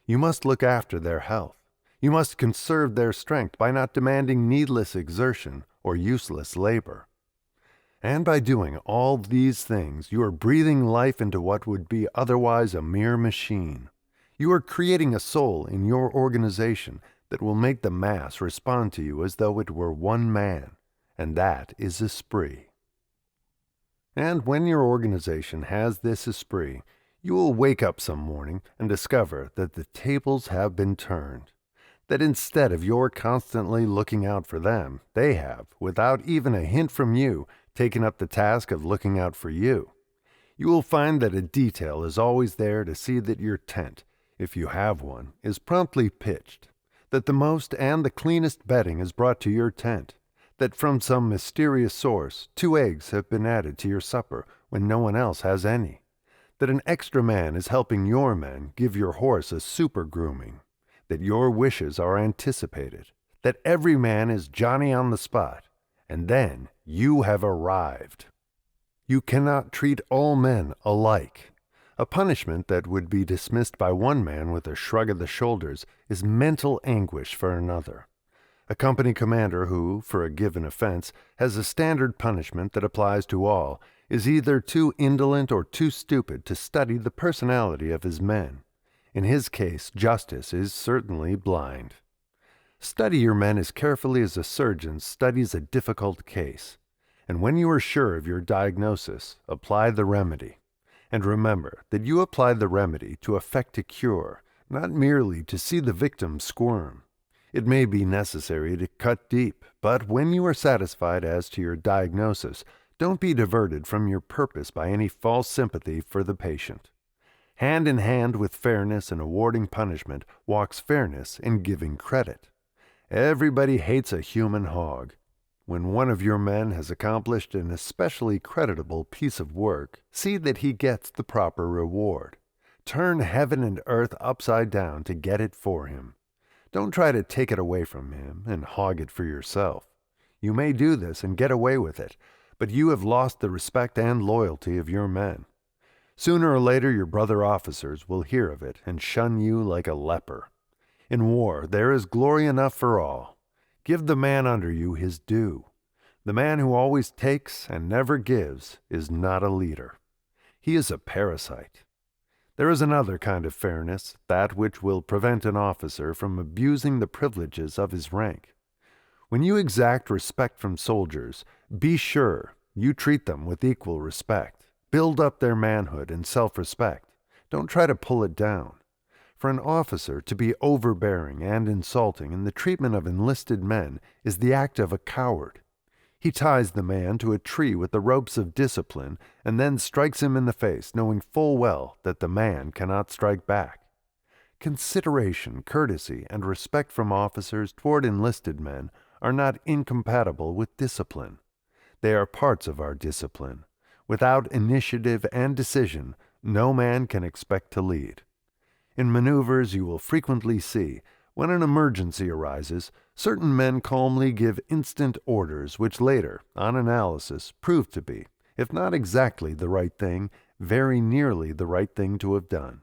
You must look after their health. You must conserve their strength by not demanding needless exertion or useless labor. And by doing all these things, you are breathing life into what would be otherwise a mere machine. You are creating a soul in your organization that will make the mass respond to you as though it were one man, and that is esprit. And when your organization has this esprit, you will wake up some morning and discover that the tables have been turned. That instead of your constantly looking out for them, they have, without even a hint from you, taken up the task of looking out for you. You will find that a detail is always there to see that your tent, if you have one, is promptly pitched, that the most and the cleanest bedding is brought to your tent, that from some mysterious source 2 eggs have been added to your supper when no one else has any, that an extra man is helping your men give your horse a super grooming, that your wishes are anticipated, that every man is Johnny on the spot, and then you have arrived. You cannot treat all men alike. A punishment that would be dismissed by one man with a shrug of the shoulders is mental anguish for another. A company commander who, for a given offense, has a standard punishment that applies to all, is either too indolent or too stupid to study the personality of his men. In his case, justice is certainly blind. Study your men as carefully as a surgeon studies a difficult case, and when you are sure of your diagnosis, apply the remedy. And remember that you apply the remedy to effect a cure, not merely to see the victim squirm. It may be necessary to cut deep, but when you are satisfied as to your diagnosis, don't be diverted from your purpose by any false sympathy for the patient. Hand in hand with fairness in awarding punishment walks fairness in giving credit. Everybody hates a human hog. When one of your men has accomplished an especially creditable piece of work, see that he gets the proper reward. Turn heaven and earth upside down to get it for him. Don't try to take it away from him and hog it for yourself. You may do this and get away with it, but you have lost the respect and loyalty of your men. Sooner or later your brother officers will hear of it and shun you like a leper. In war there is glory enough for all. Give the man under you his due. The man who always takes and never gives is not a leader. He is a parasite. There is another kind of fairness, that which will prevent an officer from abusing the privileges of his rank. When you exact respect from soldiers, be sure you treat them with equal respect. Build up their manhood and self-respect. Don't try to pull it down. For an officer to be overbearing and insulting in the treatment of enlisted men is the act of a coward. He ties the man to a tree with the ropes of discipline and then strikes him in the face, knowing full well that the man cannot strike back. Consideration, courtesy, and respect from officers toward enlisted men are not incompatible with discipline. They are parts of our discipline. Without initiative and decision, no man can expect to lead. In maneuvers you will frequently see, when an emergency arises, certain men calmly give instant orders which later, on analysis, prove to be, if not exactly the right thing, very nearly the right thing to have done.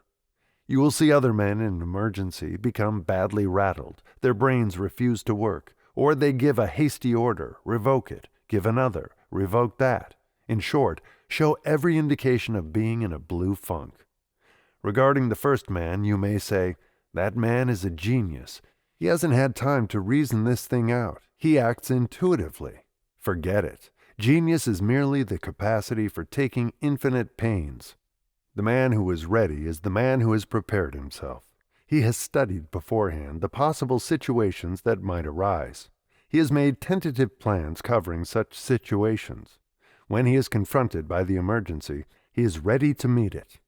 You will see other men in an emergency become badly rattled, their brains refuse to work, or they give a hasty order, revoke it, give another, revoke that. In short, show every indication of being in a blue funk. Regarding the first man, you may say, "That man is a genius. He hasn't had time to reason this thing out. He acts intuitively." Forget it. Genius is merely the capacity for taking infinite pains. The man who is ready is the man who has prepared himself. He has studied beforehand the possible situations that might arise. He has made tentative plans covering such situations. When he is confronted by the emergency, he is ready to meet it.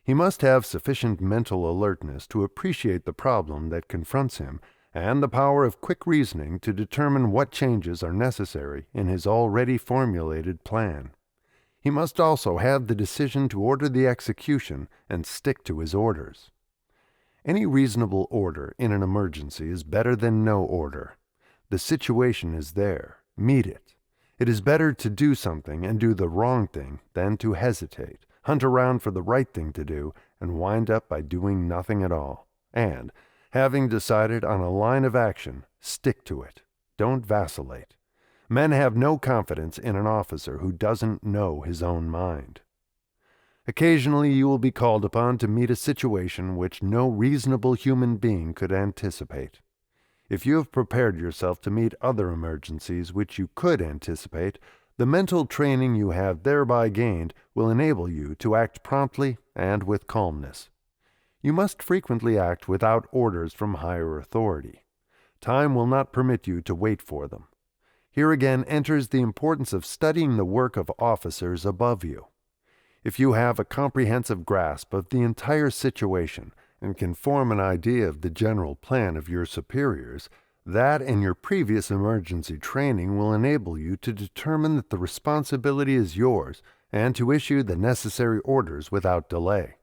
He must have sufficient mental alertness to appreciate the problem that confronts him and the power of quick reasoning to determine what changes are necessary in his already formulated plan. He must also have the decision to order the execution and stick to his orders. Any reasonable order in an emergency is better than no order. The situation is there. Meet it. It is better to do something and do the wrong thing than to hesitate, hunt around for the right thing to do, and wind up by doing nothing at all. And, having decided on a line of action, stick to it. Don't vacillate. Men have no confidence in an officer who doesn't know his own mind. Occasionally you will be called upon to meet a situation which no reasonable human being could anticipate. If you have prepared yourself to meet other emergencies which you could anticipate, the mental training you have thereby gained will enable you to act promptly and with calmness. You must frequently act without orders from higher authority. Time will not permit you to wait for them. Here again enters the importance of studying the work of officers above you. If you have a comprehensive grasp of the entire situation and can form an idea of the general plan of your superiors, that and your previous emergency training will enable you to determine that the responsibility is yours and to issue the necessary orders without delay.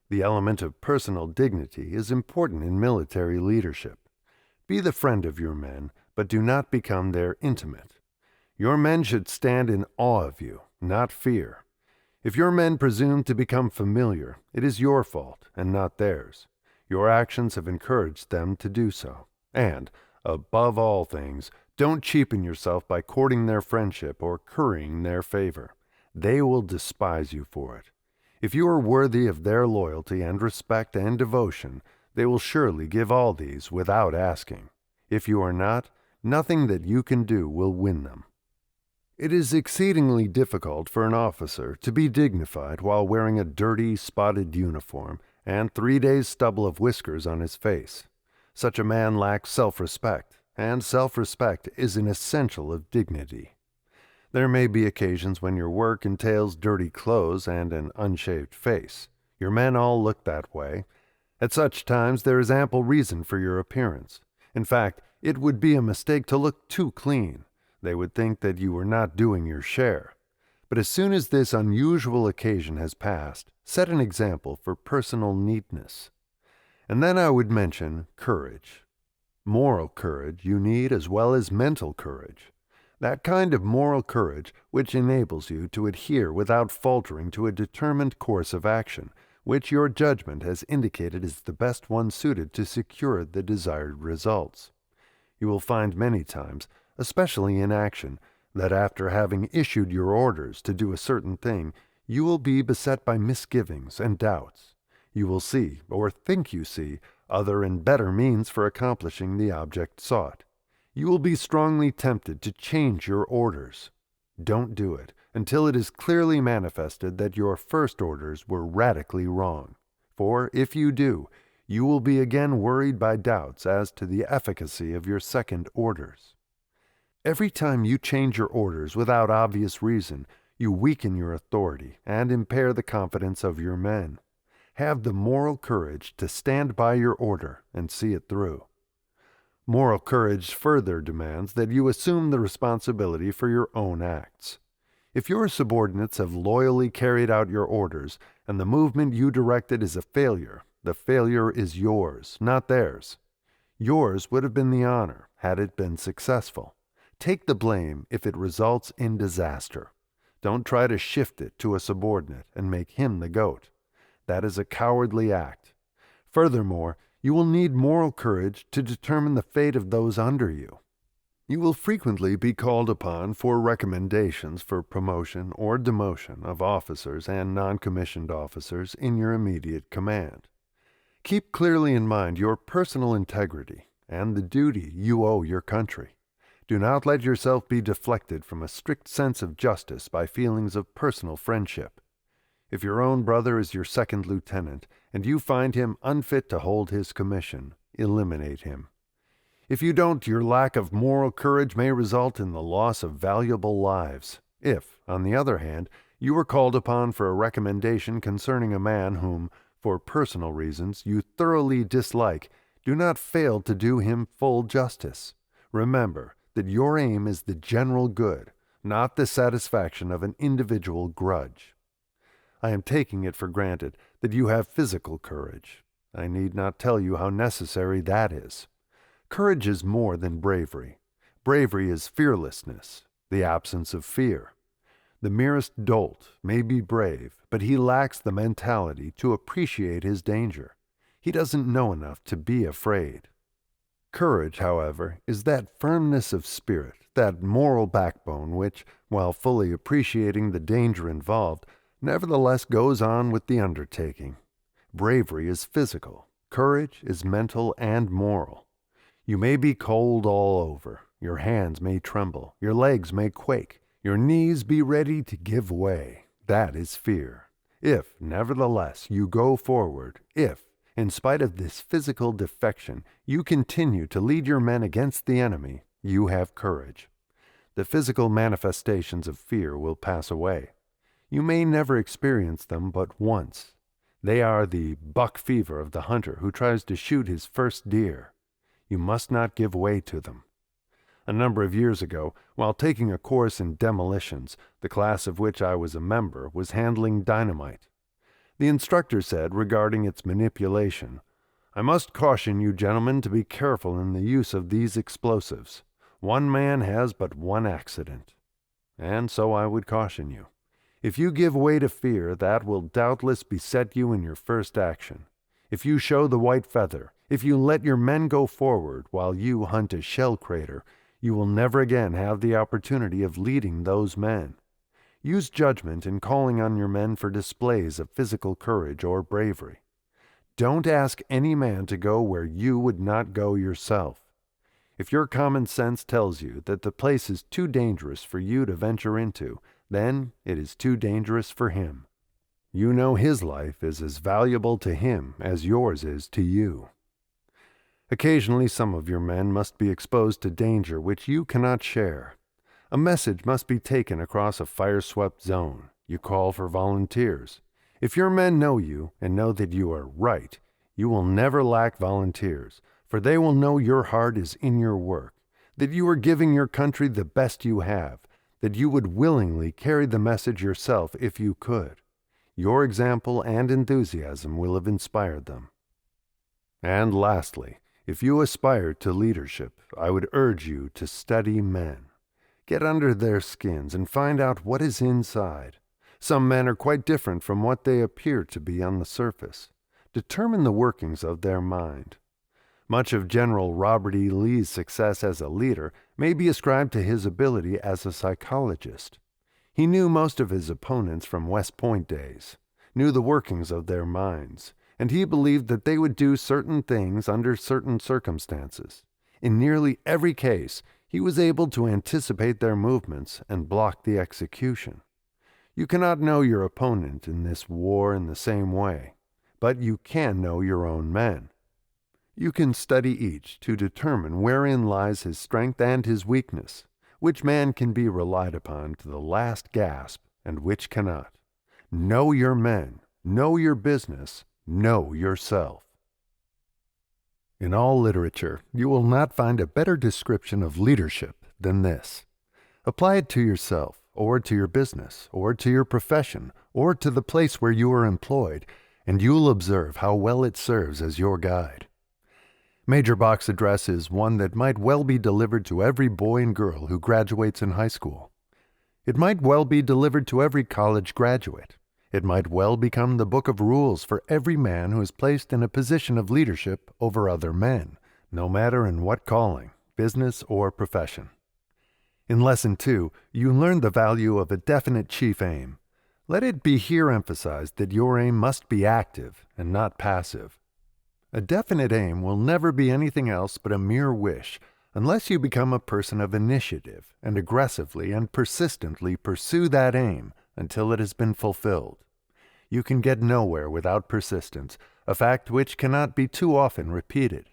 The element of personal dignity is important in military leadership. Be the friend of your men, but do not become their intimate. Your men should stand in awe of you, not fear. If your men presume to become familiar, it is your fault and not theirs. Your actions have encouraged them to do so. And, above all things, don't cheapen yourself by courting their friendship or currying their favor. They will despise you for it. If you are worthy of their loyalty and respect and devotion, they will surely give all these without asking. If you are not, nothing that you can do will win them. It is exceedingly difficult for an officer to be dignified while wearing a dirty, spotted uniform and 3 days' stubble of whiskers on his face. Such a man lacks self-respect, and self-respect is an essential of dignity. There may be occasions when your work entails dirty clothes and an unshaved face. Your men all look that way. At such times there is ample reason for your appearance. In fact, it would be a mistake to look too clean. They would think that you were not doing your share. But as soon as this unusual occasion has passed, set an example for personal neatness. And then I would mention courage. Moral courage you need as well as mental courage. That kind of moral courage which enables you to adhere without faltering to a determined course of action, which your judgment has indicated is the best one suited to secure the desired results. You will find many times, especially in action, that after having issued your orders to do a certain thing, you will be beset by misgivings and doubts. You will see, or think you see, other and better means for accomplishing the object sought. You will be strongly tempted to change your orders. Don't do it until it is clearly manifested that your first orders were radically wrong. For if you do, you will be again worried by doubts as to the efficacy of your second orders. Every time you change your orders without obvious reason, you weaken your authority and impair the confidence of your men. Have the moral courage to stand by your order and see it through. Moral courage further demands that you assume the responsibility for your own acts. If your subordinates have loyally carried out your orders and the movement you directed is a failure, the failure is yours, not theirs. Yours would have been the honor had it been successful. Take the blame if it results in disaster. Don't try to shift it to a subordinate and make him the goat. That is a cowardly act. Furthermore, you will need moral courage to determine the fate of those under you. You will frequently be called upon for recommendations for promotion or demotion of officers and non-commissioned officers in your immediate command. Keep clearly in mind your personal integrity and the duty you owe your country. Do not let yourself be deflected from a strict sense of justice by feelings of personal friendship. If your own brother is your second lieutenant, and you find him unfit to hold his commission, eliminate him. If you don't, your lack of moral courage may result in the loss of valuable lives. If, on the other hand, you are called upon for a recommendation concerning a man whom, for personal reasons, you thoroughly dislike, do not fail to do him full justice. Remember that your aim is the general good, not the satisfaction of an individual grudge. I am taking it for granted that you have physical courage. I need not tell you how necessary that is. Courage is more than bravery. Bravery is fearlessness, the absence of fear. The merest dolt may be brave, but he lacks the mentality to appreciate his danger. He doesn't know enough to be afraid. Courage, however, is that firmness of spirit, that moral backbone which, while fully appreciating the danger involved, nevertheless goes on with the undertaking. Bravery is physical. Courage is mental and moral. You may be cold all over. Your hands may tremble. Your legs may quake. Your knees be ready to give way. That is fear. If, nevertheless, you go forward, if, in spite of this physical defection, you continue to lead your men against the enemy, you have courage. The physical manifestations of fear will pass away. You may never experience them but once. They are the buck fever of the hunter who tries to shoot his first deer. You must not give way to them. A number of years ago, while taking a course in demolitions, the class of which I was a member was handling dynamite. The instructor said regarding its manipulation, "I must caution you gentlemen to be careful in the use of these explosives. One man has but one accident." And so I would caution you. If you give way to fear, that will doubtless beset you in your first action. If you show the white feather, if you let your men go forward while you hunt a shell crater, you will never again have the opportunity of leading those men. Use judgment in calling on your men for displays of physical courage or bravery. Don't ask any man to go where you would not go yourself. If your common sense tells you that the place is too dangerous for you to venture into, then it is too dangerous for him. You know his life is as valuable to him as yours is to you. Occasionally some of your men must be exposed to danger which you cannot share. A message must be taken across a fire-swept zone. You call for volunteers. If your men know you and know that you are right, you will never lack volunteers, for they will know your heart is in your work, that you are giving your country the best you have, that you would willingly carry the message yourself if you could. Your example and enthusiasm will have inspired them. And lastly, if you aspire to leadership, I would urge you to study men. Get under their skins and find out what is inside. Some men are quite different from what they appear to be on the surface. Determine the workings of their mind. Much of General Robert E. Lee's success as a leader may be ascribed to his ability as a psychologist. He knew most of his opponents from West Point days, knew the workings of their minds, and he believed that they would do certain things under certain circumstances. In nearly every case, he was able to anticipate their movements and block the execution. You cannot know your opponent in this war in the same way, but you can know your own men. You can study each to determine wherein lies his strength and his weakness, which man can be relied upon to the last gasp and which cannot. Know your men, know your business, know yourself. In all literature, you will not find a better description of leadership than this. Apply it to yourself, or to your business, or to your profession, or to the place where you are employed, and you'll observe how well it serves as your guide. Major Bach's address is one that might well be delivered to every boy and girl who graduates in high school. It might well be delivered to every college graduate. It might well become the book of rules for every man who is placed in a position of leadership over other men, no matter in what calling, business or profession. In Lesson 2, you learn the value of a definite chief aim. Let it be here emphasized that your aim must be active and not passive. A definite aim will never be anything else but a mere wish, unless you become a person of initiative and aggressively and persistently pursue that aim until it has been fulfilled. You can get nowhere without persistence, a fact which cannot be too often repeated.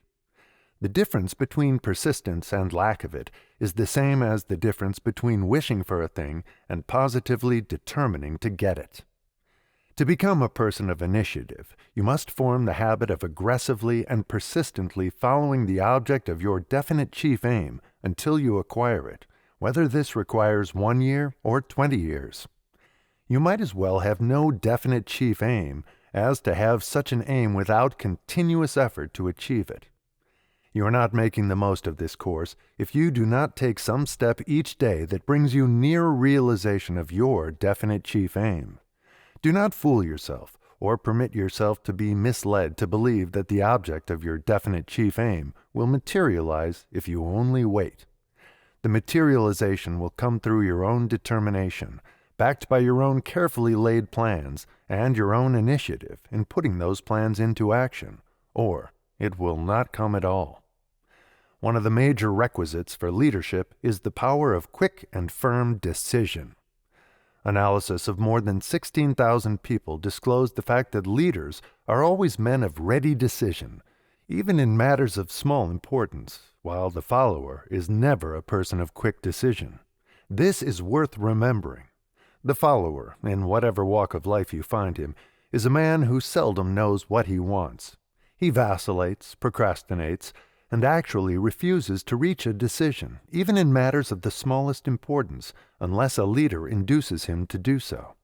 The difference between persistence and lack of it is the same as the difference between wishing for a thing and positively determining to get it. To become a person of initiative, you must form the habit of aggressively and persistently following the object of your definite chief aim until you acquire it, whether this requires 1 year or 20 years. You might as well have no definite chief aim as to have such an aim without continuous effort to achieve it. You are not making the most of this course if you do not take some step each day that brings you nearer realization of your definite chief aim. Do not fool yourself or permit yourself to be misled to believe that the object of your definite chief aim will materialize if you only wait. The materialization will come through your own determination, backed by your own carefully laid plans and your own initiative in putting those plans into action, or it will not come at all. One of the major requisites for leadership is the power of quick and firm decision. Analysis of more than 16,000 people disclosed the fact that leaders are always men of ready decision, even in matters of small importance, while the follower is never a person of quick decision. This is worth remembering. The follower, in whatever walk of life you find him, is a man who seldom knows what he wants. He vacillates, procrastinates, and actually refuses to reach a decision, even in matters of the smallest importance, unless a leader induces him to do so.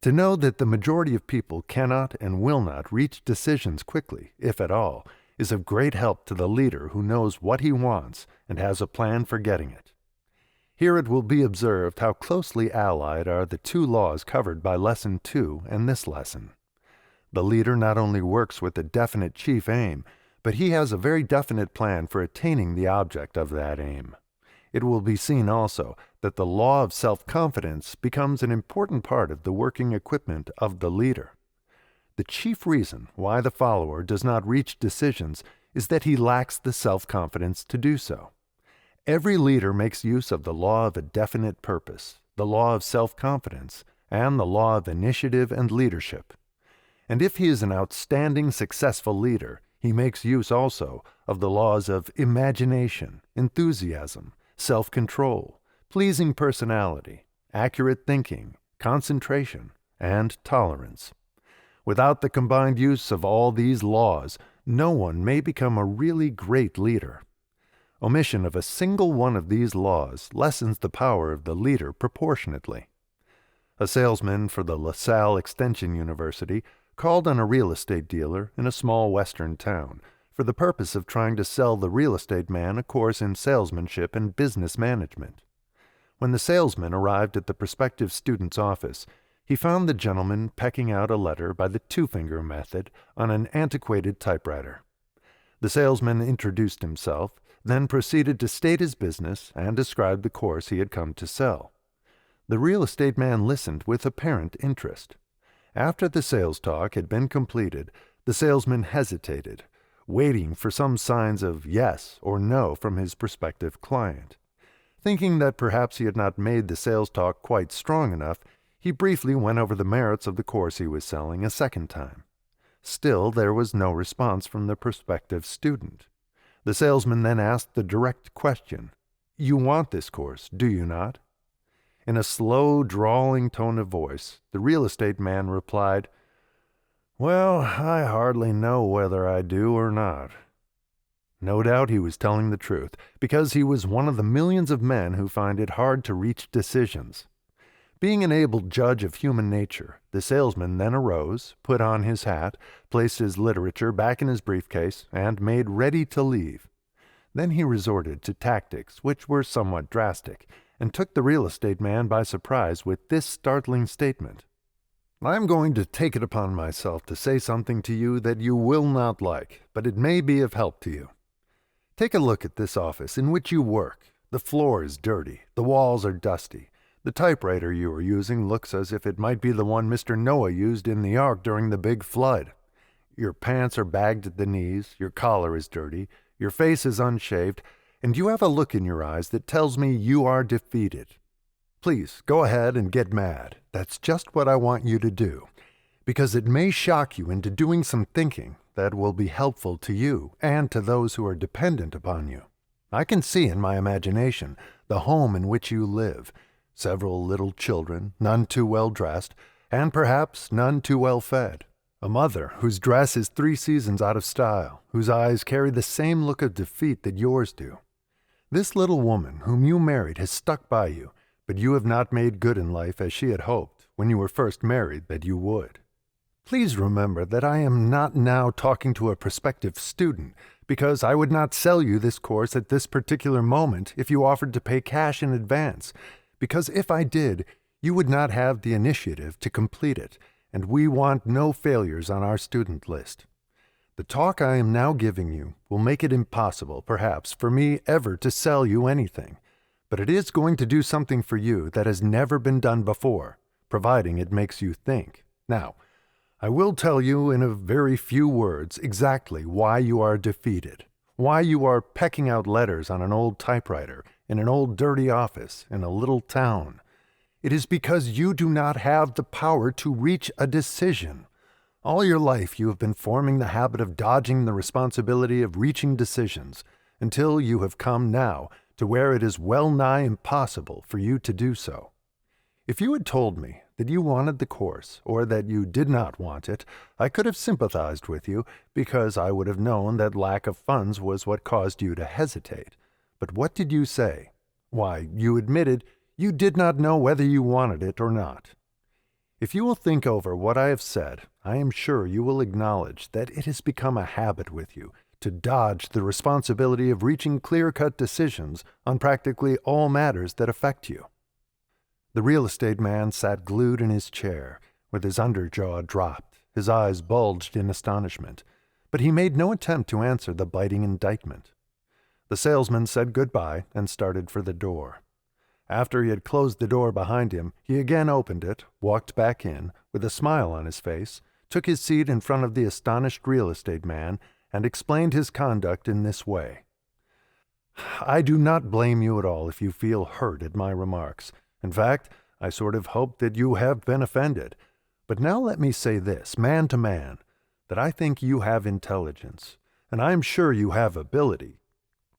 To know that the majority of people cannot and will not reach decisions quickly, if at all, is of great help to the leader who knows what he wants and has a plan for getting it. Here it will be observed how closely allied are the two laws covered by Lesson 2 and this lesson. The leader not only works with a definite chief aim, but he has a very definite plan for attaining the object of that aim. It will be seen also that the law of self-confidence becomes an important part of the working equipment of the leader. The chief reason why the follower does not reach decisions is that he lacks the self-confidence to do so. Every leader makes use of the law of a definite purpose, the law of self-confidence, and the law of initiative and leadership. And if he is an outstanding, successful leader, he makes use also of the laws of imagination, enthusiasm, self-control, pleasing personality, accurate thinking, concentration, and tolerance. Without the combined use of all these laws, no one may become a really great leader. Omission of a single one of these laws lessens the power of the leader proportionately. A salesman for the LaSalle Extension University called on a real estate dealer in a small western town for the purpose of trying to sell the real estate man a course in salesmanship and business management. When the salesman arrived at the prospective student's office, he found the gentleman pecking out a letter by the two-finger method on an antiquated typewriter. The salesman introduced himself, then proceeded to state his business and describe the course he had come to sell. The real estate man listened with apparent interest. After the sales talk had been completed, the salesman hesitated, waiting for some signs of yes or no from his prospective client. Thinking that perhaps he had not made the sales talk quite strong enough, he briefly went over the merits of the course he was selling a second time. Still, there was no response from the prospective student. The salesman then asked the direct question, "You want this course, do you not?" In a slow, drawling tone of voice, the real estate man replied, "Well, I hardly know whether I do or not." No doubt he was telling the truth, because he was one of the millions of men who find it hard to reach decisions. Being an able judge of human nature, the salesman then arose, put on his hat, placed his literature back in his briefcase, and made ready to leave. Then he resorted to tactics which were somewhat drastic, and took the real estate man by surprise with this startling statement. "I am going to take it upon myself to say something to you that you will not like, but it may be of help to you. Take a look at this office in which you work. The floor is dirty, the walls are dusty. The typewriter you are using looks as if it might be the one Mr. Noah used in the ark during the big flood. Your pants are bagged at the knees, your collar is dirty, your face is unshaved, and you have a look in your eyes that tells me you are defeated. Please, go ahead and get mad. That's just what I want you to do, because it may shock you into doing some thinking that will be helpful to you and to those who are dependent upon you. I can see in my imagination the home in which you live, several little children, none too well dressed, and perhaps none too well fed. A mother whose dress is 3 seasons out of style, whose eyes carry the same look of defeat that yours do. This little woman whom you married has stuck by you, but you have not made good in life as she had hoped when you were first married that you would. Please remember that I am not now talking to a prospective student, because I would not sell you this course at this particular moment if you offered to pay cash in advance, because if I did, you would not have the initiative to complete it, and we want no failures on our student list. The talk I am now giving you will make it impossible, perhaps, for me ever to sell you anything, but it is going to do something for you that has never been done before, providing it makes you think. Now, I will tell you in a very few words exactly why you are defeated, why you are pecking out letters on an old typewriter in an old dirty office in a little town. It is because you do not have the power to reach a decision. All your life you have been forming the habit of dodging the responsibility of reaching decisions until you have come now to where it is well nigh impossible for you to do so. If you had told me that you wanted the course or that you did not want it, I could have sympathized with you because I would have known that lack of funds was what caused you to hesitate. But what did you say? Why, you admitted you did not know whether you wanted it or not. If you will think over what I have said, I am sure you will acknowledge that it has become a habit with you to dodge the responsibility of reaching clear-cut decisions on practically all matters that affect you. The real estate man sat glued in his chair, with his underjaw dropped, his eyes bulged in astonishment, but he made no attempt to answer the biting indictment. The salesman said goodbye and started for the door. After he had closed the door behind him, he again opened it, walked back in, with a smile on his face, took his seat in front of the astonished real estate man, and explained his conduct in this way. I do not blame you at all if you feel hurt at my remarks. In fact, I sort of hope that you have been offended. But now let me say this, man to man, that I think you have intelligence, and I am sure you have ability.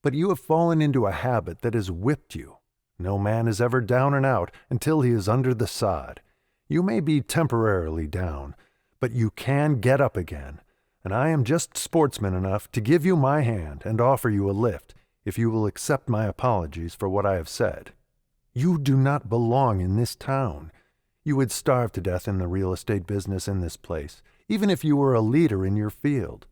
But you have fallen into a habit that has whipped you. No man is ever down and out until he is under the sod. You may be temporarily down, but you can get up again, and I am just sportsman enough to give you my hand and offer you a lift if you will accept my apologies for what I have said. You do not belong in this town. You would starve to death in the real estate business in this place, even if you were a leader in your field.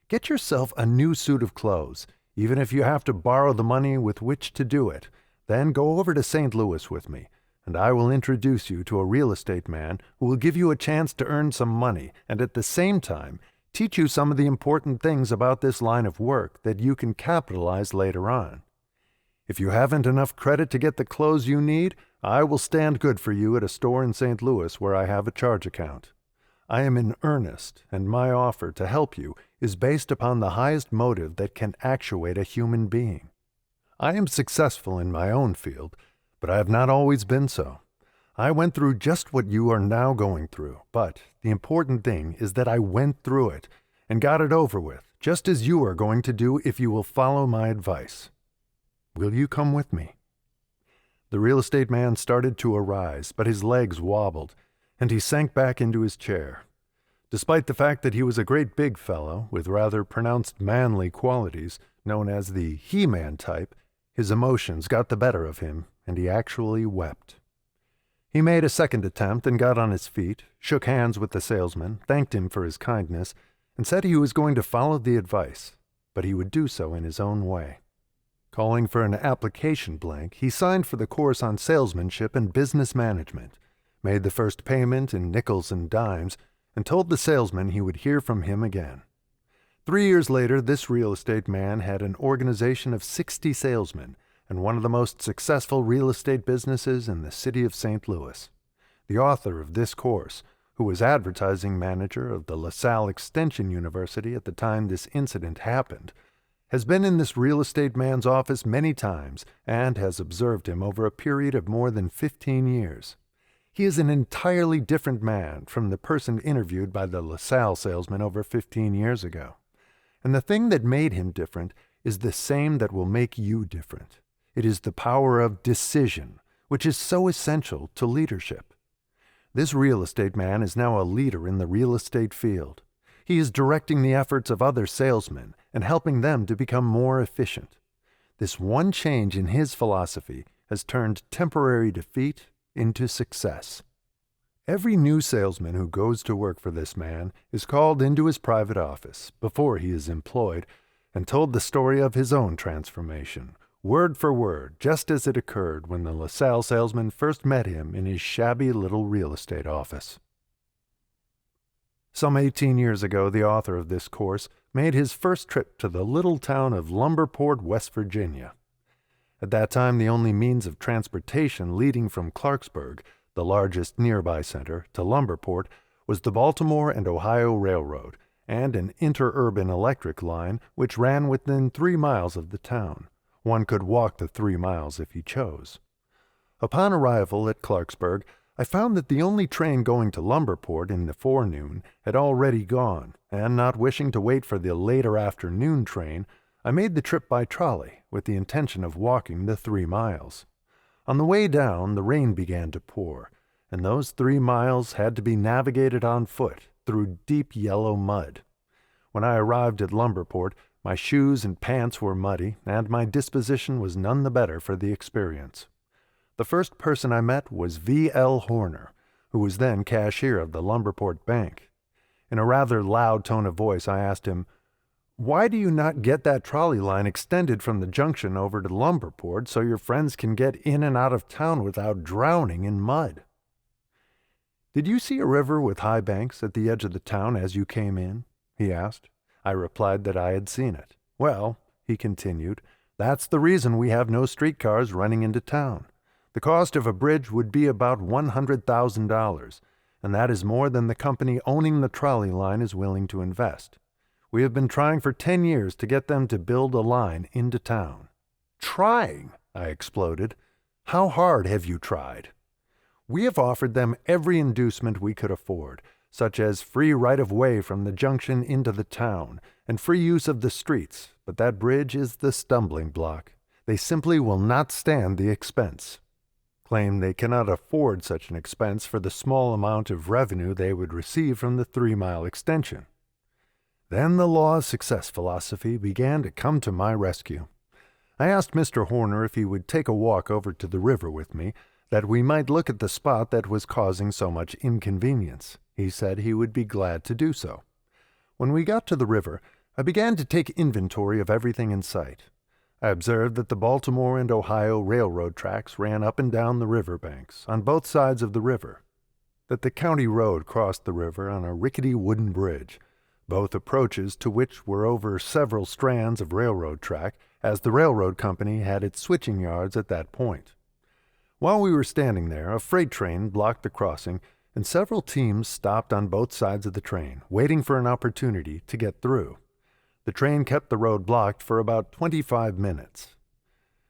Get yourself a new suit of clothes, even if you have to borrow the money with which to do it. Then go over to St. Louis with me, and I will introduce you to a real estate man who will give you a chance to earn some money and at the same time teach you some of the important things about this line of work that you can capitalize later on. If you haven't enough credit to get the clothes you need, I will stand good for you at a store in St. Louis where I have a charge account. I am in earnest, and my offer to help you is based upon the highest motive that can actuate a human being. I am successful in my own field, but I have not always been so. I went through just what you are now going through, but the important thing is that I went through it and got it over with, just as you are going to do if you will follow my advice. Will you come with me? The real estate man started to arise, but his legs wobbled, and he sank back into his chair. Despite the fact that he was a great big fellow with rather pronounced manly qualities, known as the He-Man type, his emotions got the better of him, and he actually wept. He made a second attempt and got on his feet, shook hands with the salesman, thanked him for his kindness, and said he was going to follow the advice, but he would do so in his own way. Calling for an application blank, he signed for the course on salesmanship and business management, made the first payment in nickels and dimes, and told the salesman he would hear from him again. 3 years later, this real estate man had an organization of 60 salesmen and one of the most successful real estate businesses in the city of St. Louis. The author of this course, who was advertising manager of the LaSalle Extension University at the time this incident happened, has been in this real estate man's office many times and has observed him over a period of more than 15 years. He is an entirely different man from the person interviewed by the LaSalle salesman over 15 years ago. And the thing that made him different is the same that will make you different. It is the power of decision, which is so essential to leadership. This real estate man is now a leader in the real estate field. He is directing the efforts of other salesmen and helping them to become more efficient. This one change in his philosophy has turned temporary defeat into success. Every new salesman who goes to work for this man is called into his private office before he is employed and told the story of his own transformation, word for word, just as it occurred when the LaSalle salesman first met him in his shabby little real estate office. Some 18 years ago, the author of this course made his first trip to the little town of Lumberport, West Virginia. At that time, the only means of transportation leading from Clarksburg, the largest nearby center, to Lumberport was the Baltimore and Ohio Railroad and an interurban electric line which ran within 3 miles of the town. One could walk the 3 miles if he chose. Upon arrival at Clarksburg, I found that the only train going to Lumberport in the forenoon had already gone, and not wishing to wait for the later afternoon train, I made the trip by trolley with the intention of walking the 3 miles. On the way down, the rain began to pour, and those 3 miles had to be navigated on foot through deep yellow mud. When I arrived at Lumberport, my shoes and pants were muddy, and my disposition was none the better for the experience. The first person I met was V.L. Horner, who was then cashier of the Lumberport Bank. In a rather loud tone of voice, I asked him, "Why do you not get that trolley line extended from the junction over to Lumberport so your friends can get in and out of town without drowning in mud?" "Did you see a river with high banks at the edge of the town as you came in?" he asked. I replied that I had seen it. "Well," he continued, "that's the reason we have no streetcars running into town. The cost of a bridge would be about $100,000, and that is more than the company owning the trolley line is willing to invest. We have been trying for 10 years to get them to build a line into town." "Trying?" I exploded. "How hard have you tried?" "We have offered them every inducement we could afford, such as free right-of-way from the junction into the town and free use of the streets, but that bridge is the stumbling block. They simply will not stand the expense. Claim they cannot afford such an expense for the small amount of revenue they would receive from the 3-mile extension." Then the law of success philosophy began to come to my rescue. I asked Mr. Horner if he would take a walk over to the river with me, that we might look at the spot that was causing so much inconvenience. He said he would be glad to do so. When we got to the river, I began to take inventory of everything in sight. I observed that the Baltimore and Ohio railroad tracks ran up and down the river banks, on both sides of the river, that the county road crossed the river on a rickety wooden bridge, both approaches to which were over several strands of railroad track, as the railroad company had its switching yards at that point. While we were standing there, a freight train blocked the crossing, and several teams stopped on both sides of the train, waiting for an opportunity to get through. The train kept the road blocked for about 25 minutes.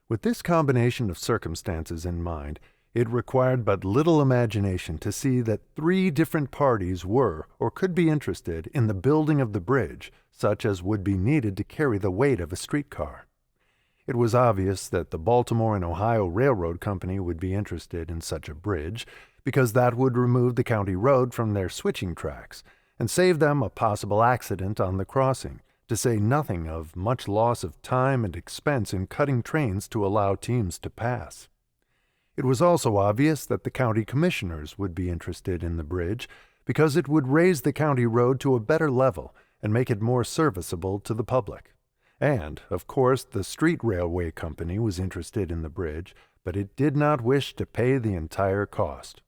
With this combination of circumstances in mind, it required but little imagination to see that 3 different parties were or could be interested in the building of the bridge, such as would be needed to carry the weight of a streetcar. It was obvious that the Baltimore and Ohio Railroad Company would be interested in such a bridge, because that would remove the county road from their switching tracks and save them a possible accident on the crossing, to say nothing of much loss of time and expense in cutting trains to allow teams to pass. It was also obvious that the county commissioners would be interested in the bridge, because it would raise the county road to a better level and make it more serviceable to the public. And, of course, the street railway company was interested in the bridge, but it did not wish to pay the entire cost.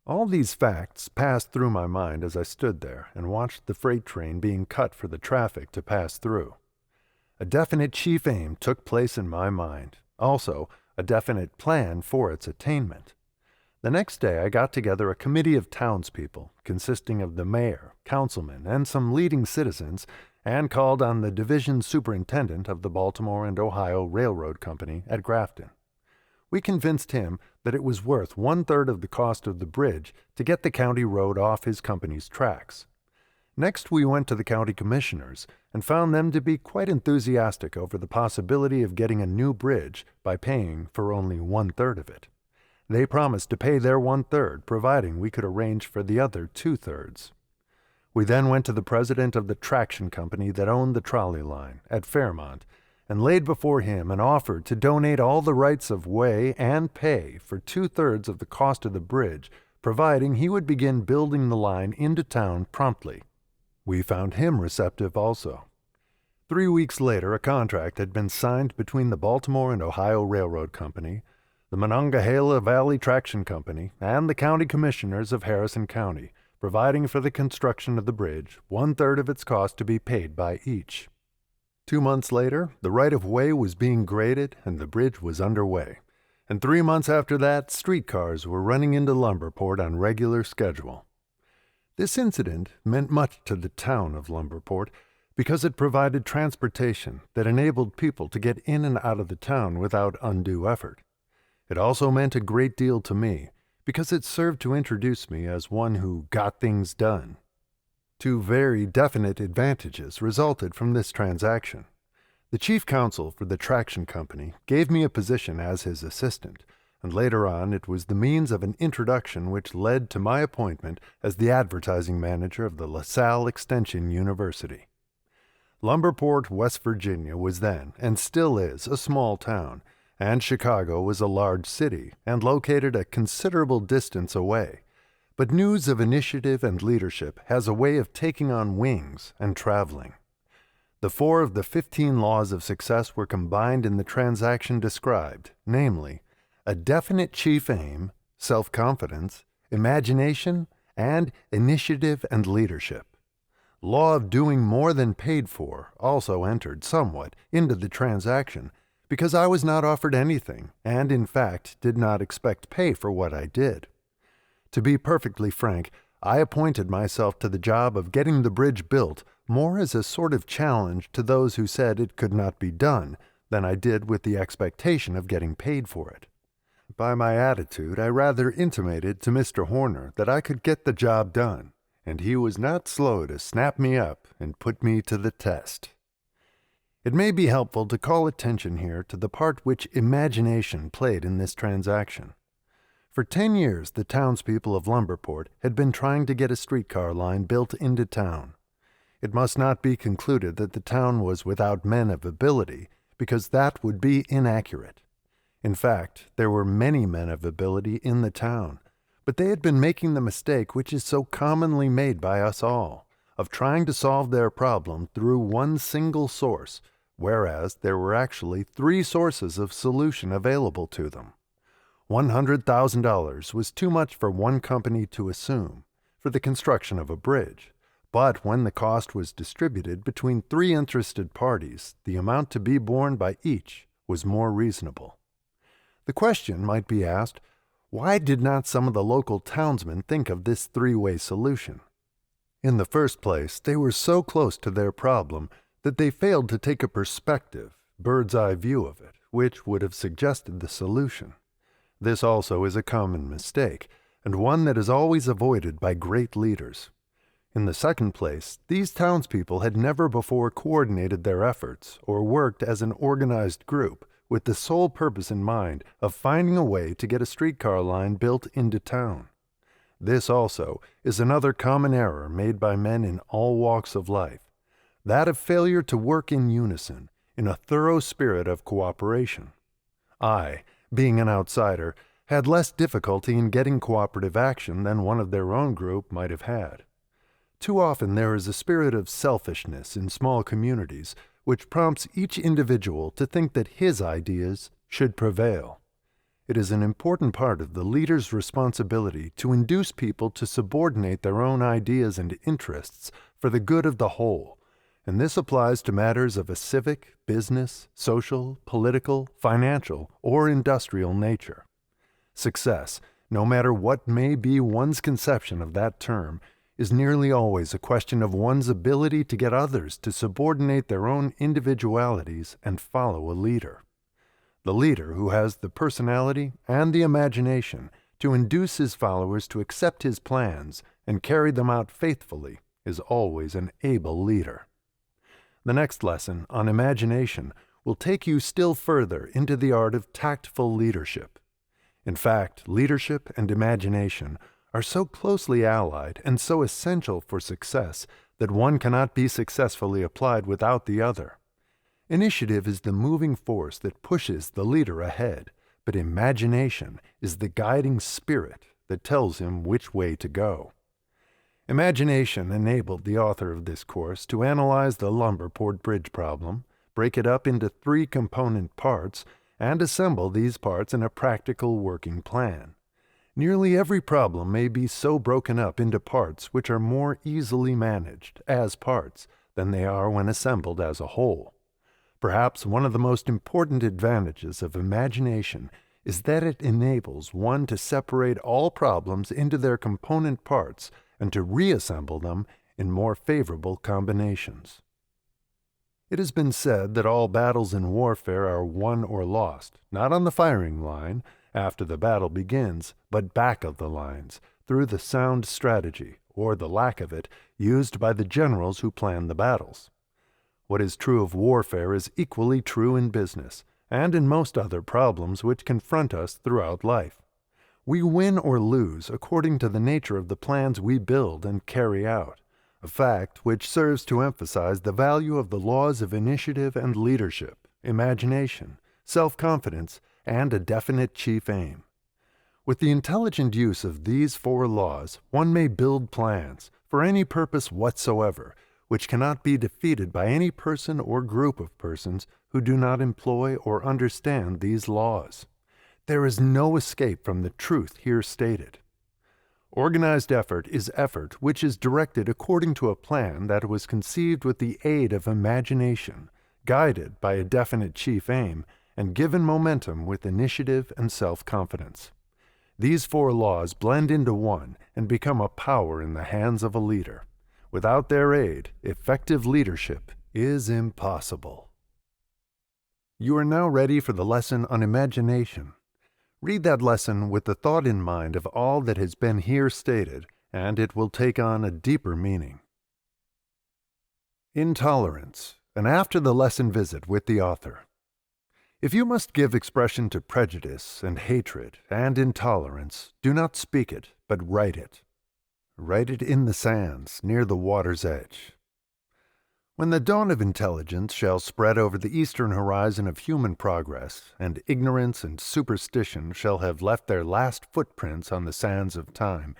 All these facts passed through my mind as I stood there and watched the freight train being cut for the traffic to pass through. A definite chief aim took place in my mind, also a definite plan for its attainment. The next day I got together a committee of townspeople, consisting of the mayor, councilmen, and some leading citizens, and called on the division superintendent of the Baltimore and Ohio Railroad Company at Grafton. We convinced him that it was worth 1/3 of the cost of the bridge to get the county road off his company's tracks. Next we went to the county commissioners and found them to be quite enthusiastic over the possibility of getting a new bridge by paying for only 1/3 of it. They promised to pay their 1/3, providing we could arrange for the other 2/3. We then went to the president of the traction company that owned the trolley line at Fairmont, and laid before him an offer to donate all the rights of way and pay for 2/3 of the cost of the bridge, providing he would begin building the line into town promptly. We found him receptive also. 3 weeks later, a contract had been signed between the Baltimore and Ohio Railroad Company, the Monongahela Valley Traction Company, and the county commissioners of Harrison County providing for the construction of the bridge, 1/3 of its cost to be paid by each. 2 months later, the right-of-way was being graded and the bridge was underway. And 3 months after that, streetcars were running into Lumberport on regular schedule. This incident meant much to the town of Lumberport because it provided transportation that enabled people to get in and out of the town without undue effort. It also meant a great deal to me because it served to introduce me as one who got things done. 2 very definite advantages resulted from this transaction. The chief counsel for the traction company gave me a position as his assistant, and later on it was the means of an introduction which led to my appointment as the advertising manager of the LaSalle Extension University. Lumberport, West Virginia was then, and still is, a small town, and Chicago was a large city and located a considerable distance away. But news of initiative and leadership has a way of taking on wings and traveling. The 4 of the 15 laws of success were combined in the transaction described, namely, a definite chief aim, self-confidence, imagination, and initiative and leadership. Law of doing more than paid for also entered somewhat into the transaction because I was not offered anything and, in fact, did not expect pay for what I did. To be perfectly frank, I appointed myself to the job of getting the bridge built more as a sort of challenge to those who said it could not be done than I did with the expectation of getting paid for it. By my attitude, I rather intimated to Mr. Horner that I could get the job done, and he was not slow to snap me up and put me to the test. It may be helpful to call attention here to the part which imagination played in this transaction. For 10 years, the townspeople of Lumberport had been trying to get a streetcar line built into town. It must not be concluded that the town was without men of ability, because that would be inaccurate. In fact, there were many men of ability in the town, but they had been making the mistake which is so commonly made by us all, of trying to solve their problem through one single source, whereas there were actually 3 sources of solution available to them. $100,000 was too much for one company to assume for the construction of a bridge, but when the cost was distributed between 3 interested parties, the amount to be borne by each was more reasonable. The question might be asked, why did not some of the local townsmen think of this 3-way solution? In the first place, they were so close to their problem that they failed to take a perspective, bird's-eye view of it, which would have suggested the solution. This also is a common mistake, and one that is always avoided by great leaders. In the second place, these townspeople had never before coordinated their efforts or worked as an organized group with the sole purpose in mind of finding a way to get a streetcar line built into town. This also is another common error made by men in all walks of life, that of failure to work in unison, in a thorough spirit of cooperation. I, being an outsider, had less difficulty in getting cooperative action than one of their own group might have had. Too often there is a spirit of selfishness in small communities which prompts each individual to think that his ideas should prevail. It is an important part of the leader's responsibility to induce people to subordinate their own ideas and interests for the good of the whole, and this applies to matters of a civic, business, social, political, financial, or industrial nature. Success, no matter what may be one's conception of that term, is nearly always a question of one's ability to get others to subordinate their own individualities and follow a leader. The leader who has the personality and the imagination to induce his followers to accept his plans and carry them out faithfully is always an able leader. The next lesson on imagination will take you still further into the art of tactful leadership. In fact, leadership and imagination are so closely allied and so essential for success that one cannot be successfully applied without the other. Initiative is the moving force that pushes the leader ahead, but imagination is the guiding spirit that tells him which way to go. Imagination enabled the author of this course to analyze the Lumberport Bridge problem, break it up into 3 component parts, and assemble these parts in a practical working plan. Nearly every problem may be so broken up into parts which are more easily managed as parts than they are when assembled as a whole. Perhaps one of the most important advantages of imagination is that it enables one to separate all problems into their component parts and to reassemble them in more favorable combinations. It has been said that all battles in warfare are won or lost, not on the firing line, after the battle begins, but back of the lines, through the sound strategy, or the lack of it, used by the generals who plan the battles. What is true of warfare is equally true in business, and in most other problems which confront us throughout life. We win or lose according to the nature of the plans we build and carry out, a fact which serves to emphasize the value of the laws of initiative and leadership, imagination, self-confidence, and a definite chief aim. With the intelligent use of these 4 laws, one may build plans, for any purpose whatsoever, which cannot be defeated by any person or group of persons who do not employ or understand these laws. There is no escape from the truth here stated. Organized effort is effort which is directed according to a plan that was conceived with the aid of imagination, guided by a definite chief aim, and given momentum with initiative and self-confidence. These 4 laws blend into one and become a power in the hands of a leader. Without their aid, effective leadership is impossible. You are now ready for the lesson on imagination. Read that lesson with the thought in mind of all that has been here stated, and it will take on a deeper meaning. Intolerance, an after the lesson visit with the author. If you must give expression to prejudice and hatred and intolerance, do not speak it, but write it. Write it in the sands, near the water's edge. When the dawn of intelligence shall spread over the eastern horizon of human progress, and ignorance and superstition shall have left their last footprints on the sands of time,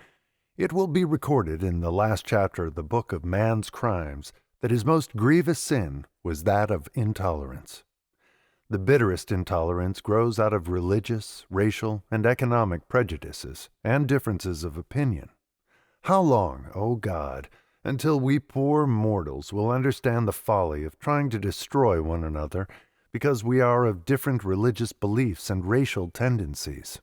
it will be recorded in the last chapter of the book of man's crimes that his most grievous sin was that of intolerance. The bitterest intolerance grows out of religious, racial, and economic prejudices and differences of opinion. How long, O God, until we poor mortals will understand the folly of trying to destroy one another because we are of different religious beliefs and racial tendencies?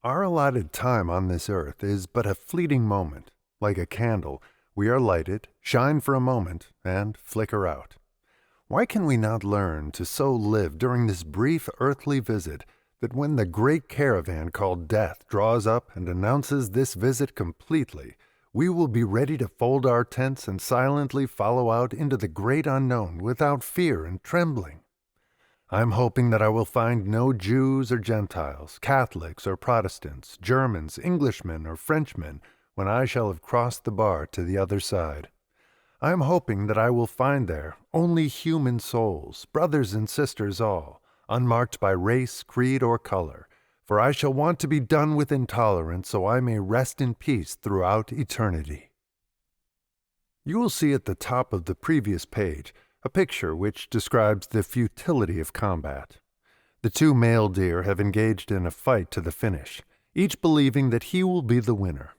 Our allotted time on this earth is but a fleeting moment. Like a candle, we are lighted, shine for a moment, and flicker out. Why can we not learn to so live during this brief earthly visit that when the great caravan called death draws up and announces this visit completely, we will be ready to fold our tents and silently follow out into the great unknown without fear and trembling? I'm hoping that I will find no Jews or Gentiles, Catholics or Protestants, Germans, Englishmen or Frenchmen when I shall have crossed the bar to the other side. I am hoping that I will find there only human souls, brothers and sisters all, unmarked by race, creed, or color, for I shall want to be done with intolerance so I may rest in peace throughout eternity. You will see at the top of the previous page a picture which describes the futility of combat. The 2 male deer have engaged in a fight to the finish, each believing that he will be the winner.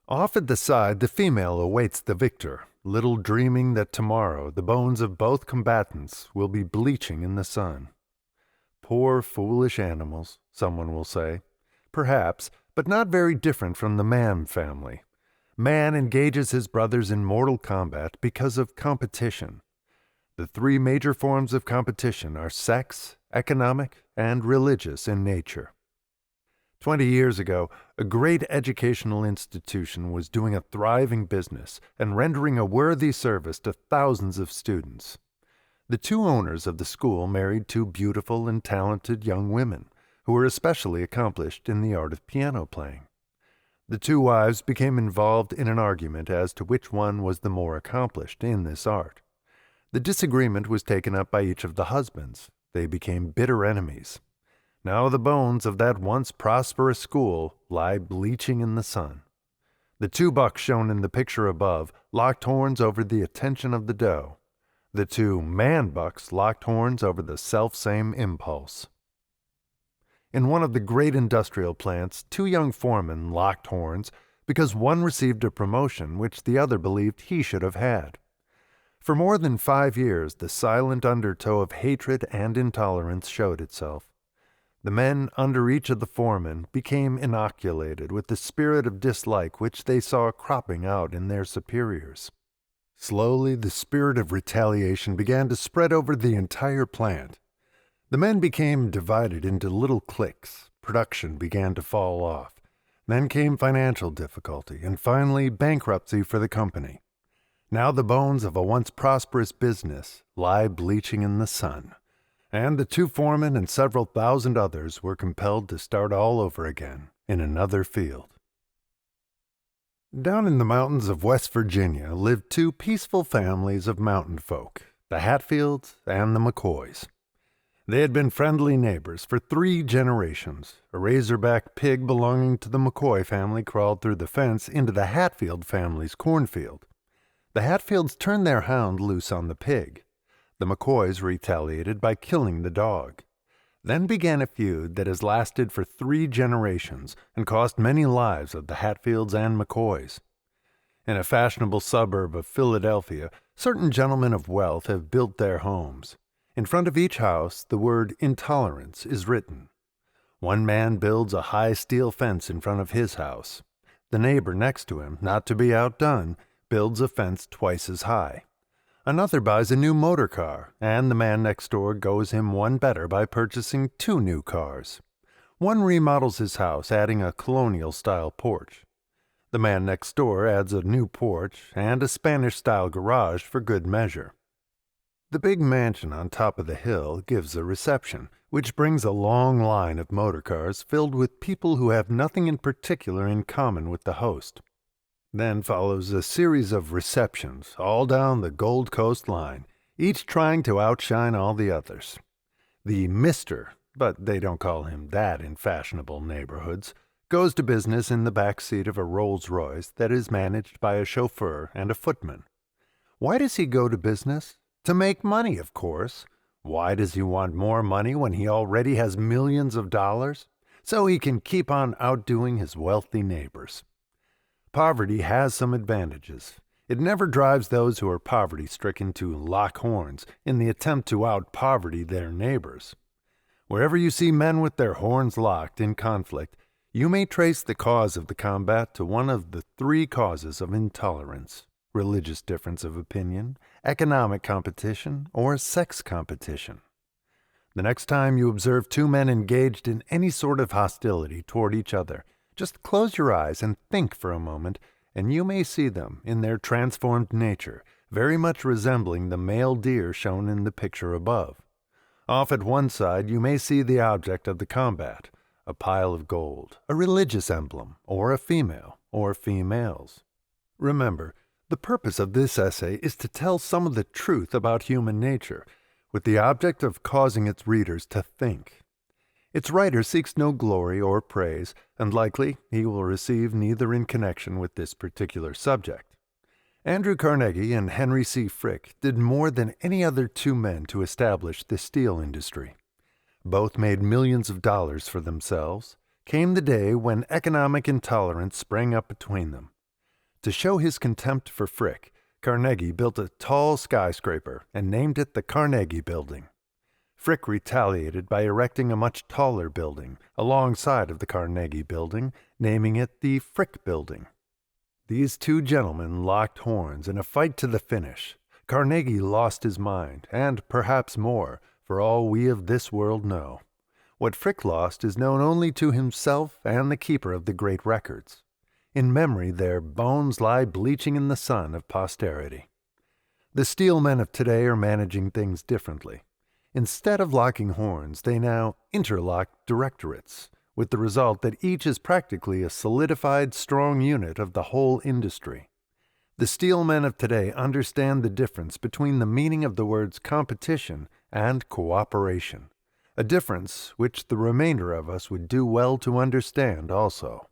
Off at the side, the female awaits the victor, little dreaming that tomorrow the bones of both combatants will be bleaching in the sun. Poor foolish animals, someone will say. Perhaps, but not very different from the man family. Man engages his brothers in mortal combat because of competition. The 3 major forms of competition are sex, economic, and religious in nature. 20 years ago, a great educational institution was doing a thriving business and rendering a worthy service to thousands of students. The 2 owners of the school married 2 beautiful and talented young women who were especially accomplished in the art of piano playing. The 2 wives became involved in an argument as to which one was the more accomplished in this art. The disagreement was taken up by each of the husbands. They became bitter enemies. Now the bones of that once prosperous school lie bleaching in the sun. The 2 bucks shown in the picture above locked horns over the attention of the doe. The 2 man bucks locked horns over the selfsame impulse. In one of the great industrial plants, two young foremen locked horns because one received a promotion which the other believed he should have had. For more than 5 years, the silent undertow of hatred and intolerance showed itself. The men under each of the foremen became inoculated with the spirit of dislike which they saw cropping out in their superiors. Slowly, the spirit of retaliation began to spread over the entire plant. The men became divided into little cliques. Production began to fall off. Then came financial difficulty, and finally bankruptcy for the company. Now the bones of a once prosperous business lie bleaching in the sun, and the two foremen and several thousand others were compelled to start all over again in another field. Down in the mountains of West Virginia lived two peaceful families of mountain folk, the Hatfields and the McCoys. They had been friendly neighbors for 3 generations. A razorback pig belonging to the McCoy family crawled through the fence into the Hatfield family's cornfield. The Hatfields turned their hound loose on the pig. The McCoys retaliated by killing the dog. Then began a feud that has lasted for 3 generations and cost many lives of the Hatfields and McCoys. In a fashionable suburb of Philadelphia, certain gentlemen of wealth have built their homes. In front of each house, the word Intolerance is written. One man builds a high steel fence in front of his house. The neighbor next to him, not to be outdone, builds a fence twice as high. Another buys a new motor car, and the man next door goes him one better by purchasing 2 new cars. One remodels his house, adding a colonial-style porch. The man next door adds a new porch and a Spanish-style garage for good measure. The big mansion on top of the hill gives a reception, which brings a long line of motor cars filled with people who have nothing in particular in common with the host. Then follows a series of receptions all down the Gold Coast line, each trying to outshine all the others. The Mr., but they don't call him that in fashionable neighborhoods, goes to business in the back seat of a Rolls-Royce that is managed by a chauffeur and a footman. Why does he go to business? To make money, of course. Why does he want more money when he already has millions of dollars? So he can keep on outdoing his wealthy neighbors. Poverty has some advantages. It never drives those who are poverty-stricken to lock horns in the attempt to out-poverty their neighbors. Wherever you see men with their horns locked in conflict, you may trace the cause of the combat to one of the 3 causes of intolerance: religious difference of opinion, economic competition, or sex competition. The next time you observe 2 men engaged in any sort of hostility toward each other, just close your eyes and think for a moment, and you may see them, in their transformed nature, very much resembling the male deer shown in the picture above. Off at one side you may see the object of the combat, a pile of gold, a religious emblem, or a female, or females. Remember, the purpose of this essay is to tell some of the truth about human nature, with the object of causing its readers to think. Its writer seeks no glory or praise, and likely he will receive neither in connection with this particular subject. Andrew Carnegie and Henry C. Frick did more than any other 2 men to establish the steel industry. Both made millions of dollars for themselves. Came the day when economic intolerance sprang up between them. To show his contempt for Frick, Carnegie built a tall skyscraper and named it the Carnegie Building. Frick retaliated by erecting a much taller building alongside of the Carnegie Building, naming it the Frick Building. These 2 gentlemen locked horns in a fight to the finish. Carnegie lost his mind, and perhaps more, for all we of this world know. What Frick lost is known only to himself and the keeper of the great records. In memory, their bones lie bleaching in the sun of posterity. The steel men of today are managing things differently. Instead of locking horns, they now interlock directorates, with the result that each is practically a solidified, strong unit of the whole industry. The steel men of today understand the difference between the meaning of the words competition and cooperation, a difference which the remainder of us would do well to understand also.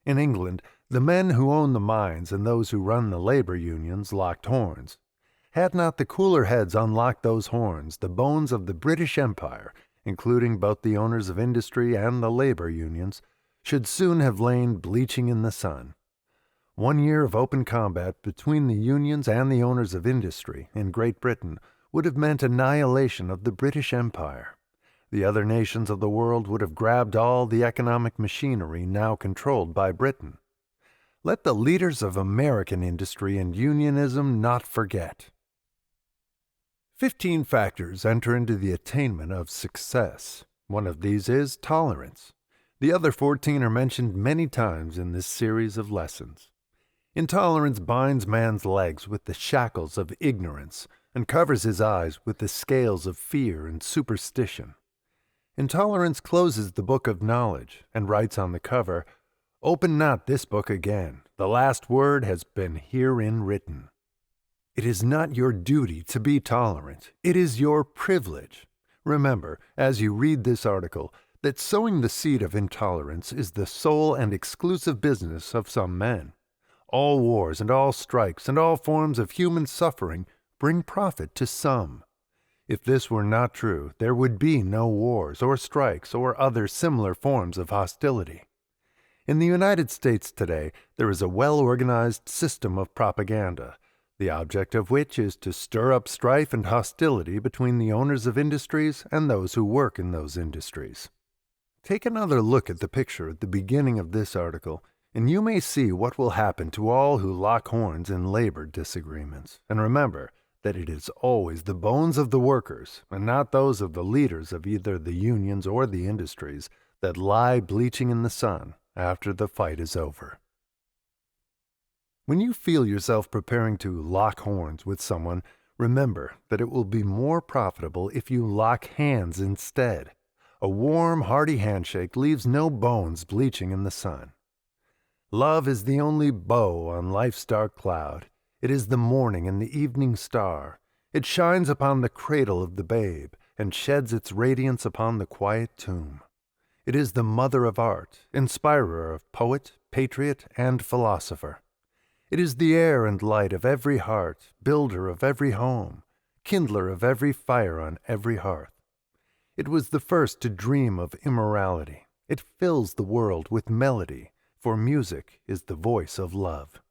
In England, the men who own the mines and those who run the labor unions locked horns. Had not the cooler heads unlocked those horns, the bones of the British Empire, including both the owners of industry and the labor unions, should soon have lain bleaching in the sun. 1 year of open combat between the unions and the owners of industry in Great Britain would have meant annihilation of the British Empire. The other nations of the world would have grabbed all the economic machinery now controlled by Britain. Let the leaders of American industry and unionism not forget. 15 factors enter into the attainment of success. One of these is tolerance. The other 14 are mentioned many times in this series of lessons. Intolerance binds man's legs with the shackles of ignorance and covers his eyes with the scales of fear and superstition. Intolerance closes the book of knowledge and writes on the cover, "Open not this book again. The last word has been herein written." It is not your duty to be tolerant. It is your privilege. Remember, as you read this article, that sowing the seed of intolerance is the sole and exclusive business of some men. All wars and all strikes and all forms of human suffering bring profit to some. If this were not true, there would be no wars or strikes or other similar forms of hostility. In the United States today, there is a well-organized system of propaganda, the object of which is to stir up strife and hostility between the owners of industries and those who work in those industries. Take another look at the picture at the beginning of this article, and you may see what will happen to all who lock horns in labor disagreements. And remember that it is always the bones of the workers, and not those of the leaders of either the unions or the industries, that lie bleaching in the sun after the fight is over. When you feel yourself preparing to lock horns with someone, remember that it will be more profitable if you lock hands instead. A warm, hearty handshake leaves no bones bleaching in the sun. Love is the only bow on life's dark cloud. It is the morning and the evening star. It shines upon the cradle of the babe and sheds its radiance upon the quiet tomb. It is the mother of art, inspirer of poet, patriot, and philosopher. It is the air and light of every heart, builder of every home, kindler of every fire on every hearth. It was the first to dream of immorality. It fills the world with melody, for music is the voice of love.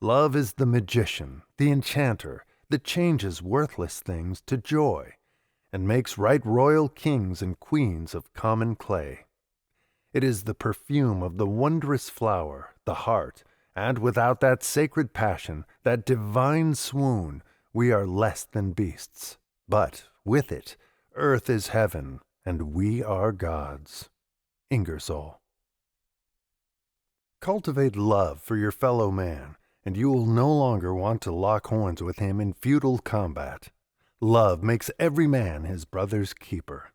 Love is the magician, the enchanter, that changes worthless things to joy, and makes right royal kings and queens of common clay. It is the perfume of the wondrous flower, the heart, and without that sacred passion, that divine swoon, we are less than beasts. But with it, earth is heaven, and we are gods. Ingersoll. Cultivate love for your fellow man, and you will no longer want to lock horns with him in futile combat. Love makes every man his brother's keeper.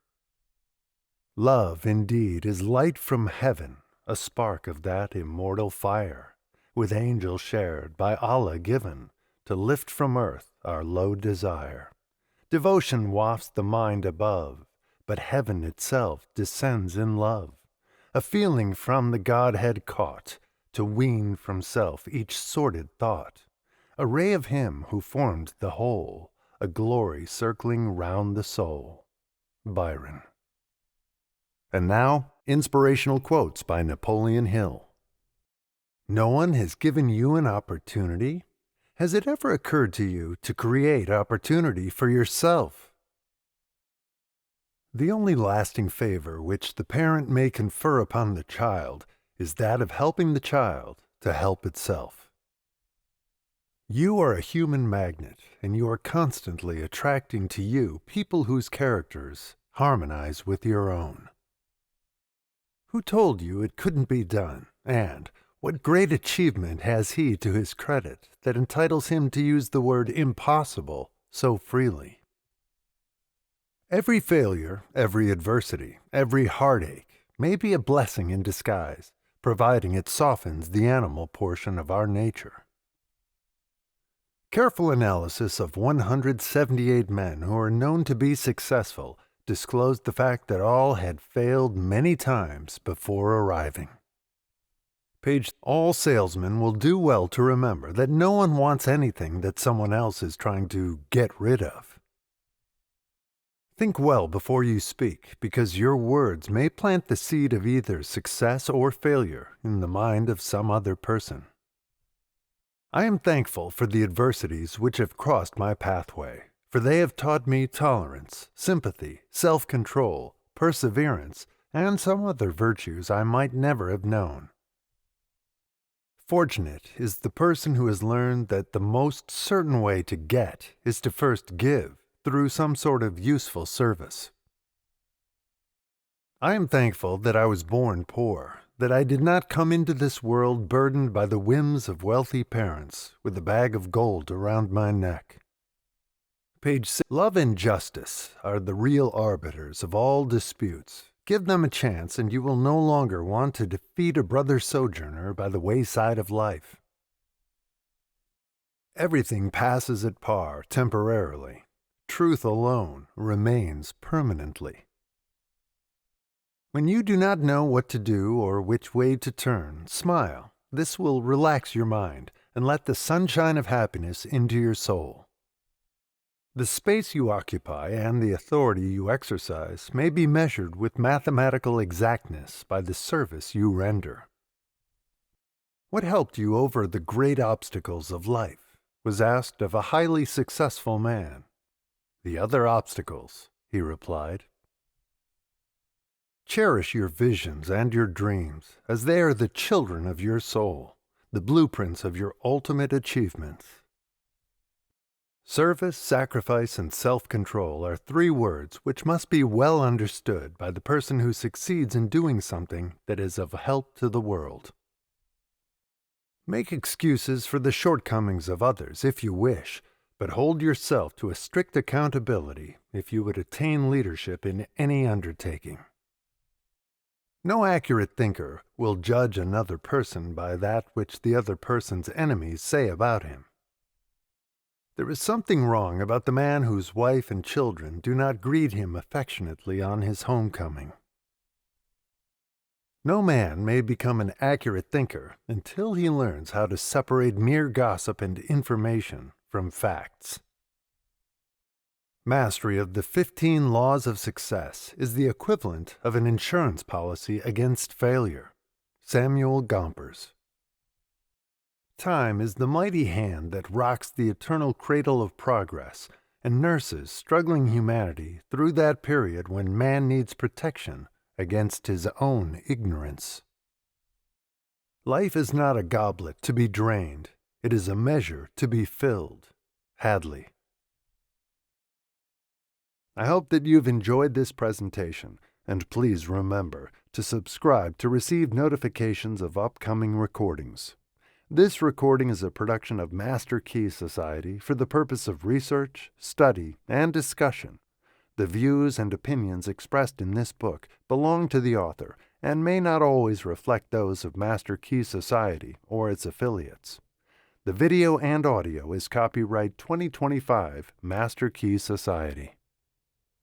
Love, indeed, is light from heaven, a spark of that immortal fire, with angels shared, by Allah given, to lift from earth our low desire. Devotion wafts the mind above, but heaven itself descends in love, a feeling from the Godhead caught, to wean from self each sordid thought, a ray of him who formed the whole, a glory circling round the soul. Byron. And now, inspirational quotes by Napoleon Hill. No one has given you an opportunity? Has it ever occurred to you to create opportunity for yourself? The only lasting favor which the parent may confer upon the child is that of helping the child to help itself. You are a human magnet, and you are constantly attracting to you people whose characters harmonize with your own. Who told you it couldn't be done, and what great achievement has he to his credit that entitles him to use the word impossible so freely? Every failure, every adversity, every heartache may be a blessing in disguise, providing it softens the animal portion of our nature. Careful analysis of 178 men who are known to be successful disclosed the fact that all had failed many times before arriving. Page. All salesmen will do well to remember that no one wants anything that someone else is trying to get rid of. Think well before you speak, because your words may plant the seed of either success or failure in the mind of some other person. I am thankful for the adversities which have crossed my pathway, for they have taught me tolerance, sympathy, self-control, perseverance, and some other virtues I might never have known. Fortunate is the person who has learned that the most certain way to get is to first give through some sort of useful service. I am thankful that I was born poor, that I did not come into this world burdened by the whims of wealthy parents with a bag of gold around my neck. Page 6. Love and justice are the real arbiters of all disputes. Give them a chance and you will no longer want to defeat a brother sojourner by the wayside of life. Everything passes at par temporarily. Truth alone remains permanently. When you do not know what to do or which way to turn, smile. This will relax your mind and let the sunshine of happiness into your soul. The space you occupy and the authority you exercise may be measured with mathematical exactness by the service you render. What helped you over the great obstacles of life was asked of a highly successful man. The other obstacles, he replied. Cherish your visions and your dreams, as they are the children of your soul, the blueprints of your ultimate achievements. Service, sacrifice, and self-control are three words which must be well understood by the person who succeeds in doing something that is of help to the world. Make excuses for the shortcomings of others if you wish, but hold yourself to a strict accountability if you would attain leadership in any undertaking. No accurate thinker will judge another person by that which the other person's enemies say about him. There is something wrong about the man whose wife and children do not greet him affectionately on his homecoming. No man may become an accurate thinker until he learns how to separate mere gossip and information from facts. Mastery of the 15 laws of success is the equivalent of an insurance policy against failure. Samuel Gompers. Time is the mighty hand that rocks the eternal cradle of progress and nurses struggling humanity through that period when man needs protection against his own ignorance. Life is not a goblet to be drained. It is a measure to be filled. Hadley. I hope that you've enjoyed this presentation, and please remember to subscribe to receive notifications of upcoming recordings. This recording is a production of Master Key Society for the purpose of research, study, and discussion. The views and opinions expressed in this book belong to the author and may not always reflect those of Master Key Society or its affiliates. The video and audio is copyright 2025 Master Key Society.